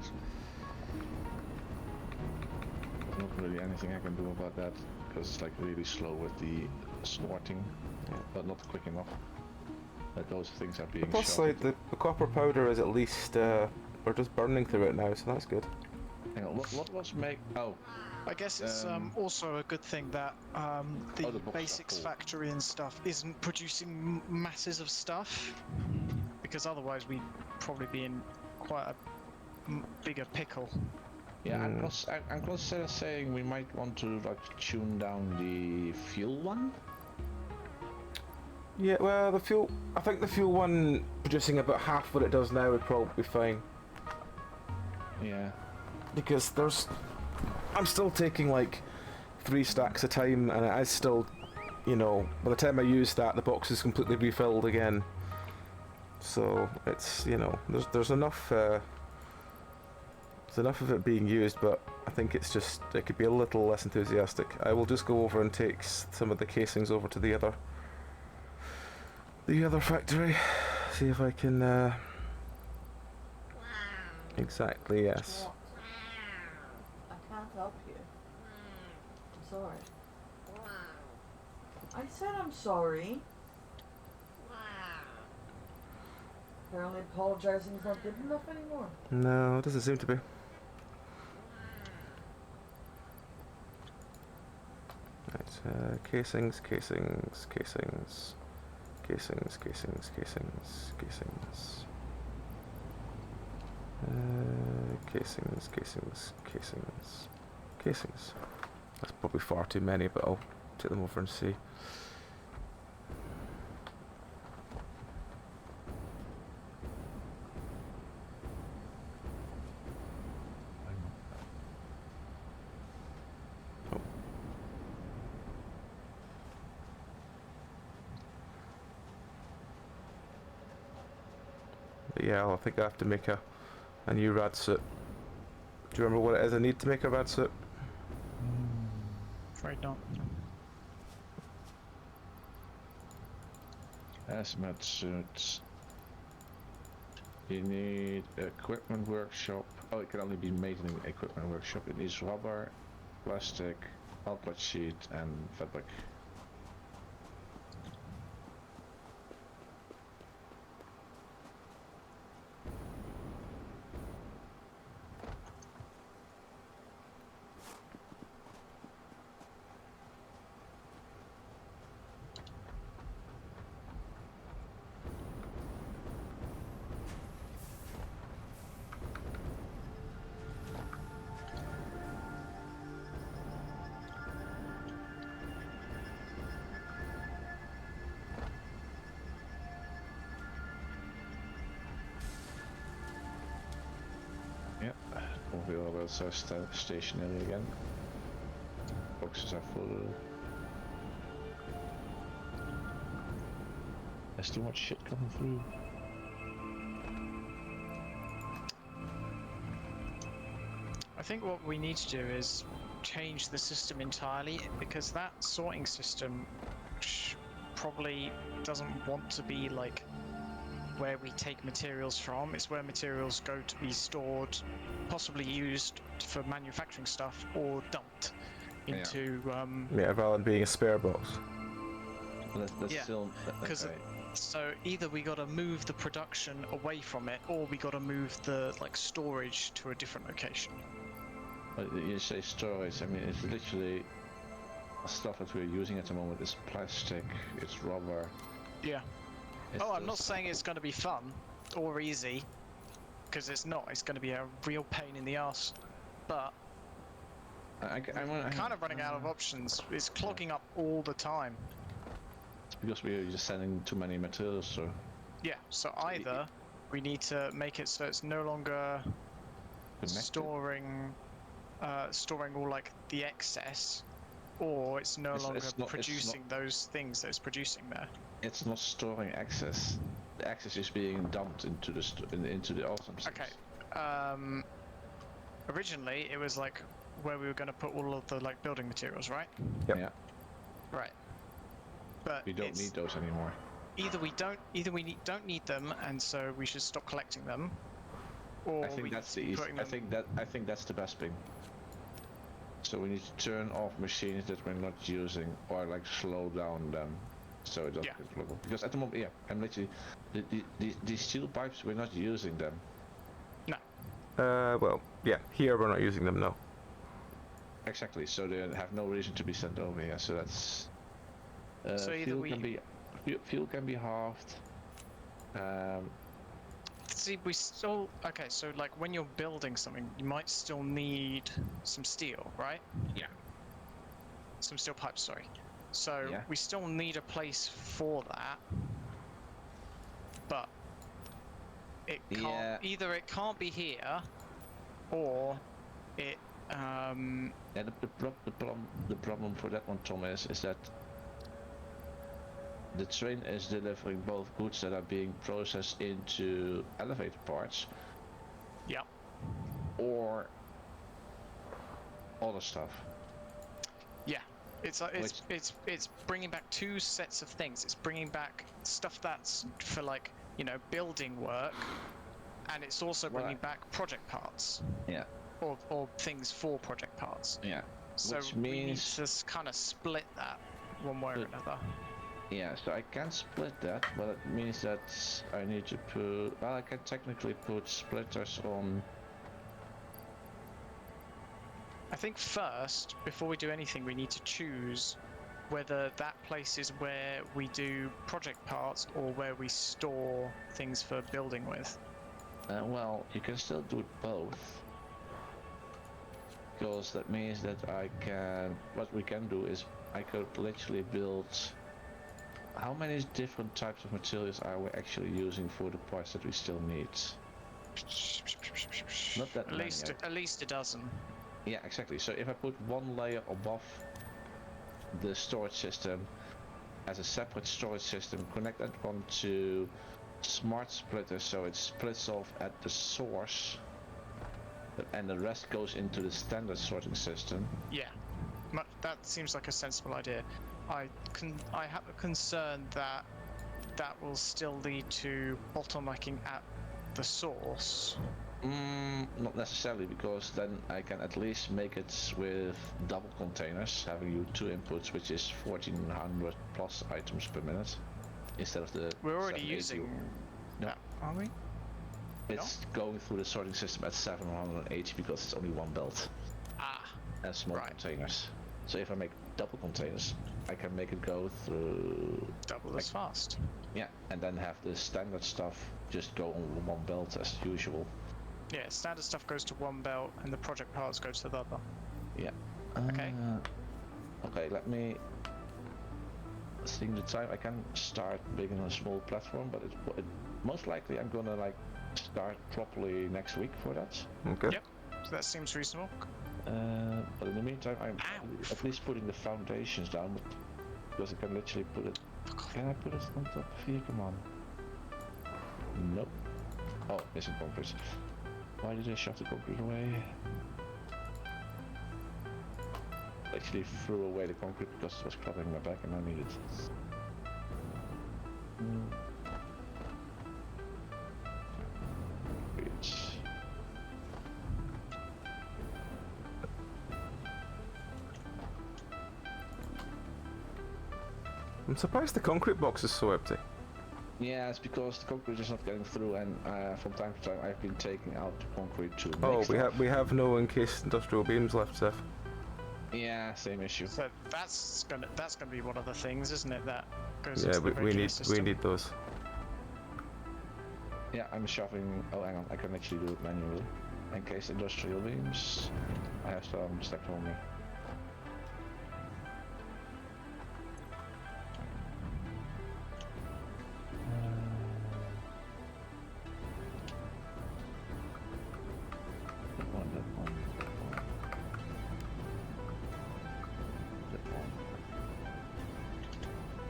Not really anything I can do about that, because it's like really slow with the sorting, but not quick enough. But those things are being Plus, shot. like, the copper powder is at least... we're just burning through it now, so that's good. Hang on, what was make... Oh, I guess it's also a good thing that the the boxes are basics full. factory and stuff isn't producing masses of stuff, because otherwise we'd probably be in quite a bigger pickle. yeah, I'm considering saying we might want to like tune down the fuel one. Yeah, well, the fuel... I think the fuel one producing about half what it does now would probably be fine. Yeah. Because there's... I'm still taking like 3 stacks a time, and it is still, you know, by the time I use that, the box is completely refilled again. So it's, you know, there's enough of it being used, but I think it's just, it could be a little less enthusiastic. I will just go over and take some of the casings over to the other factory, see if I can exactly, yes. I can't help you. I'm sorry. I said I'm sorry. Apparently apologizing is not good enough anymore. No, it doesn't seem to be. Right, casings. Casings. That's probably far too many, but I'll take them over and see. But yeah, I think I have to make a new rad suit. Do you remember what it is I need to make a rad suit? Afraid not. Hazmat suits. You need equipment workshop. Oh, it can only be made in an equipment workshop. It needs rubber, plastic, outlet sheet, and fabric. toilets are stationary again. Boxes are full. There's too much shit coming through. I think what we need to do is change the system entirely, because that sorting system probably doesn't want to be like where we take materials from. It's where materials go to be stored, possibly used for manufacturing stuff, or dumped into Yeah, rather than being a spare box. That's Yeah, still... because okay. so either we got to move the production away from it, or we got to move the like storage to a different location. But you say storage, I mean, it's literally stuff that we're using at the moment. It's plastic, it's rubber. Yeah. It's I'm not just- saying it's going to be fun or easy, because it's not. It's going to be a real pain in the ass. But I'm kind of running out of options. It's clogging up all the time. It's because we're just sending too many materials through. Yeah. So either we need to make it so it's no longer Connected. storing all like the excess, or it's no It's- longer it's not- it's producing those things that it's producing there. It's not storing excess. The excess is being dumped into the into the awesome systems. Okay. Originally it was like where we were going to put all of the like building materials, right? Yep. Yeah, Right. But we don't it's need those anymore. either we don't need them, and so we should stop collecting them, or I think we that's the keep easy. putting I them. think that's the best thing. So we need to turn off machines that we're not using, or like slow down them, so it doesn't Yeah. get global. Because at the moment, yeah, I'm literally these steel pipes, we're not using them. No. Well, yeah, here we're not using them, no. Exactly. So they have no reason to be sent over here. So that's So either fuel we- can be fuel can be halved. See, we still okay. So like when you're building something, you might still need some steel, right? Yeah. Some steel pipes, sorry. So Yeah. we still need a place for that, but it can't. Yeah. Either it can't be here, or it. Yeah, the problem for that one, Tom, is that the train is delivering both goods that are being processed into elevator parts Yeah. or other stuff. Yeah. It's like it's bringing back two sets of things. It's bringing back stuff that's for like building work, and it's also Well, bringing back project parts. Yeah. Or things for project parts. Yeah. So Which we need means- to kind of split that one way or But- another. Yeah, so I can split that, but it means that I need to put... Well, I can technically put splitters on... I think first, before we do anything, we need to choose whether that place is where we do project parts or where we store things for building with. well, you can still do both. Because that means that I can... What we can do is I could literally build... How many different types of materials are we actually using for the parts that we still need? Not that At many, least I- at least a dozen. Yeah, exactly. So if I put one layer above the storage system as a separate storage system, connect that one to smart splitter so it splits off at the source and the rest goes into the standard sorting system. Yeah, that seems like a sensible idea. I have a concern that that will still lead to bottlenecking at the source. Not necessarily, because then I can at least make it with double containers, having you 2 inputs, which is 1400 plus items per minute, instead of the... We're already 780. using No. that, are we? It's going through the sorting system at 780 because it's only one belt Ah, and small Right. containers. So if I make double containers, I can make it go through... double as fast. Yeah, and then have the standard stuff just go on one belt as usual. Yeah, standard stuff goes to one belt and the project parts go to the other. Yeah. Okay. Okay, let me... Seeing the time, I can start building a small platform, but most likely I'm gonna like start properly next week for that. Okay. Yep. That seems reasonable. But in the meantime, I'm Ow. at least putting the foundations down because I can literally put it. Can I put it on top of here? Come on. Nope. Oh, missing concrete. Why did I shove the concrete away? I actually threw away the concrete because it was covering my back and I needed it. I'm surprised the concrete box is so empty. Yeah, it's because the concrete is not getting through, and from time to time I've been taking out the concrete to make Oh, stuff. we have no encased industrial beams left, Zeph. Yeah, same issue. So that's gonna be one of the things, isn't it? That goes Yeah, into the we modular need system. those. Yeah, I'm shoving. Oh, hang on, I can actually do it manually. Encased industrial beams. I have some stacked on me. That one, that one, that one. That one.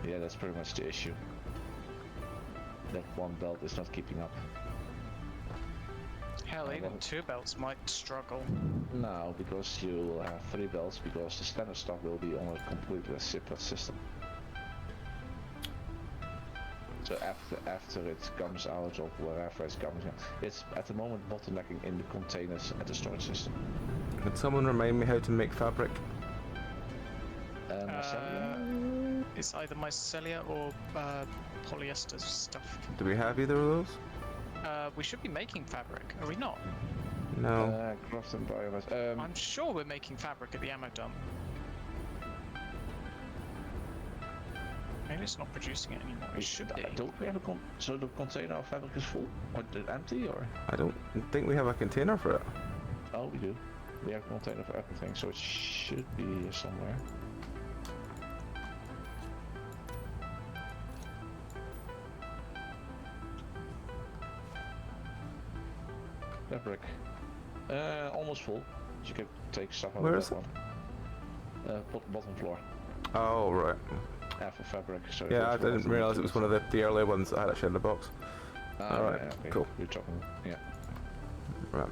Yeah, that's pretty much the issue. That one belt is not keeping up. Hell, I even don't- 2 belts might struggle. No, because you will have 3 belts, because the standard stock will be on a completely separate system. So after it comes out of wherever it's coming, it's at the moment bottlenecking in the containers at the storage system. Can someone remind me how to make fabric? Mycelia? It's either mycelia or polyester stuff. Do we have either of those? We should be making fabric, are we not? No. Craft and biomass. I'm sure we're making fabric at the ammo dump. Maybe it's not producing it anymore. It should be. Don't we have a so the container of fabric is full or empty, or? I don't think we have a container for it. Oh, we do. We have a container for everything, so it should be here somewhere. Fabric. Almost full. You can take stuff out Where of is that it? one. Bottom floor. Oh, right. For fabric. So Yeah, I didn't realise it was one of the earlier ones that I had actually in the box. Alright, yeah, okay. cool. We're talking. Yeah. Right.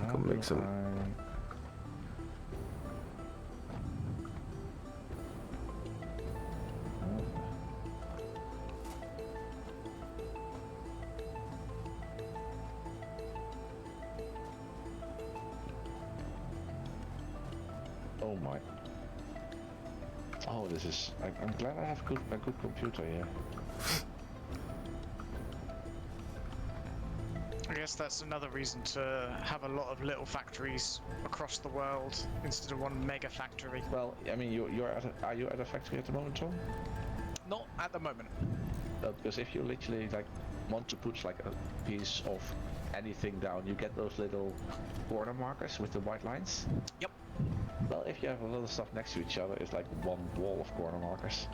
How make do some- Oh my. Oh, this is. I'm glad I have a good computer here. I guess that's another reason to have a lot of little factories across the world instead of one mega factory. Well, I mean, are you at a factory at the moment, Tom? Not at the moment. Because if you literally like want to put like a piece of anything down, you get those little corner markers with the white lines. Yep. Well, if you have a lot of stuff next to each other, it's like one wall of corner markers.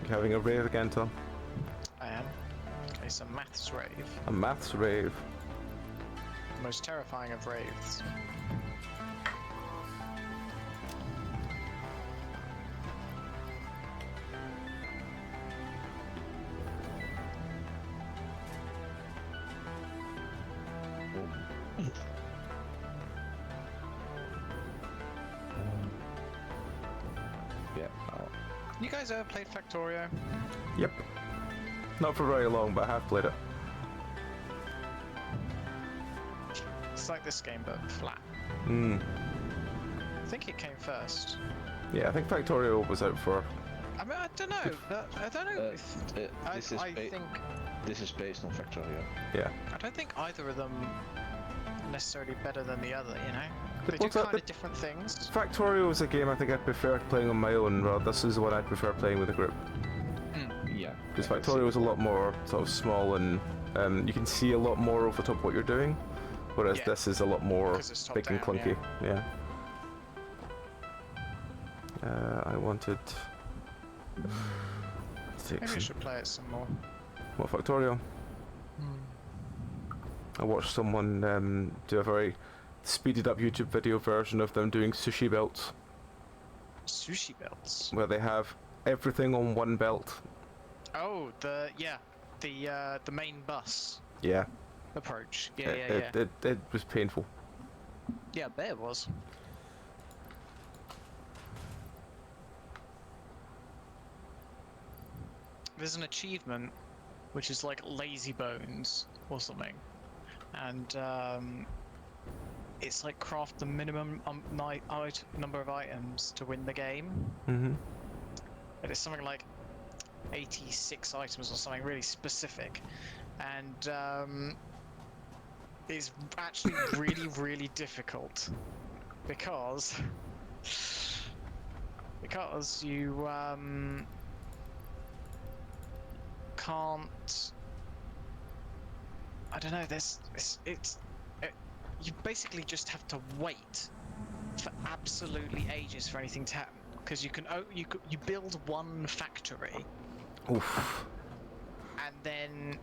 You having a rave again, Tom? I am. Okay, so maths rave. A maths rave. Most terrifying of raves. Yeah. You guys ever played Factorio? Yep. Not for very long, but I have played it. It's like this game, but flat. Hmm. I think it came first. Yeah, I think Factorio was out for... I mean, I don't know. I don't know. This is based on Factorio. Yeah. I don't think either of them are necessarily better than the other. You know, But they do what's that- kind of different things. Factorio is a game I think I prefer playing on my own, rather this is the one I prefer playing with a group. Yeah. Because Factorio is a lot more sort of small and you can see a lot more over the top of what you're doing, whereas Yeah. this is a lot more 'Cause it's top big and down, clunky. Yeah. I wanted to take Maybe I some... should play it some more. What, Factorio? I watched someone do a very speeded up YouTube video version of them doing sushi belts, Sushi belts. where they have everything on one belt. Oh, the main bus Yeah. approach. Yeah, It was painful. Yeah, I bet it was. There's an achievement which is like lazy bones or something, and it's like craft the minimum number of items to win the game. Mm-hmm. And it's something like 86 items or something really specific, and it's actually really difficult because you can't. I don't know. You basically just have to wait for absolutely ages for anything to happen, because you build one factory. Oof. And then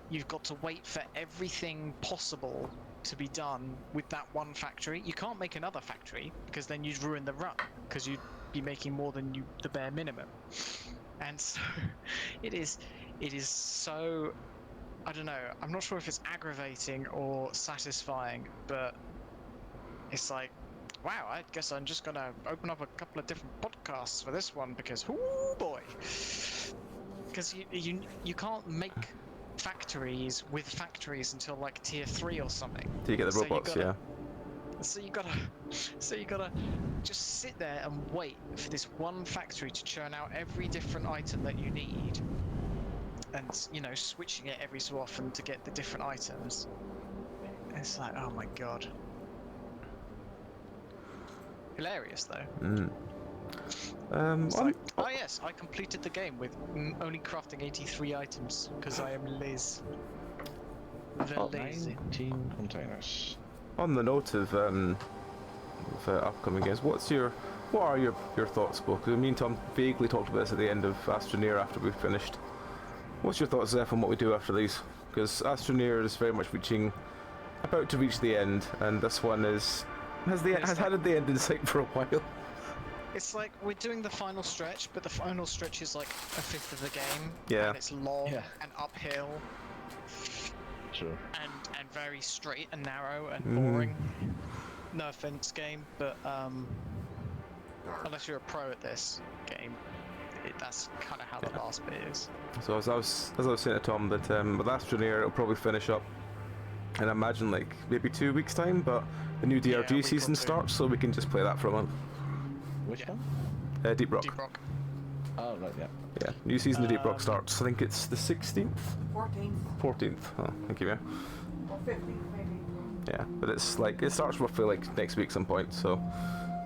you've got to wait for everything possible to be done with that one factory. You can't make another factory because then you'd ruin the run, because you'd be making more than the bare minimum. And so it is so, I don't know, I'm not sure if it's aggravating or satisfying, but it's like, wow, I guess I'm just gonna open up a couple of different podcasts for this one, because oh boy, because you can't make factories with factories until like tier 3 or something. Do you get the robots? Yeah. So you gotta just sit there and wait for this one factory to churn out every different item that you need, and you know, switching it every so often to get the different items. It's like, oh my god. Hilarious though. It's like, oh yes, I completed the game with only crafting 83 items because I am lazy. Lazy. 19 containers. On the note of upcoming games, what are your thoughts, Bo? Because me and Tom vaguely talked about this at the end of Astroneer after we finished. What's your thoughts, Zeph, on what we do after these? Because Astroneer is very much about to reach the end, and this one has had the end in sight for a while. It's like we're doing the final stretch, but the final stretch is like a fifth of the game. Yeah. And it's long Yeah. and uphill. Sure. And very straight and narrow and boring. No offense, game, but unless you're a pro at this game, that's kind of how the last bit is. So as I was saying to Tom, that with Astroneer it'll probably finish up, and I imagine like maybe 2 weeks time, but the new Yeah, a DRG week or season two. starts, so we can just play that for a month. Which Yeah. one? Deep Rock. Deep Rock. Oh, right, yeah. Yeah, new season of Deep Rock starts. I think it's the 16th, 14th 14th. Oh, thank you, man. or 15th maybe. Yeah, but it's like it starts roughly like next week some point. So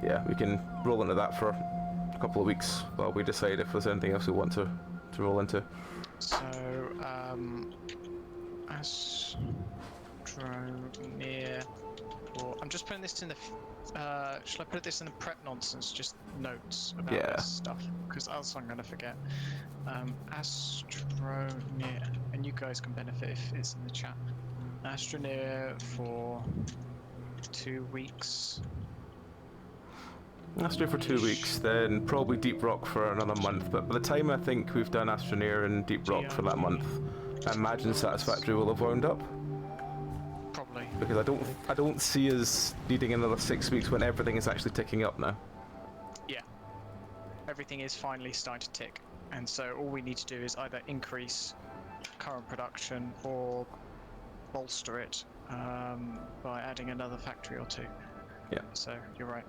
yeah, we can roll into that for a couple of weeks while we decide if there's anything else we want to roll into. So, Astroneer. I'm just putting this in the. Shall I put this in the prep nonsense? Just notes about this stuff, because else I'm gonna forget. Astroneer, and you guys can benefit if it's in the chat. Astroneer for 2 weeks. Astroneer for 2 weeks, then probably Deep Rock for another month. But by the time I think we've done Astroneer and Deep Rock for that month, I imagine Satisfactory will have wound up. Probably. Because I don't see us needing another 6 weeks when everything is actually ticking up now. Yeah. Everything is finally starting to tick, and so all we need to do is either increase current production or bolster it by adding another factory or two. Yeah. So you're right.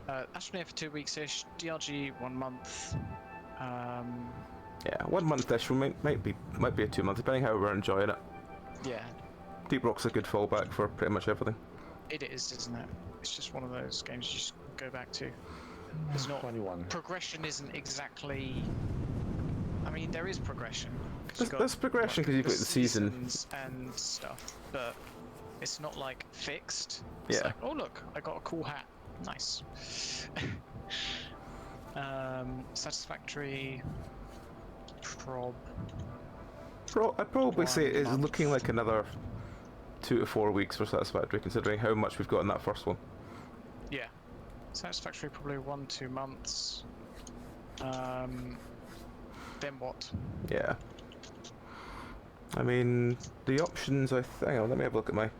Astroneer for 2 weeks-ish. DRG 1 month. Yeah, 1 month-ish might be a 2 month, depending how we're enjoying it. Yeah. Deep Rock's a good fallback for pretty much everything. It is, isn't it? It's just one of those games you just go back to. There's not 21. progression. Isn't exactly. I mean, there is progression. There's progression because you've got the season seasons and stuff, but it's not like fixed. Yeah. It's like, oh look, I got a cool hat. Nice. Satisfactory. I'd probably say 1 it's month. looking like another 2 to 4 weeks for Satisfactory, considering how much we've got in that first one. Yeah. Satisfactory probably 1-2 months. Then what? Yeah. I mean, the options, hang on, let me have a look at my...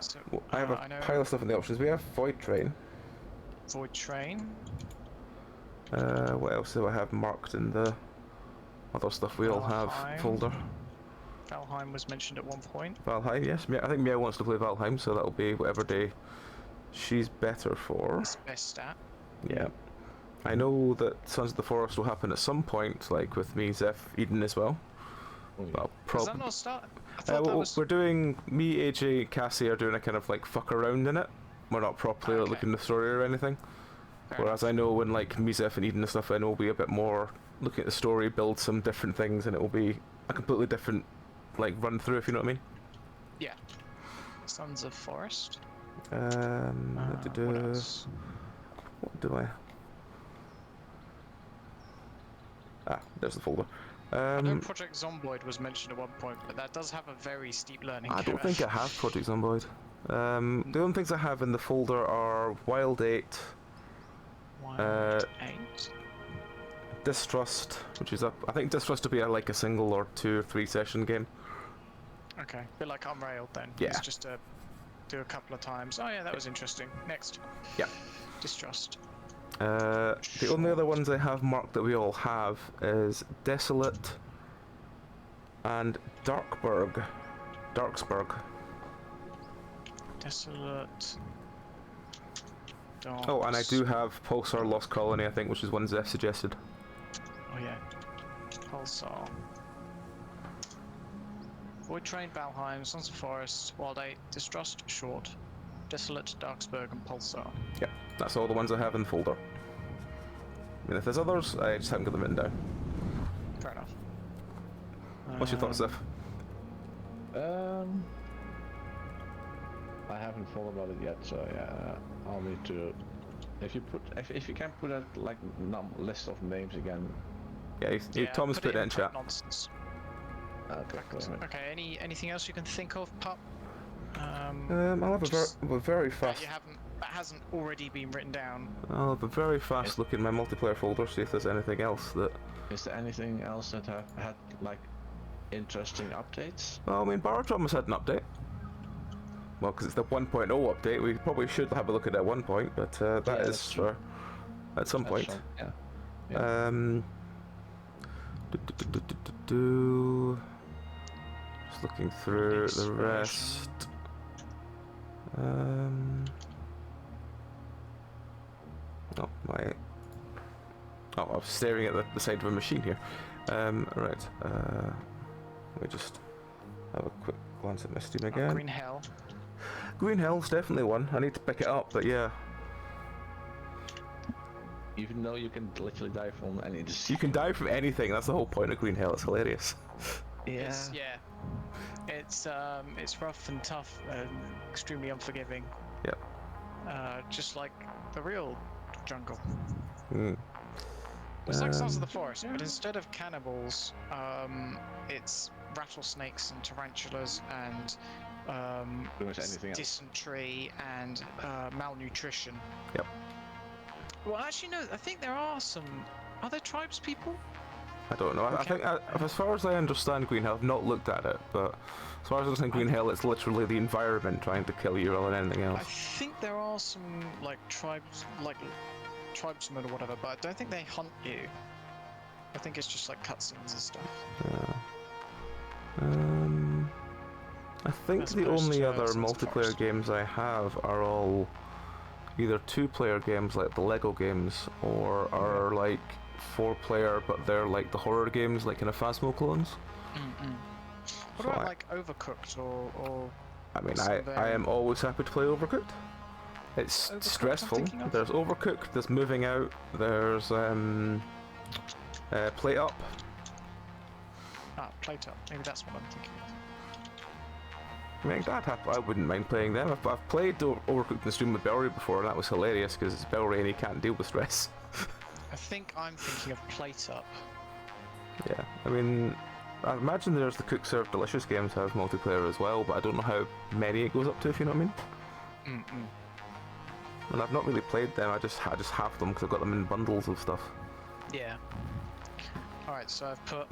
So, I have I a know pile of stuff in the options. We have Void Train. Void Train. What else do I have marked in the other stuff we all have Valheim. folder? Valheim was mentioned at one point. Valheim, yes. I think Meow wants to play Valheim, so that'll be whatever day she's better for. It's best stat. Yeah. I know that Sons of the Forest will happen at some point, like with me, Zeph, Eden as well. Oh, yeah. Well, Does that probably. not start? I thought that was. We're doing, me, AJ, Cassie are doing a kind of like fuck around in it. We're not properly Okay. looking at the story or anything. Fair Whereas I know when like me, Zeph and Eden and stuff, I know will be a bit more looking at the story, build some different things, and it will be a completely different like run through, if you know what I mean. Yeah. Sons of Forest. What What else? do I? Ah, there's the folder. I know Project Zomboid was mentioned at one point, but that does have a very steep learning I don't curve. think I have Project Zomboid. The only things I have in the folder are Wild 8, Wild 8. Distrust, which is up. I think Distrust will be like a single or 2 or 3 session game. Okay, a bit like Unrailed then. Yeah. It's just to do a couple of times. Oh yeah, that was interesting. Next. Yeah. Distrust. The only other ones I have marked that we all have is Desolate and Darksburg. Desolate. Oh, and I do have Pulsar Lost Colony, I think, which is one Zeph suggested. Oh yeah. Pulsar. Void Train, Valheim, Sons of Forest, Wild 8, Distrust, Short, Desolate, Darksburg, and Pulsar. Yeah, that's all the ones I have in the folder. I mean, if there's others, I just haven't got them written down. Fair enough. What's your thoughts, Zeph? I haven't thought about it yet, so yeah, I'll need to. If you can put a like list of names again. Yeah, Thomas put it in chat. Nonsense. Okay. Okay. Anything else you can think of, Pup? I'll have a very fast. That hasn't already been written down. I'll have a very fast look in my multiplayer folder, see if there's anything else that. Is there anything else that have had like interesting updates? Well, I mean, Barodrum has had an update. Well, because it's the 1.0 update, we probably should have a look at it at one point, but that is that's true. for at some point. Yeah. Just looking through the rest. Oh, I was staring at the side of a machine here. Right. Let me just have a quick glance at my Steam again. Green Hell. Green Hell's definitely one. I need to pick it up, but yeah. Even though you can literally die from any You can die from anything, that's the whole point of Green Hell, it's hilarious. Yeah. It's rough and tough and extremely unforgiving. Yep. Just like the real jungle. Mm. It's like Sons of the Forest, but instead of cannibals, it's rattlesnakes and tarantulas and pretty much anything else. dysentery and malnutrition. Yep. Well, actually, no. I think there are some. Are there tribes people? I don't know. I think, as far as I understand Green Hell, I've not looked at it, but as far as I understand Green Hell, it's literally the environment trying to kill you rather than anything else. I think there are some like tribes, like tribesmen or whatever, but I don't think they hunt you. I think it's just like cutscenes and stuff. I think As the opposed only to, other Sons of multiplayer Forest. games I have are all either 2-player games like the Lego games, or are like 4-player, but they're like the horror games, like kind of Phasmo clones. What So about like Overcooked or? I mean, some I am always happy to play Overcooked. It's Overcooked I'm stressful. thinking of? There's Overcooked, there's Moving Out, there's Plate Up. Plate Up. Maybe that's what I'm thinking of. I mean, I wouldn't mind playing them. I've played Overcooked in the stream with Belry before, and that was hilarious because it's Belry and he can't deal with stress. I think I'm thinking of plate up. Yeah, I mean, I imagine there's the Cook Serve Delicious games have multiplayer as well, but I don't know how many it goes up to, if you know what I mean. And I've not really played them. I just have them because I've got them in bundles of stuff. Yeah. Alright, so I've put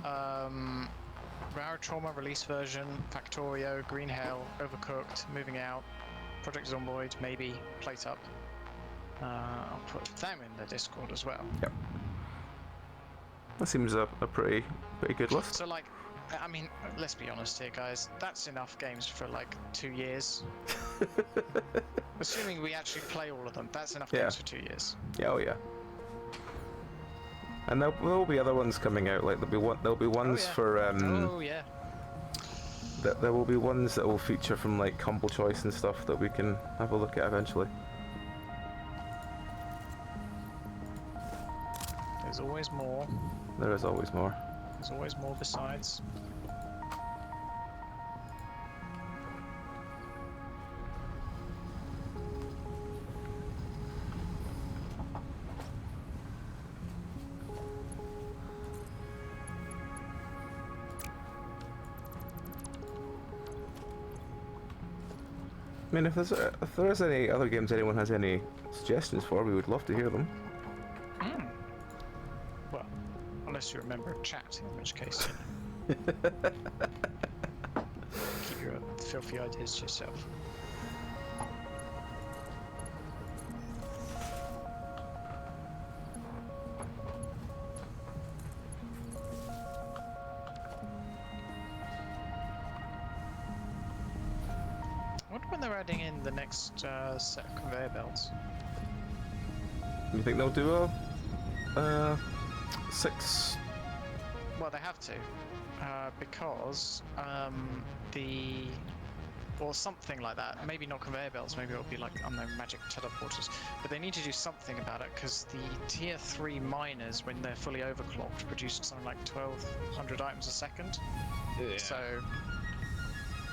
Rare Trauma release version, Factorio, Green Hell, Overcooked, Moving Out, Project Zomboid, maybe, Plate Up. I'll put them in the Discord as well. Yep. That seems a pretty good list. So like, I mean, let's be honest here, guys. That's enough games for like 2 years. Assuming we actually play all of them, that's enough games for 2 years. Yeah, oh yeah. And there'll be other ones coming out. Like there'll be ones for oh yeah. There will be ones that will feature from like Combo Choice and stuff that we can have a look at eventually. There's always more. There is always more. There's always more besides. I mean, if there is any other games anyone has any suggestions for, we would love to hear them. Well, unless you remember chat, in which case, keep your filthy ideas to yourself. I wonder when they're adding in the next set of conveyor belts. You think they'll do a 6? Well, they have to, because or something like that. Maybe not conveyor belts. Maybe it'll be like unknown magic teleporters. But they need to do something about it because the tier 3 miners, when they're fully overclocked, produce something like 1,200 items a second. Yeah. So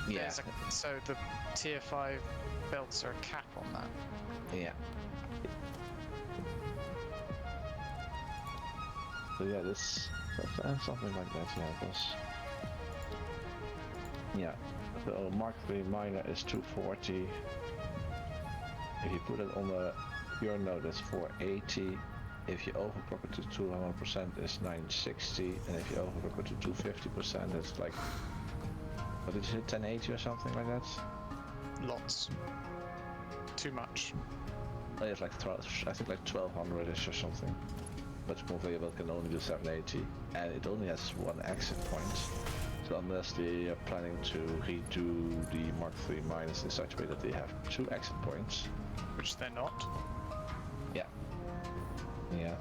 Yeah. so the tier 5 belts are a cap on that. Yeah. So yeah, this something like that. Yeah, it was. Yeah. The Mark III miner is 240. If you put it on the pure node, it's 480. If you overclock it to 200%, it's 960. And if you overclock it to 250%, it's like, what did you say, 1080 or something like that? Lots. Too much. It's like 12, I think like 1200ish or something. Much more variable, can only do 780, and it only has one exit point. So unless they are planning to redo the Mark III miners in such a way that they have 2 exit points. Which they're not. Yeah. Yeah.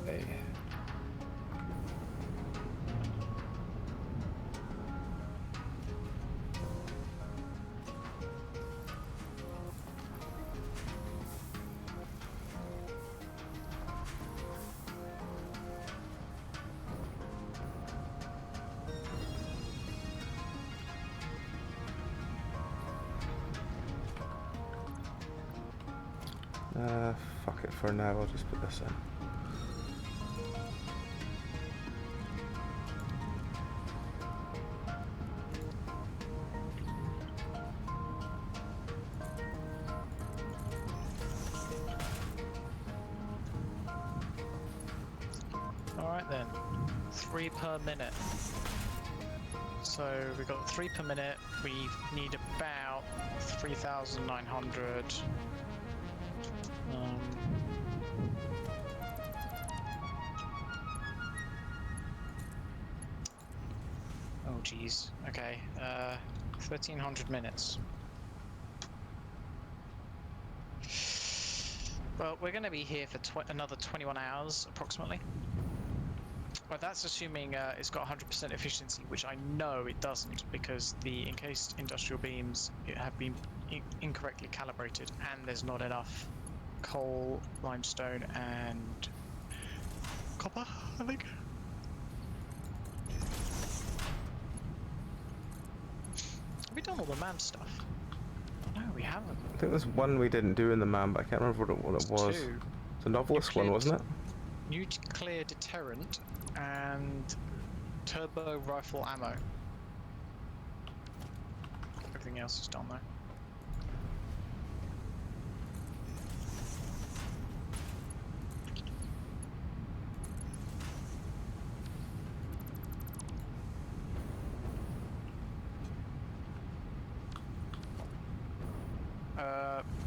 Okay. Fuck it for now, I'll just put this in. Alright then. 3 per minute. So we've got 3 per minute. We need about 3,900. Oh geez. Okay. 1,300 minutes. Well, we're going to be here for another 21 hours approximately. But that's assuming it's got 100% efficiency, which I know it doesn't because the encased industrial beams have been incorrectly calibrated and there's not enough coal, limestone and copper, I think. Have we done all the MAM stuff? No, we haven't. I think there's one we didn't do in the man, but I can't remember what it was. Two. It's a novelist one, wasn't it? Nuclear deterrent and turbo rifle ammo. Everything else is done though.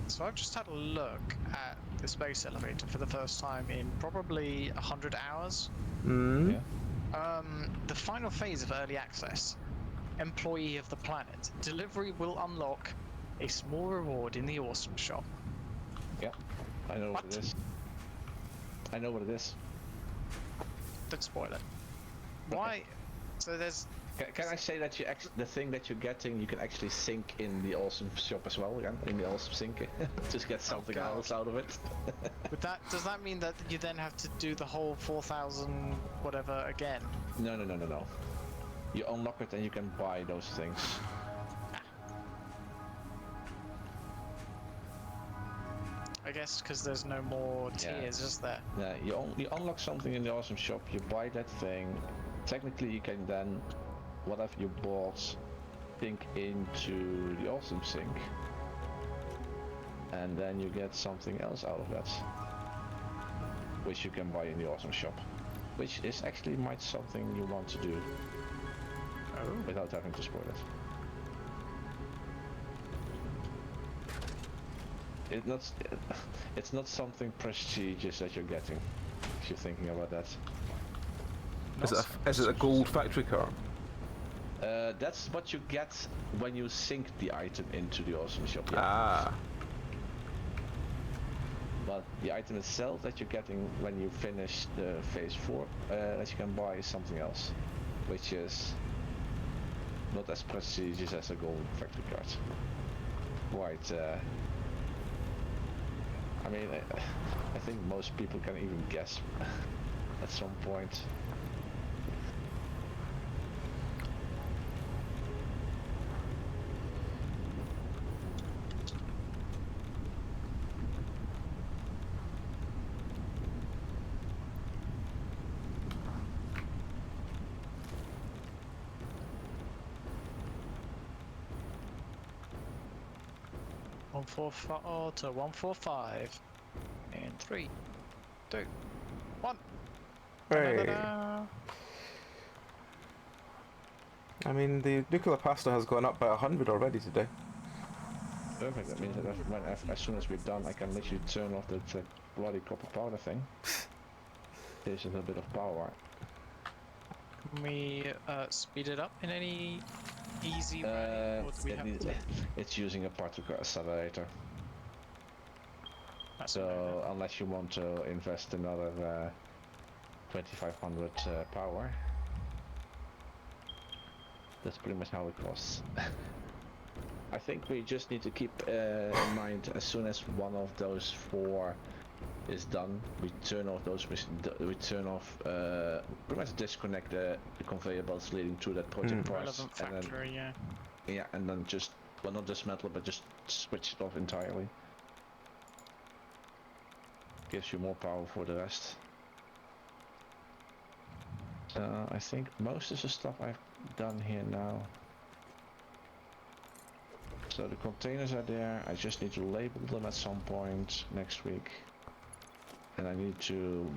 So I've just had a look at the space elevator for the first time in probably 100 hours. Mm. Yeah. The final phase of early access, employee of the planet, delivery will unlock a small reward in the awesome shop. Yeah. I know what What? it is. I know what it is. Don't spoil it. Why? So there's. Can I say that the thing that you're getting, you can actually sink in the awesome shop as well, again, in the awesome sink, just get something God. else out of it. Does that mean that you then have to do the whole 4,000 whatever again? No. You unlock it and you can buy those things. I guess because there's no more tiers, is there? Yeah, you unlock something in the awesome shop, you buy that thing. Technically, you can then, whatever you bought, sink into the awesome sink. And then you get something else out of that. Which you can buy in the awesome shop. Which is actually might something you want to do. Oh. Without having to spoil it. It's not something prestigious that you're getting, if you're thinking about that. Is it a gold factory car? That's what you get when you sink the item into the awesome shop. Yeah. Ah. But the item itself that you're getting when you finish the phase 4 that you can buy is something else, which is not as prestigious as a gold factory card. Quite. I mean, I think most people can even guess at some point. To 145 in 3, 2, 1. Right. Da-da-da-da. I mean, the nuclear pasta has gone up by 100 already today. Perfect. That means that as soon as we're done, I can literally turn off that bloody copper powder thing. There's a little bit of power. Can we speed it up in any easy way, or do we have to? It's using a particle accelerator. That's So unless you want to invest another 2500 power, that's pretty much how it costs. I think we just need to keep in mind, as soon as one of those 4 is done, we turn off those. We turn off, pretty much disconnect the conveyor belts leading to that project parts, relevant and factory, then, yeah, and then just, well, not dismantle it, but just switch it off entirely. Gives you more power for the rest. I think most of the stuff I've done here now. So the containers are there. I just need to label them at some point next week. And I need to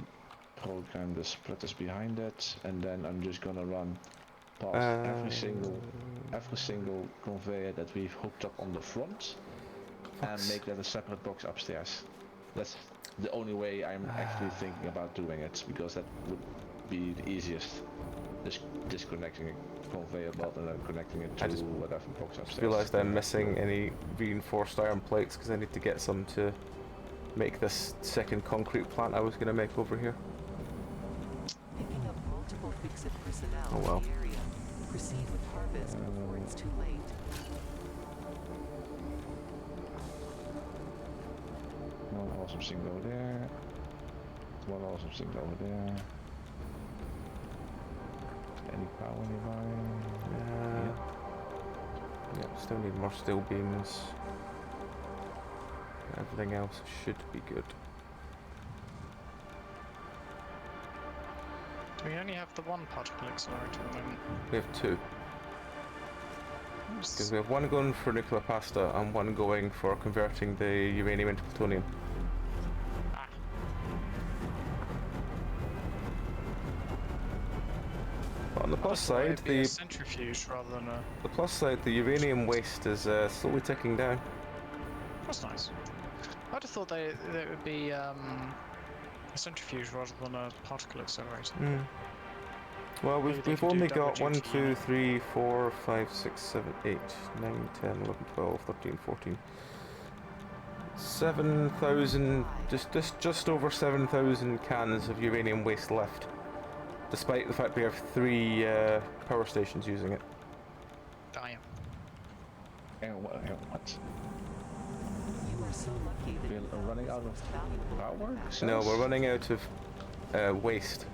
program the splitters behind it, and then I'm just gonna run past every single conveyor that we've hooked up on the front and make that a separate box upstairs. That's the only way I'm actually thinking about doing it, because that would be the easiest. Just disconnecting a conveyor belt and then connecting it to whatever box upstairs. Just realised I'm missing any reinforced iron plates because I need to get some to make this second concrete plant I was going to make over here. Picking up multiple fix-it personnel Oh, well. to the area. Proceed with harvest before it's too late. One awesome thing over there. One awesome thing over there. Any power nearby? Yeah, still need more steel beams. Everything else should be good. Do we only have the one particle accelerator at the moment? We have two. Oops. Because we have one going for nuclear pasta and one going for converting the uranium into plutonium. Ah, But on the plus I thought side, it'd be a the centrifuge rather than a. the uranium waste is slowly ticking down. That's nice. I'd have thought that it would be a centrifuge rather than a particle accelerator. Well, Maybe they we've could do only double got 1, duty, 2, 3, 4, 5, 6, 7, 8, 9, 10, 11, 12, 13, 14. 7,000, just over 7,000 cans of uranium waste left, despite the fact we have 3 power stations using it. Damn. And what? You are so lucky that We're you found running this out of most valuable power? artifact. No, we're running out of waste.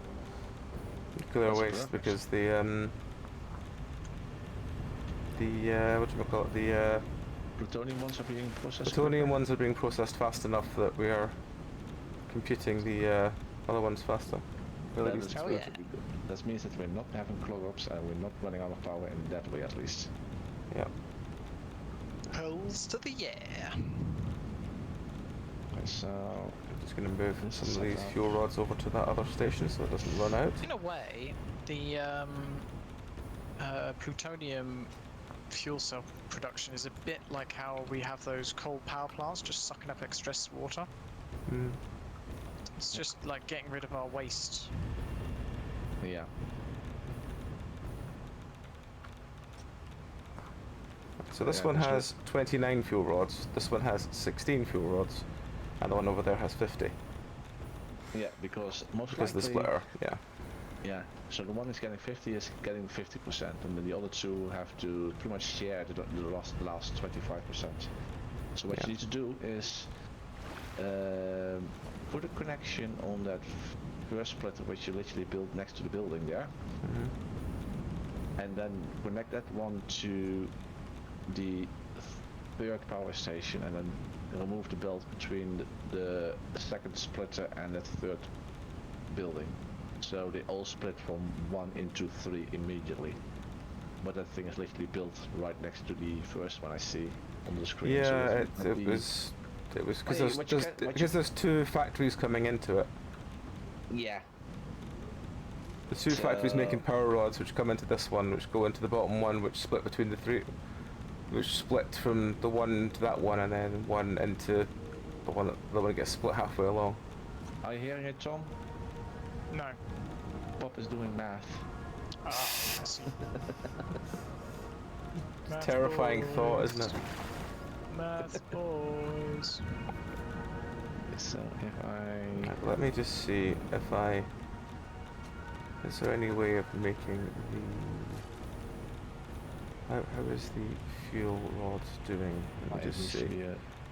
Nuclear That's waste, perfect. because the whatchamacallit, the Plutonium ones are being processed. plutonium ones are being processed fast enough that we are computing the other ones faster. Well, at That least is Oh, it's yeah. perfectly good. That means that we're not having clog-ups and we're not running out of power in that way at least. yeah. Hulls to the yeah. Okay, so I'm just going to move This some is of these set up. fuel rods over to that other station so it doesn't run out. In a way, the plutonium fuel cell production is a bit like how we have those coal power plants just sucking up excess water. Mm. It's just like getting rid of our waste. yeah. So this Yeah, one that's good. has 29 fuel rods, this one has 16 fuel rods, and the one over there has 50. Yeah, because most Because of the likely, splitter, yeah. yeah. So the one is getting 50 is getting 50%, and then the other two have to pretty much share the last 25%. So what Yeah. you need to do is put a connection on that first splitter which you literally built next to the building there, and then connect that one to the third power station, and then remove the belt between the second splitter and that third building. So they all split from 1 into 3 immediately. But that thing is literally built right next to the first one I see on the screen. so Yeah, that might it be- was because Hey, what you can- what you- because there's 2 factories coming into it. Yeah. The 2 factories So- making power rods, which come into this one, which go into the bottom one, which split between the 3, which split from the one to that one, and then one into the one that gets split halfway along. Are you hearing it, Tom? No. Bob is doing math. Ah, I see. Math Terrifying thought, boys. isn't it? Math boys. So if I... Right, let me just see if I... Is there any way of making the... How is the fuel rods doing? Let me just see.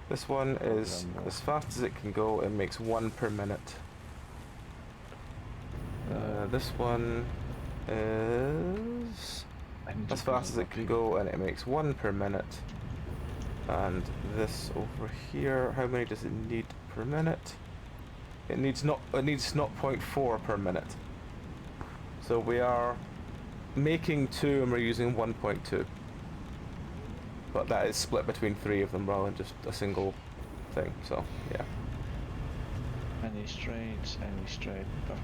This one is as fast as it can go, it makes 1 per minute. This one is as fast as it can go, and it makes 1 per minute. And this over here, how many does it need per minute? It needs 0.4 per minute. So we are making 2 and we're using 1.2. But that is split between 3 of them rather than just a single thing, so yeah. Any straight, but...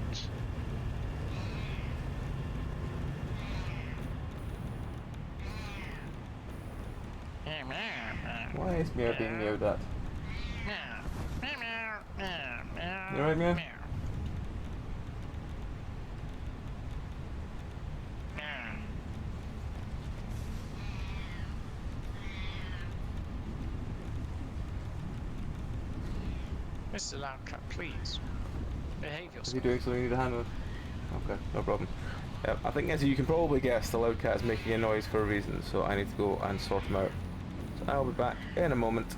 Why is Meow being meowed at? You alright, Meow? Mr. Loudcat, please. Behave Is he yourself. doing something you need a hand with? Okay, no problem. I think as you can probably guess, the loud cat is making a noise for a reason, so I need to go and sort him out. So I'll be back in a moment.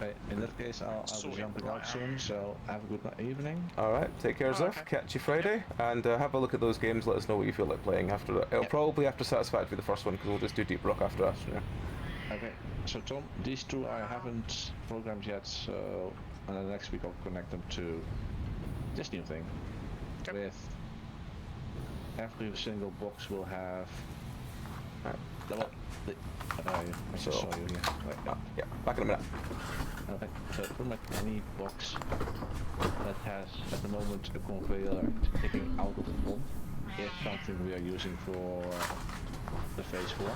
Okay, in that case, I'll be Sort it jumping right out out. soon, so have a good evening. Alright, take care, Oh, Zeph. okay. Catch you Friday, and have a look at those games. Let us know what you feel like playing after that. It'll Yep. probably after Satisfactory, the first one, because we'll just do Deep Rock after us. Yeah. Okay, so Tom, these two I haven't programmed yet, so and then next week I'll connect them to this new thing. Yep. With every single box will have. Well, I just So- saw you here. Right, yeah. Yeah, back in a minute. Okay, so pretty much any box that has at the moment a conveyor sticking out of the pond is something we are using for the phase 4,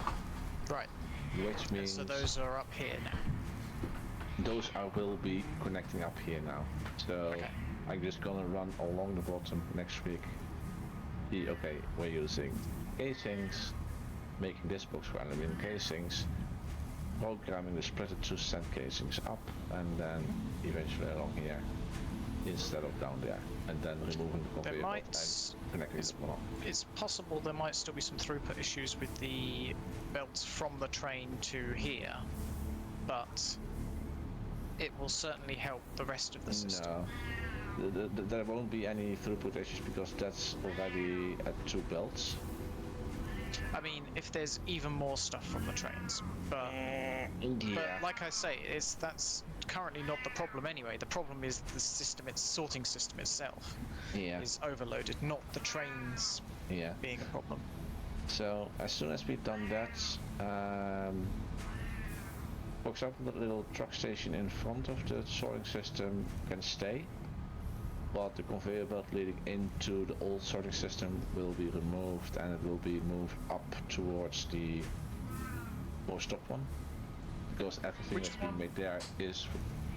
Right. which And means so those are up here now. those I will be connecting up here now. So Okay. I'm just gonna run along the bottom next week. Okay, we're using casings, making this box for aluminum casings, programming the splitter to send casings up, and then eventually along here instead of down there, and then removing the There conveyor belt might. and connecting It's, it one up. it's possible there might still be some throughput issues with the belts from the train to here, but it will certainly help the rest of the system. No, there won't be any throughput issues because that's already at 2 belts. I mean, if there's even more stuff from the trains, but like I say, that's currently not the problem anyway. The problem is the system, its sorting system itself, Yeah, is overloaded, not the trains yeah. being a problem. So as soon as we've done that, for example, the little truck station in front of the sorting system can stay, but the conveyor belt leading into the old sorting system will be removed, and it will be moved up towards the post stop one, because everything Which that's being one? made there is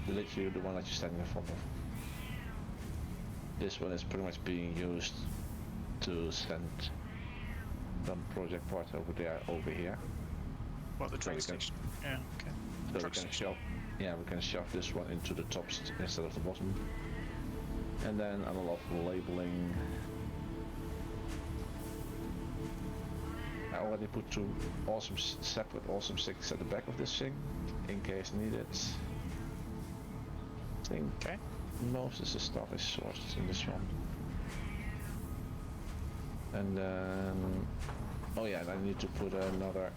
literally the one that you're standing in front of. This one is pretty much being used to send some project part over here. What, the train we can- station? Yeah, okay. So we Truck can station. shove, yeah, we can shove this one into the top instead of the bottom. And then a lot of labeling. I already put 2 awesome separate awesome sticks at the back of this thing, in case needed. I think Okay. most of the stuff is sorted in this one. And then, oh yeah, and I need to put another,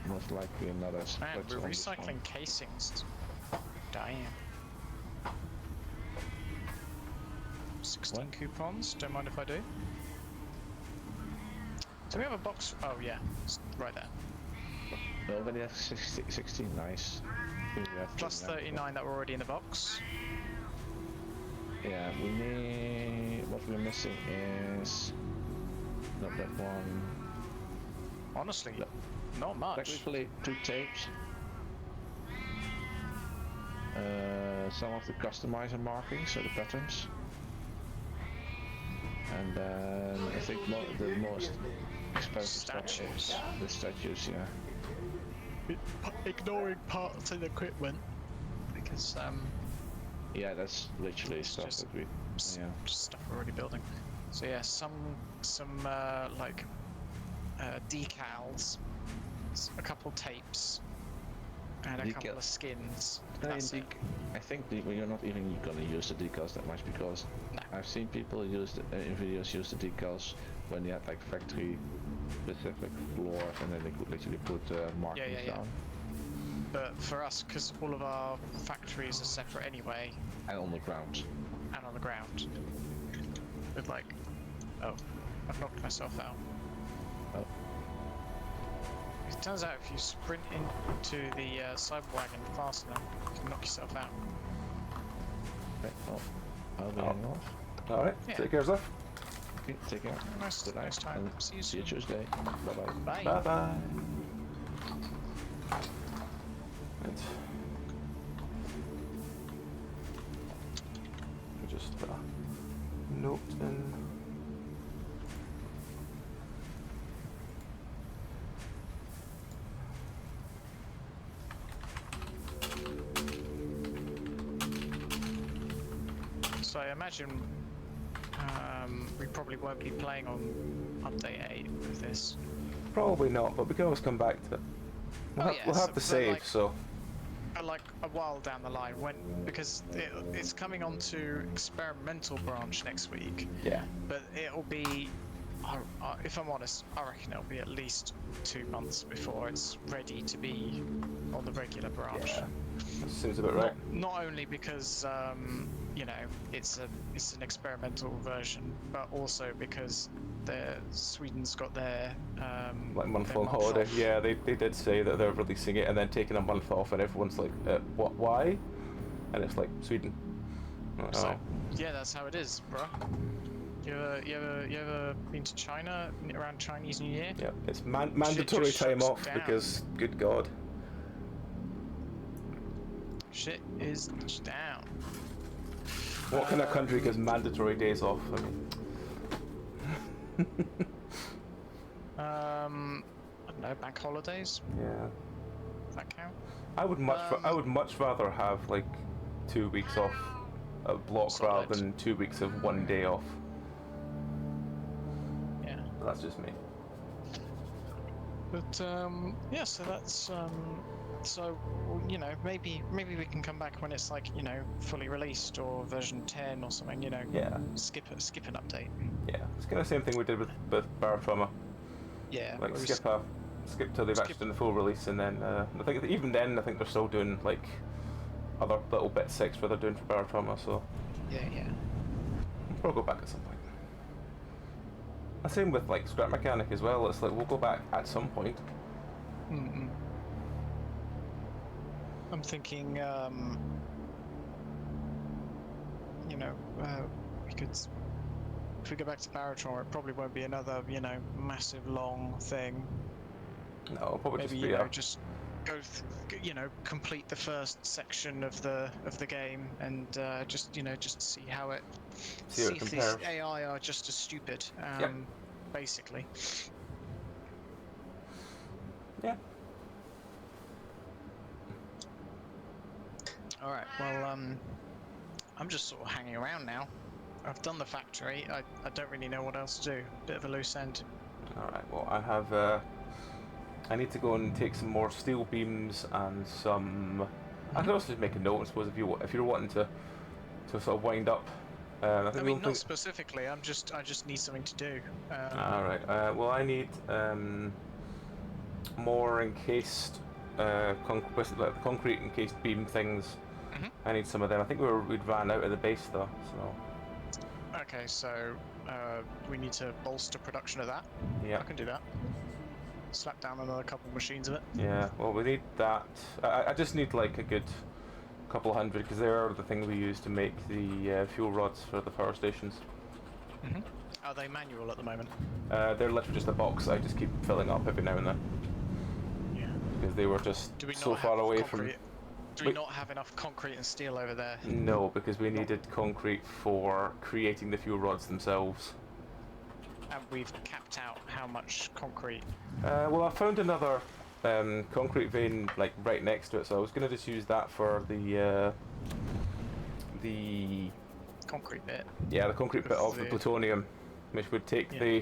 most likely another Man, split we're on this one. recycling casings. Damn. 16 What? coupons, don't mind if I do. Do we have a box? Oh yeah, it's right there. We already have 16, nice. We have Plus 39 that were already in the box. Yeah, we need, what we're missing is, not that one, Honestly, No. not much. technically 2 tapes. Some of the customizer markings, so the patterns. And then I think the most expensive Statues. stuff is the statues, yeah. Ignoring parts and equipment. Because, Yeah, that's literally It's stuff just- that we, yeah. just stuff we're already building. So yeah, some like decals, a couple tapes, and a couple Decal- of skins. I That's it. think you're not even gonna use the decals that much, because No. I've seen people use in videos use the decals when they had like factory specific floors, and then they could literally put markings yeah. down. But for us, because all of our factories are separate anyway, And on the ground. and on the ground, with like, oh, I've knocked myself out. Oh. It turns out if you sprint into the cyberwagon fast enough, you can knock yourself out. Okay, well, I'll be Oh. hanging off. Alright, Yeah. take care, Zeph. Okay, take care. Nice, Good night, nice time. and See you see you soon. Tuesday. Bye bye. Bye. Bye bye. Right. Just note in. I imagine we probably won't be playing on update 8 with this. Probably not, but we can always come back to it. We'll have the but save, like, so... like a while down the line, because it's coming onto experimental branch next week. Yeah. But it'll be, if I'm honest, I reckon it'll be at least 2 months before it's ready to be on the regular branch. Yeah. That seems about right. Not only because you know it's an experimental version, but also because Sweden's got their Like month their long month holiday. off. Yeah, they did say that they're releasing it and then taking a month off, and everyone's like, what? Why? And it's like Sweden. So yeah, that's how it is, bro. You ever been to China around Chinese New Year? Yeah, it's mandatory time shuts off down. because, good God. Shit is down. What kind of country gives mandatory days off? I mean, I don't know, bank holidays. yeah. Does that count? I would much rather have like 2 weeks off a block Solid. rather than 2 weeks of 1 day off. Yeah. But that's just me. But yeah, so that's so you know, maybe we can come back when it's like, you know, fully released or version 10 or something, you know. Yeah. Skip an update. Yeah. It's kind of the same thing we did with Barotrauma. Yeah. Like where we skip till they've actually done the full release, and then I think even then I think they're still doing like other little bits extra they're doing for Barotrauma, so Yeah. we'll go back at some point. The same with like Scrap Mechanic as well. It's like we'll go back at some point. Mm-mm. I'm thinking, you know, we could, if we go back to Barotrauma, it probably won't be another, you know, massive long thing. No, it'll probably Maybe, just you be know, a... just go, you know, complete the first section of the game, and just, you know, just see how it, See how it if compares. these AI are just as stupid, Yep. basically. Yeah. All right. Well, I'm just sort of hanging around now. I've done the factory. I don't really know what else to do. Bit of a loose end. Alright, well I have I need to go and take some more steel beams and some... I could also just make a note, I suppose, if you're wanting to sort of wind up. I mean, not specifically. I just need something to do. Alright, well I need more encased concrete encased beam things. Mhm. I need some of them. I think we'd ran out of the base though, so... Okay, so we need to bolster production of that. Yeah. I can do that. Slap down another couple machines of it. Yeah, well we need that. I just need like a good couple hundred, because they are the thing we use to make the fuel rods for the power stations. Mhm. Are they manual at the moment? They're literally just a box I just keep filling up every now and then, Yeah. because they were just Do we so not far have away concrete? from... Do we not have enough concrete and steel over there? No, because we needed concrete for creating the fuel rods themselves. And we've capped out how much concrete. Well, I found another concrete vein like right next to it, so I was going to just use that for the Concrete bit. yeah, the concrete bit of the The- plutonium, which would take Yeah.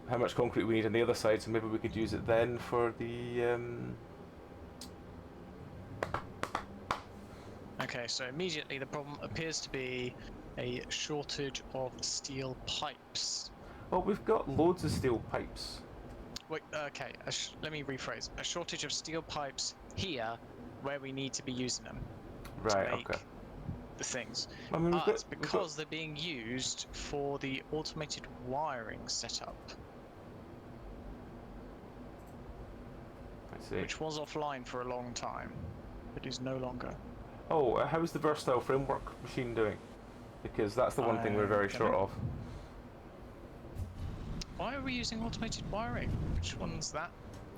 how much concrete we need on the other side, so maybe we could use it then for the Okay, so immediately the problem appears to be a shortage of steel pipes. well, we've got loads of steel pipes. Wait, okay, let me rephrase. A shortage of steel pipes here, where we need to be using them Right, to make okay. the things. I mean, we've But got, because they're being used for the automated wiring setup, I see. which was offline for a long time, but is no longer. Oh, how's the versatile framework machine doing? Because that's the one thing we're very don't short know. of. Why are we using automated wiring? Which one's that?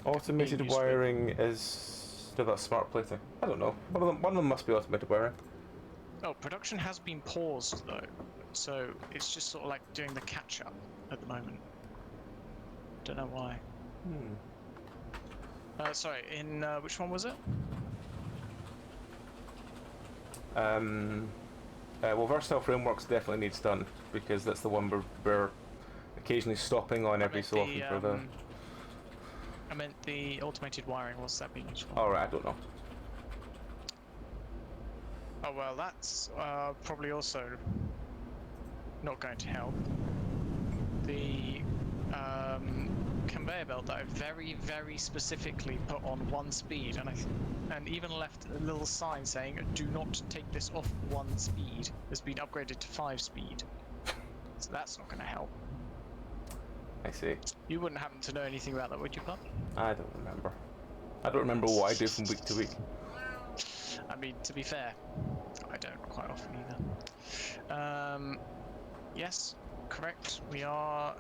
Automated used with? wiring is... No, that's smart plating. I don't know. One of them must be automated wiring. Oh, production has been paused though, so it's just sort of like doing the catch-up at the moment. Don't know why. Sorry, in which one was it? Well, Versatile Frameworks definitely needs done, because that's the one we're occasionally stopping on every so often for the... I meant the automated wiring, what's that being used for? Oh, right, I don't know. Oh well, that's probably also not going to help. The conveyor belt that I very, very specifically put on 1 speed, and even left a little sign saying "Do not take this off 1 speed," has been upgraded to 5 speed. So that's not going to help. I see. You wouldn't happen to know anything about that, would you, Pup? I don't remember. I don't remember what I do from week to week. I mean, to be fair, I don't quite often either. Yes, correct. We are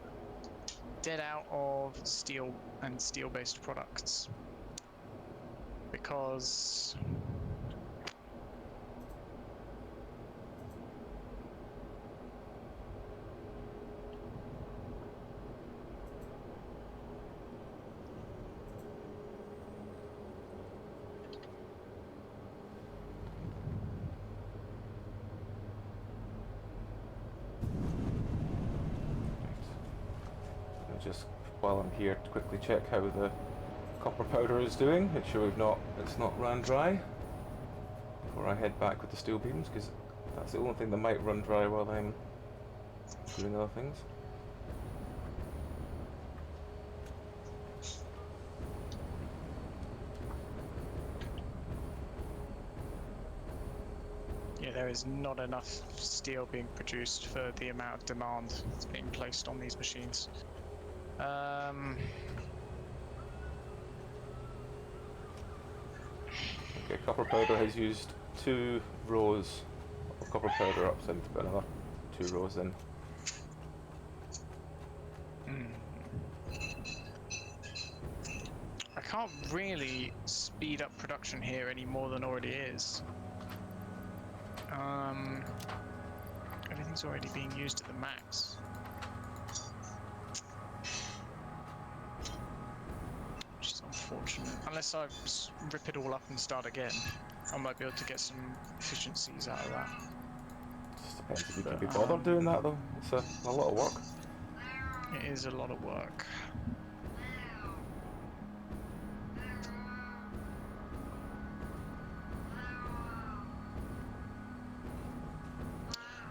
dead out of steel and steel-based products because Just while I'm here to quickly check how the copper powder is doing, make sure it's not run dry before I head back with the steel beams, because that's the only thing that might run dry while I'm doing other things. yeah, there is not enough steel being produced for the amount of demand that's being placed on these machines. Okay, copper powder has used 2 rows of copper powder up, so I need to put another 2 rows in. I can't really speed up production here any more than already is. Everything's already being used at the max. Which is unfortunate. Unless I rip it all up and start again, I might be able to get some efficiencies out of that. Just depends if you can be bothered doing that though. It's a lot of work. It is a lot of work.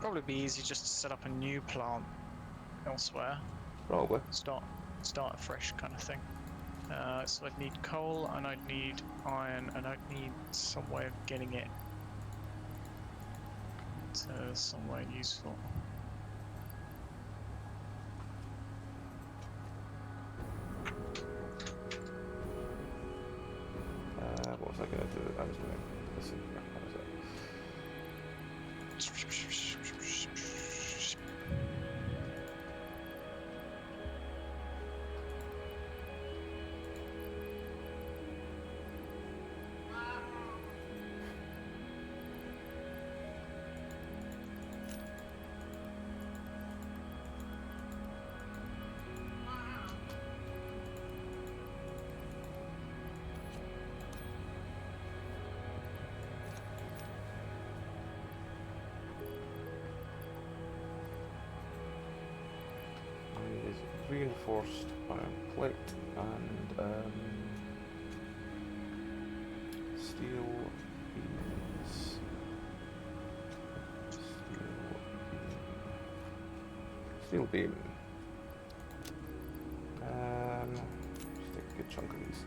Probably be easy just to set up a new plant elsewhere. Probably. Start afresh kind of thing. So I'd need coal and I'd need iron and I'd need some way of getting it to somewhere useful. What was I going to do? I was doing this in here. How was it? Reinforced iron plate and steel beams. Steel beam. Just take a good chunk of these.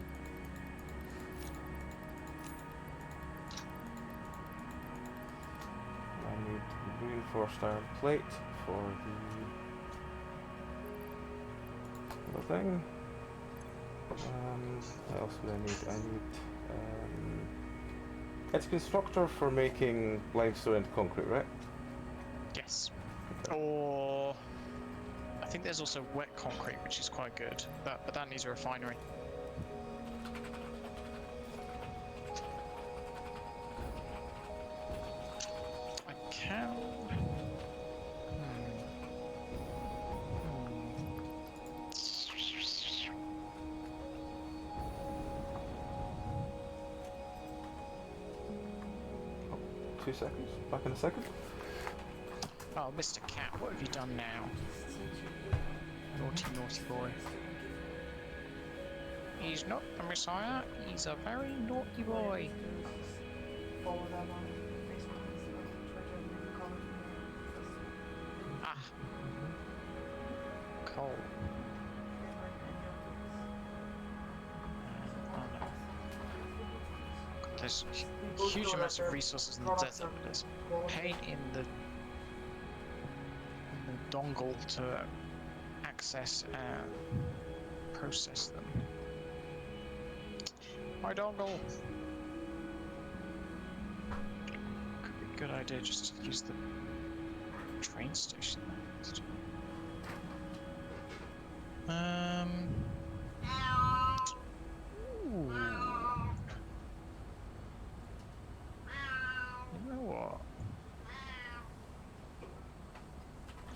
I need reinforced iron plate for the thing. What else would I need? I need it's a constructor for making limestone into concrete, right? Yes. Okay. Or I think there's also wet concrete, which is quite good. But that needs a refinery. I can. Oh, 2 seconds. Back in a second. Oh, Mr. Cat, what have you done now? Naughty, naughty boy. He's not the Messiah, he's a very naughty boy. Follow them on Facebook, Instagram, Twitter, and comment. Ah. Coal. Oh no. There's huge amounts of resources in the desert, but there's pain in the dongle to access and process them. My dongle! Could be a good idea just to use the train station next. Ooh. You know what?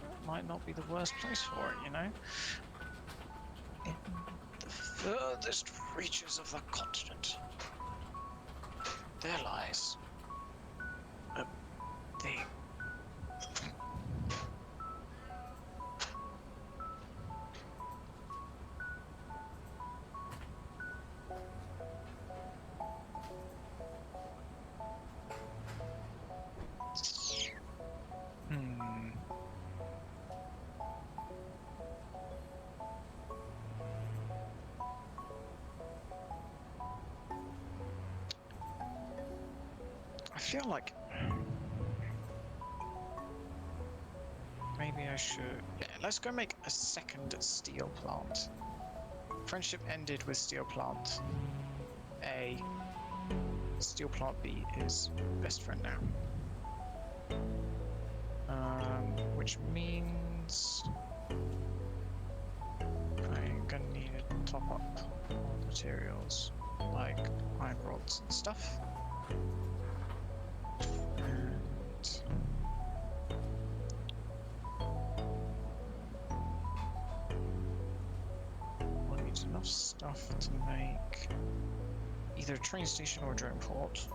That might not be the worst place for it, you know? In the furthest reaches of the continent, there lies a thing. I feel like maybe I should. Yeah, let's go make a second steel plant. Friendship ended with steel plant A. Steel plant B is best friend now. Which means I'm gonna need to top up on materials like iron rods and stuff. And I need enough stuff to make either a train station or a drone port.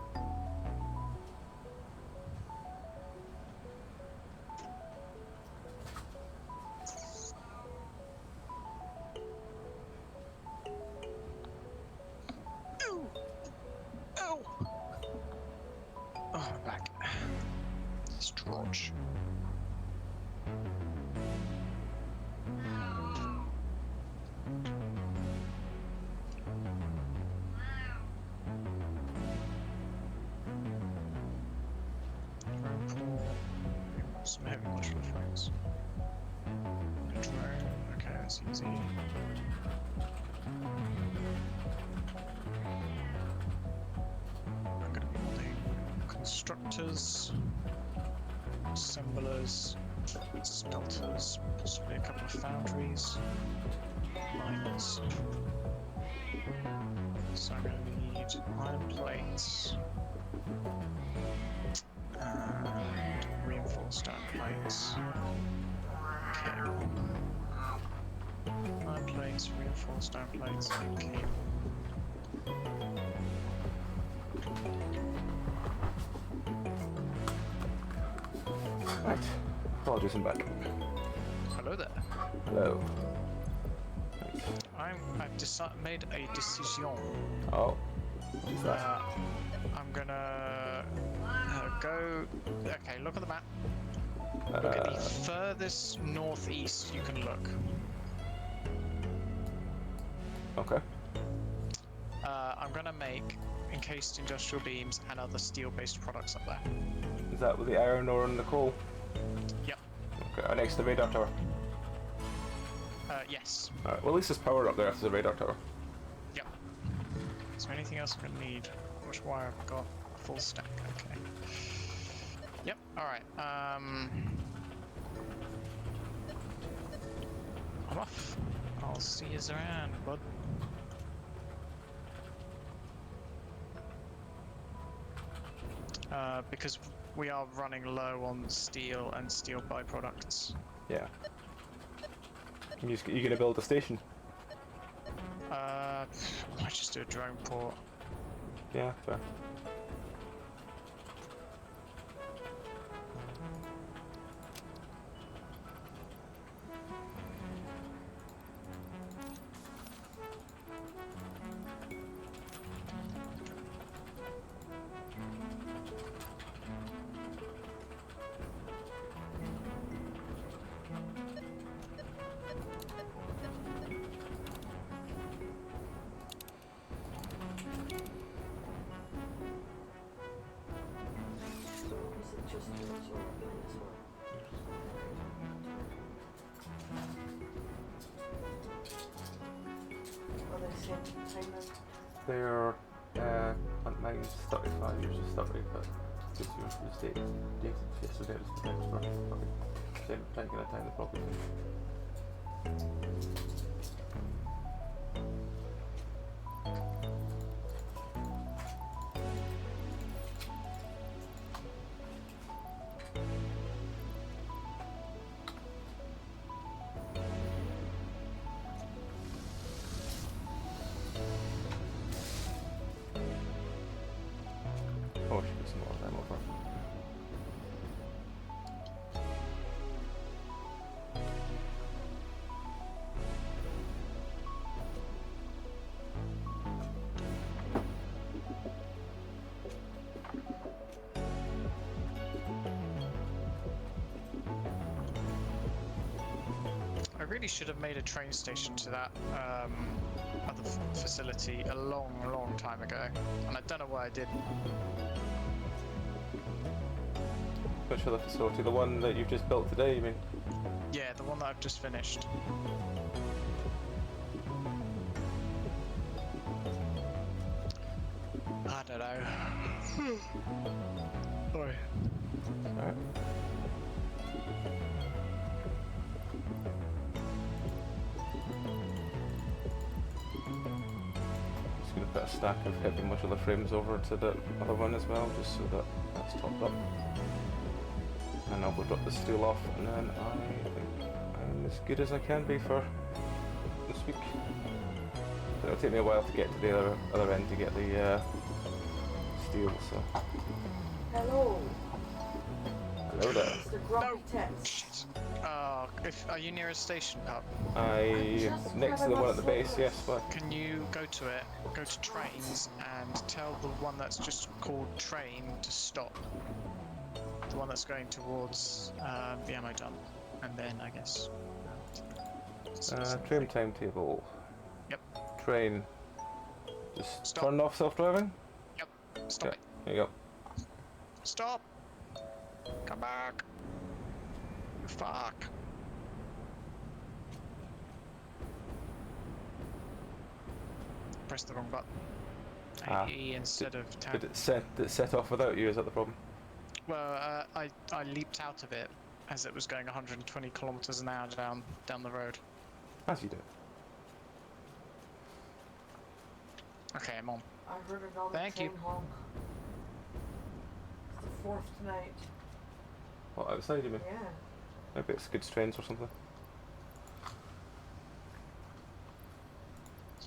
Some heavy modular frames. A drone, okay, that's easy. I'm gonna be building constructors, assemblers, smelters, possibly a couple of foundries, miners. So I'm gonna need iron plates. And reinforced iron plates. Okay. Iron plates, reinforced iron plates, okay. Right. Apologies, I'm back. Hello there. Hello. I've made a decision. Oh. What's that? I'm gonna go. Okay, look at the map. Look at the furthest northeast you can look. Okay. I'm gonna make encased industrial beams and other steel-based products up there. Is that with the iron ore and the coal? Yep. Okay, next to the radar tower. Yes. Alright, well at least there's power up there after the radar tower. Yep. Is there anything else I'm gonna need? Which wire I've got? Full stack, okay. Yep, alright. I'm off. I'll see you around, bud. Because we are running low on steel and steel byproducts. Yeah. You gonna build a station? I might just do a drone port. Yeah, fair. timing? They're plant mine's 35 years of study, but this year's was dated yesterday was the next for probably same kind of time the property. Oh, she got some more time over. I really should have made a train station to that other facility a long time ago, and I don't know why I didn't. Which other facility? The one that you've just built today, you mean? Yeah, the one that I've just finished. I don't know. Sorry. Alright. Just gonna put a stack of heavy modular frames over to the other one as well, just so that that's topped up. And I'll go drop the steel off, and then I think I'm as good as I can be for this week. But it'll take me a while to get to the other end to get the steel, so. Hello, Hello there. Mr. Grumpy Tits. Shit. Are you near a station, pup? Next to the one at the base, yes, but Can you go to it, go to trains, and tell the one that's just called train to stop? The one that's going towards the ammo dump, and then I guess. train timetable. Yep. Train. Just Stop. turn off self-driving? Yep. Stop Okay, it. there you go. Stop. Come back. Fuck. Press the wrong button. Ah. E instead of tab. Did it set off without you? Is that the problem? Well, I leaped out of it as it was going 120 kilometers an hour down the road. As you do. Okay, I'm on. I heard another Thank train you. honk. It's the fourth tonight. What, outside you mean? Yeah. Maybe it's goods trains or something.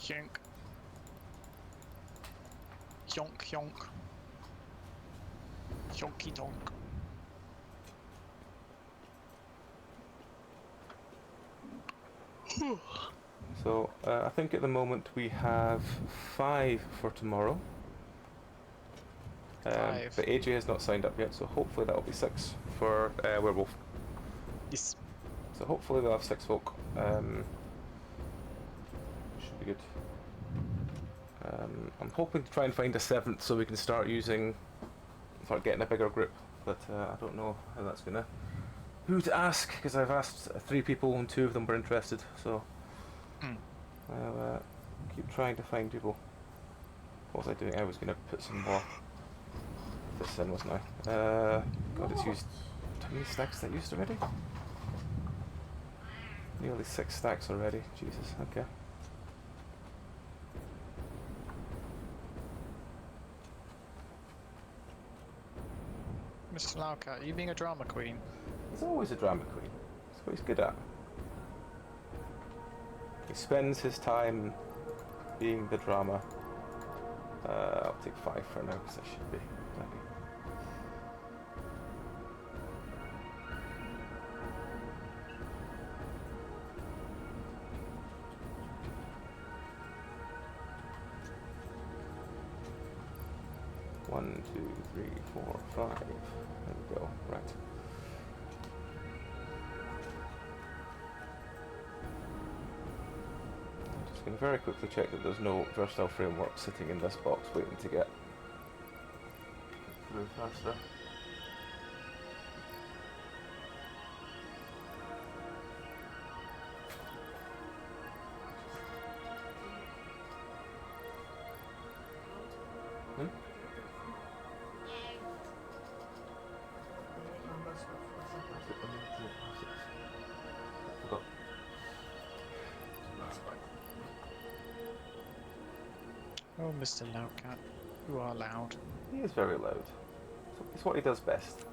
Yonk. Yonk yonk. Yonky donk. So, I think at the moment we have 5 for tomorrow. 5. But AJ has not signed up yet, so hopefully that'll be 6 for Werewolf. Yes. So hopefully we'll have 6 folk. Should be good. I'm hoping to try and find a 7th so we can start getting a bigger group, but I don't know how that's gonna. Who to ask? Because I've asked 3 people and 2 of them were interested. So I'll keep trying to find people. What was I doing? I was gonna put some more. This in, wasn't I? God, it's used. How many stacks that used already? Nearly 6 stacks already. Jesus. Okay. Mr. Laucat, are you being a drama queen? He's always a drama queen. That's what he's good at. He spends his time being the drama. I'll take 5 for now because I should be happy. One, 2, 3, 4, 5. There we go. Right. I'm just going to very quickly check that there's no versatile framework sitting in this box waiting to get through faster. Oh, Mr. Loudcat, you are loud. He is very loud. It's what he does best.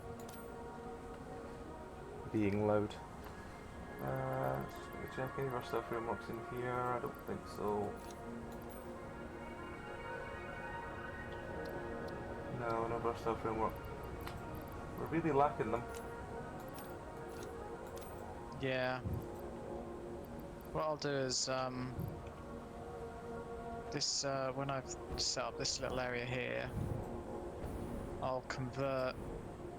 Being loud. Just check any of our stuff frameworks in here. I don't think so. No, none of our stuff framework. We're really lacking them. Yeah. What I'll do is, when I've set up this little area here, I'll convert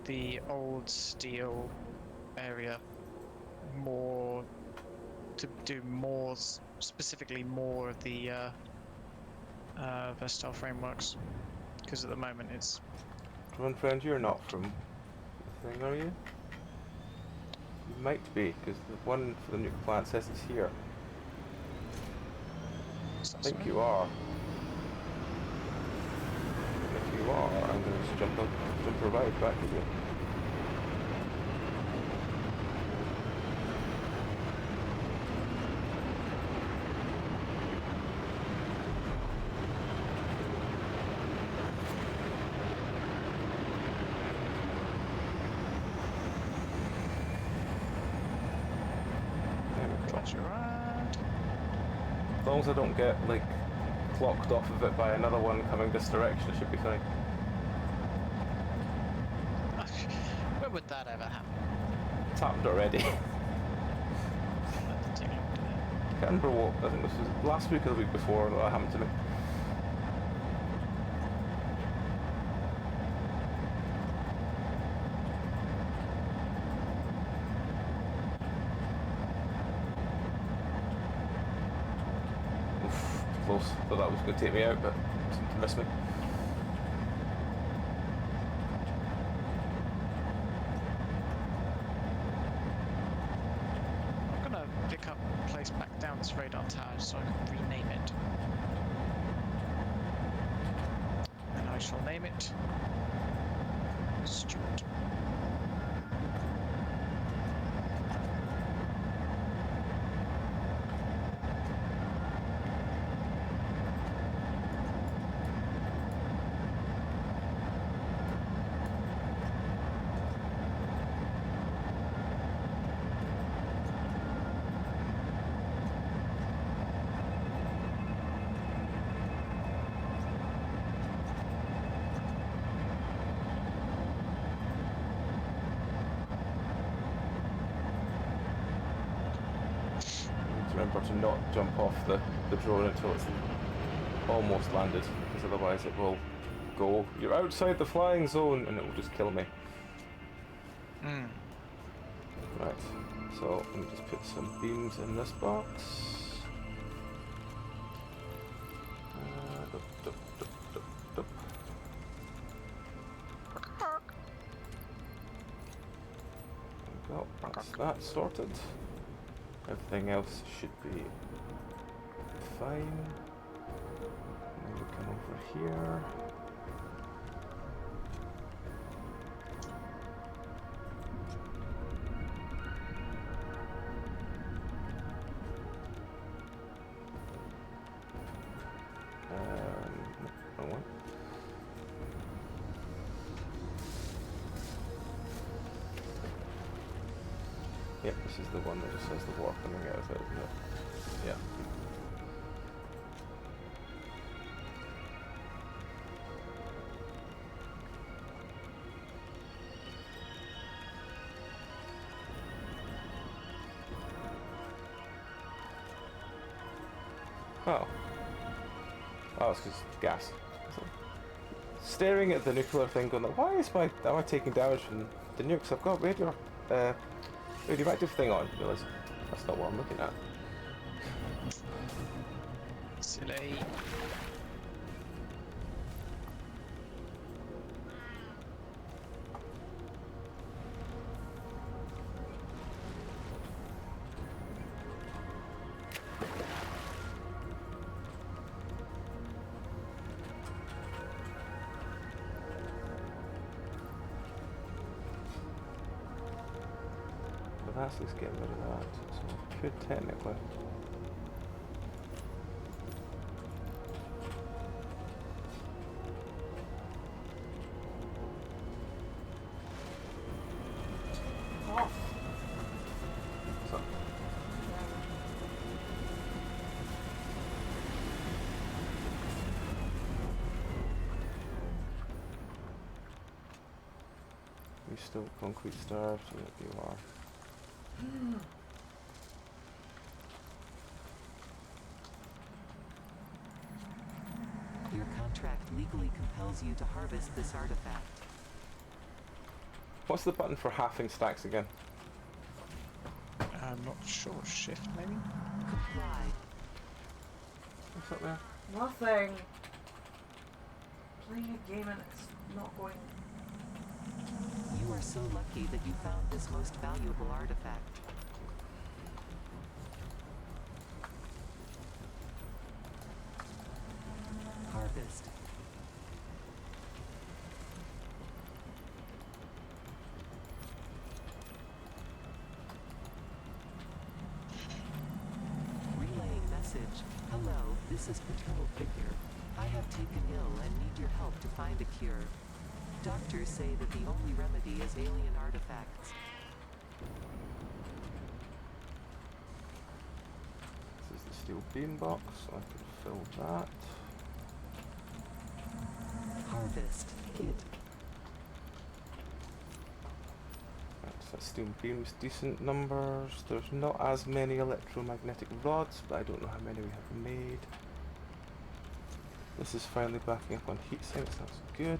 the old steel area more to do more, specifically more of the versatile frameworks, because at the moment it's. One friend, you're not from the thing, are you? You might be, because the one for the nuclear plant says it's here. I think you are. If you are, I'm going to just jump a ride back with you. As long as I don't get, like, clocked off of it by another one coming this direction, it should be fine. When would that ever happen? It's happened already. Can't remember what, I think this was last week or the week before that happened to me. Close. Thought that was going to take me out, but seemed to miss me. I'm going to pick up and place back down this radar tower so I can rename it. And I shall name it Stuart. Remember to not jump off the drone until it's almost landed, because otherwise it will go, you're outside the flying zone, and it will just kill me. Right, so let me just put some beams in this box. There we go, that's that sorted. Everything else should be fine. Then we come over here. Wrong one. Yep, this is the one that just has the water coming out of it, isn't it? Yeah. Oh. Oh, it's just gas. So, staring at the nuclear thing going, why is am I taking damage from the nukes? I've got radioactive thing on. Realize that's not what I'm looking at. Silly. That's just getting rid of that. So I could technically. you still concrete starved? Yep, you are. Your contract legally compels you to harvest this artifact. What's the button for halving stacks again? I'm not sure. Shift maybe? Comply. What's up there? Nothing. Playing a game and it's not going. You are so lucky that you found this most valuable artifact. Harvest. Relaying message. Hello, this is Patrol Figure. I have taken ill and need your help to find a cure. Doctors say that the only remedy is alien artifacts. This is the steel beam box. I can fill that. Harvest. Hit. Right, so steel beams, decent numbers. There's not as many electromagnetic rods, but I don't know how many we have made. This is finally backing up on heat sinks. That's good.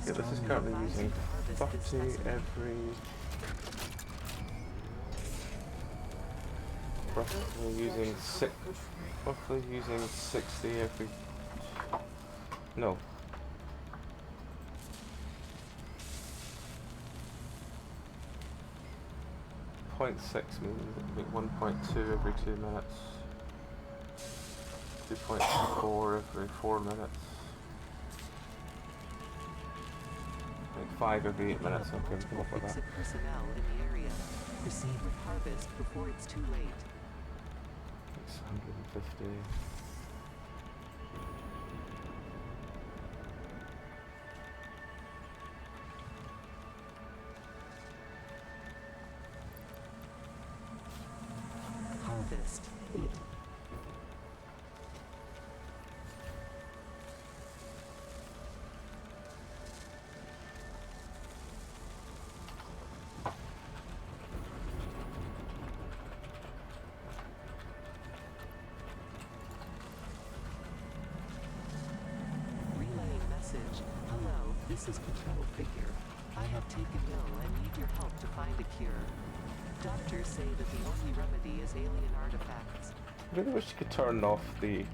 Yeah, this is currently using 30 every... roughly using 60 every... no. .6 means 1.2 every 2 minutes. 2.4 every 4 minutes. 5 every 8 minutes, I can come up with that. Exit personnel in the area. Proceed with harvest before it's too late. It's 150. Harvest. Hit. Relaying message. Hello, this is Patrol Figure. I have taken ill and need your help to find a cure. Doctors say that the only remedy is alien artifacts. I really wish you could turn off the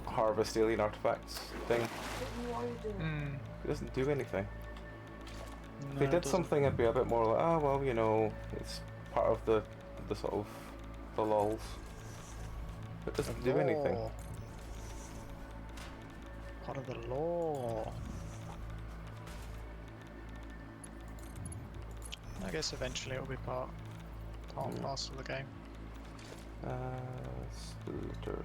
harvest alien artifacts thing. What are you doing? It doesn't do anything. If No, they it did doesn't. something, I'd be a bit more like, oh well, you know, it's part of the sort of the lols. It doesn't do anything. Law. Part of the law. I guess eventually it'll be part and parcel of the game. Splitter.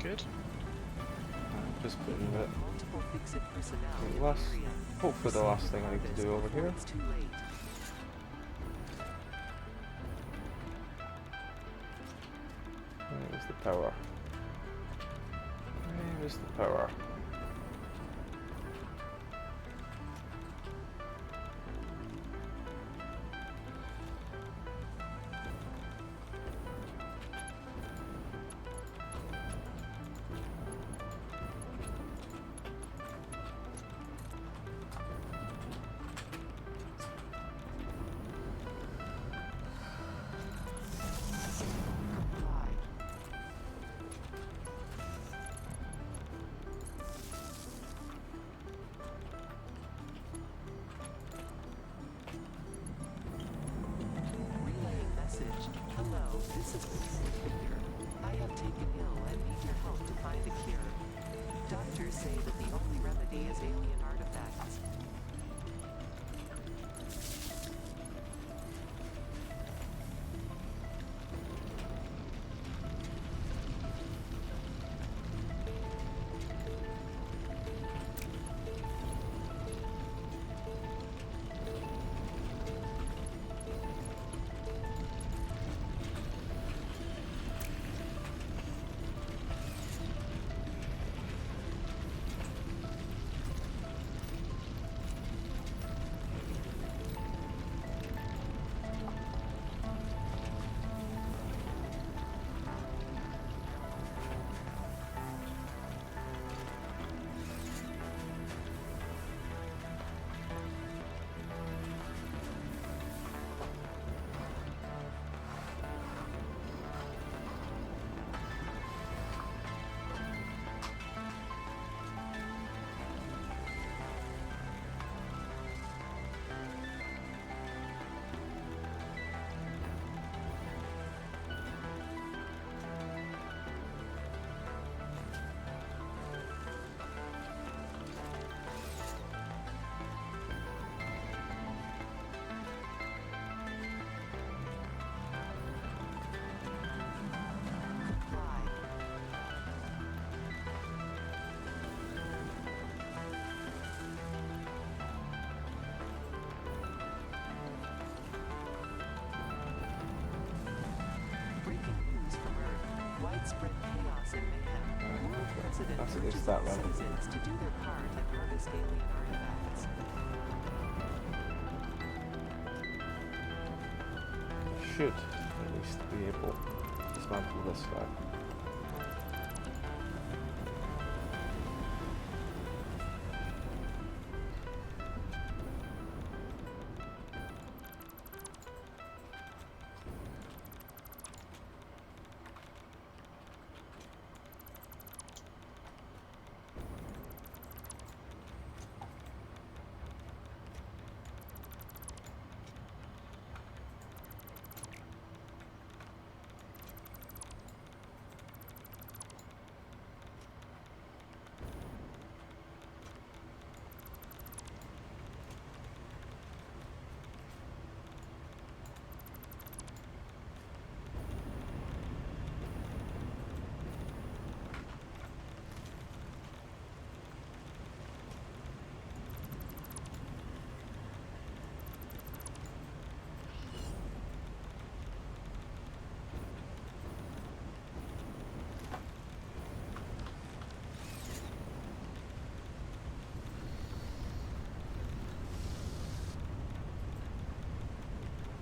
Good. Just putting the Multiple fix-it personnel in last, the area. hopefully the last thing I need to do over here. It's too late. Where is the power? Where is the power? Comply. Relaying message. Hello, this is Patrol Victor. I have taken ill and need your help to find a cure. Doctors say that the only remedy is alien artifacts. Comply. Breaking news from Earth. Widespread chaos and mayhem. World President That's urges against that all one. citizens to do their part and harvest alien artifacts. Should at least be able to dismantle this guy.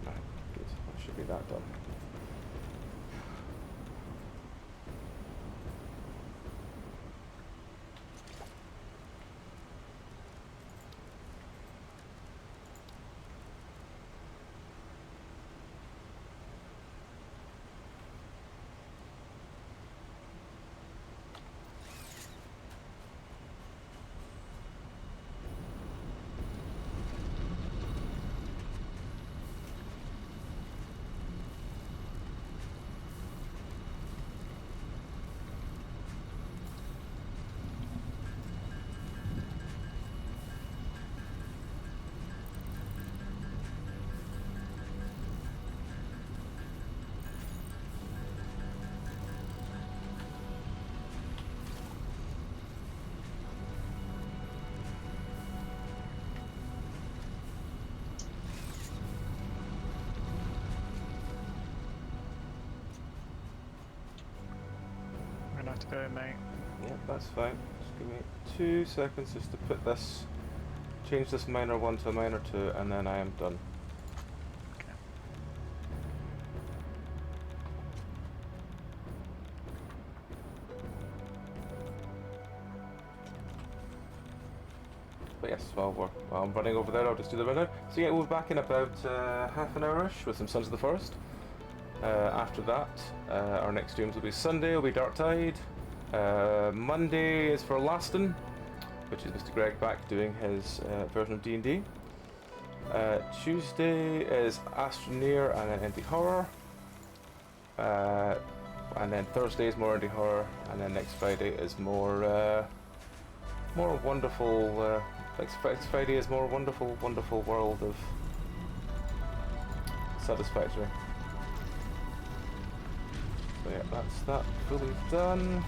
Right, good. That should be that done. have to go, mate. Yeah, that's fine. Just give me 2 seconds just to put this, change this minor 1 to a minor 2, and then I am done. Okay. But yes, while I'm running over there, I'll just do the rundown. So yeah, we'll be back in about half an hour-ish with some Sons of the Forest. After that, our next streams will be Sunday, will be Dark Tide. Monday is for Laston, which is Mr. Greg back doing his version of D&D. Tuesday is Astroneer and then Indie Horror. And then Thursday is more Indie Horror, and then next Friday is more wonderful. Next Friday is more wonderful world of Satisfactory. So yeah, that's that fully done.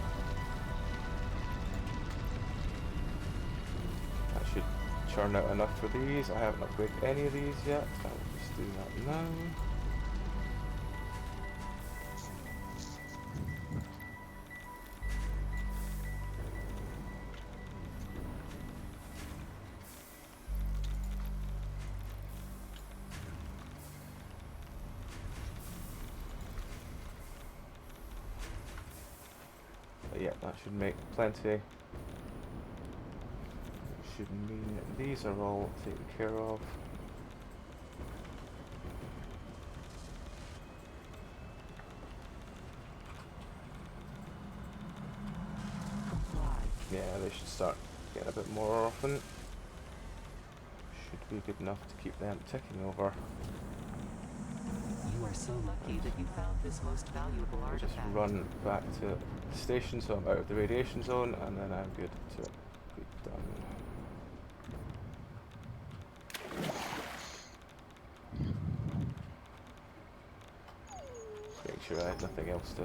That should churn out enough for these. I haven't upgraded any of these yet. I will just do that now. But yeah, that should make plenty. Should mean these are all taken care of. Yeah, they should start getting a bit more often. Should be good enough to keep them ticking over. You are so lucky that you found this most valuable We just artifact. run back to the station so I'm out of the radiation zone, and then I'm good to be done. Make sure I had nothing else to.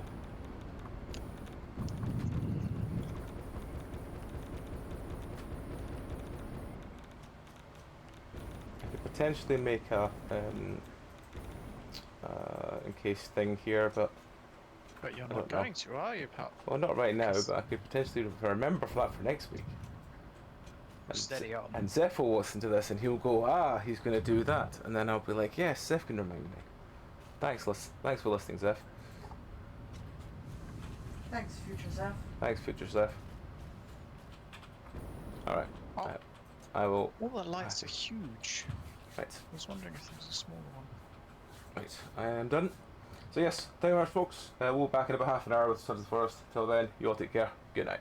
I could potentially make a encased thing here, but But you're I not don't know. going to, are you, pal? well, not right now. Yes. But I could potentially remember for that for next week. Steady on. And Zeph will listen to this, and he'll go, "Ah, he's going to do that," and then I'll be like, "Yes, Zeph can remind me." Thanks for listening, Zeph. Thanks, future Zeph. Thanks, future Zeph. All right. Oh. I will. All the lights are huge. Right. I was wondering if there was a smaller one. Right. I am done. So yes, thank you very much, folks. We'll be back in about half an hour with Sons of the Forest. Till then, you all take care. Good night.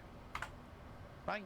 Bye.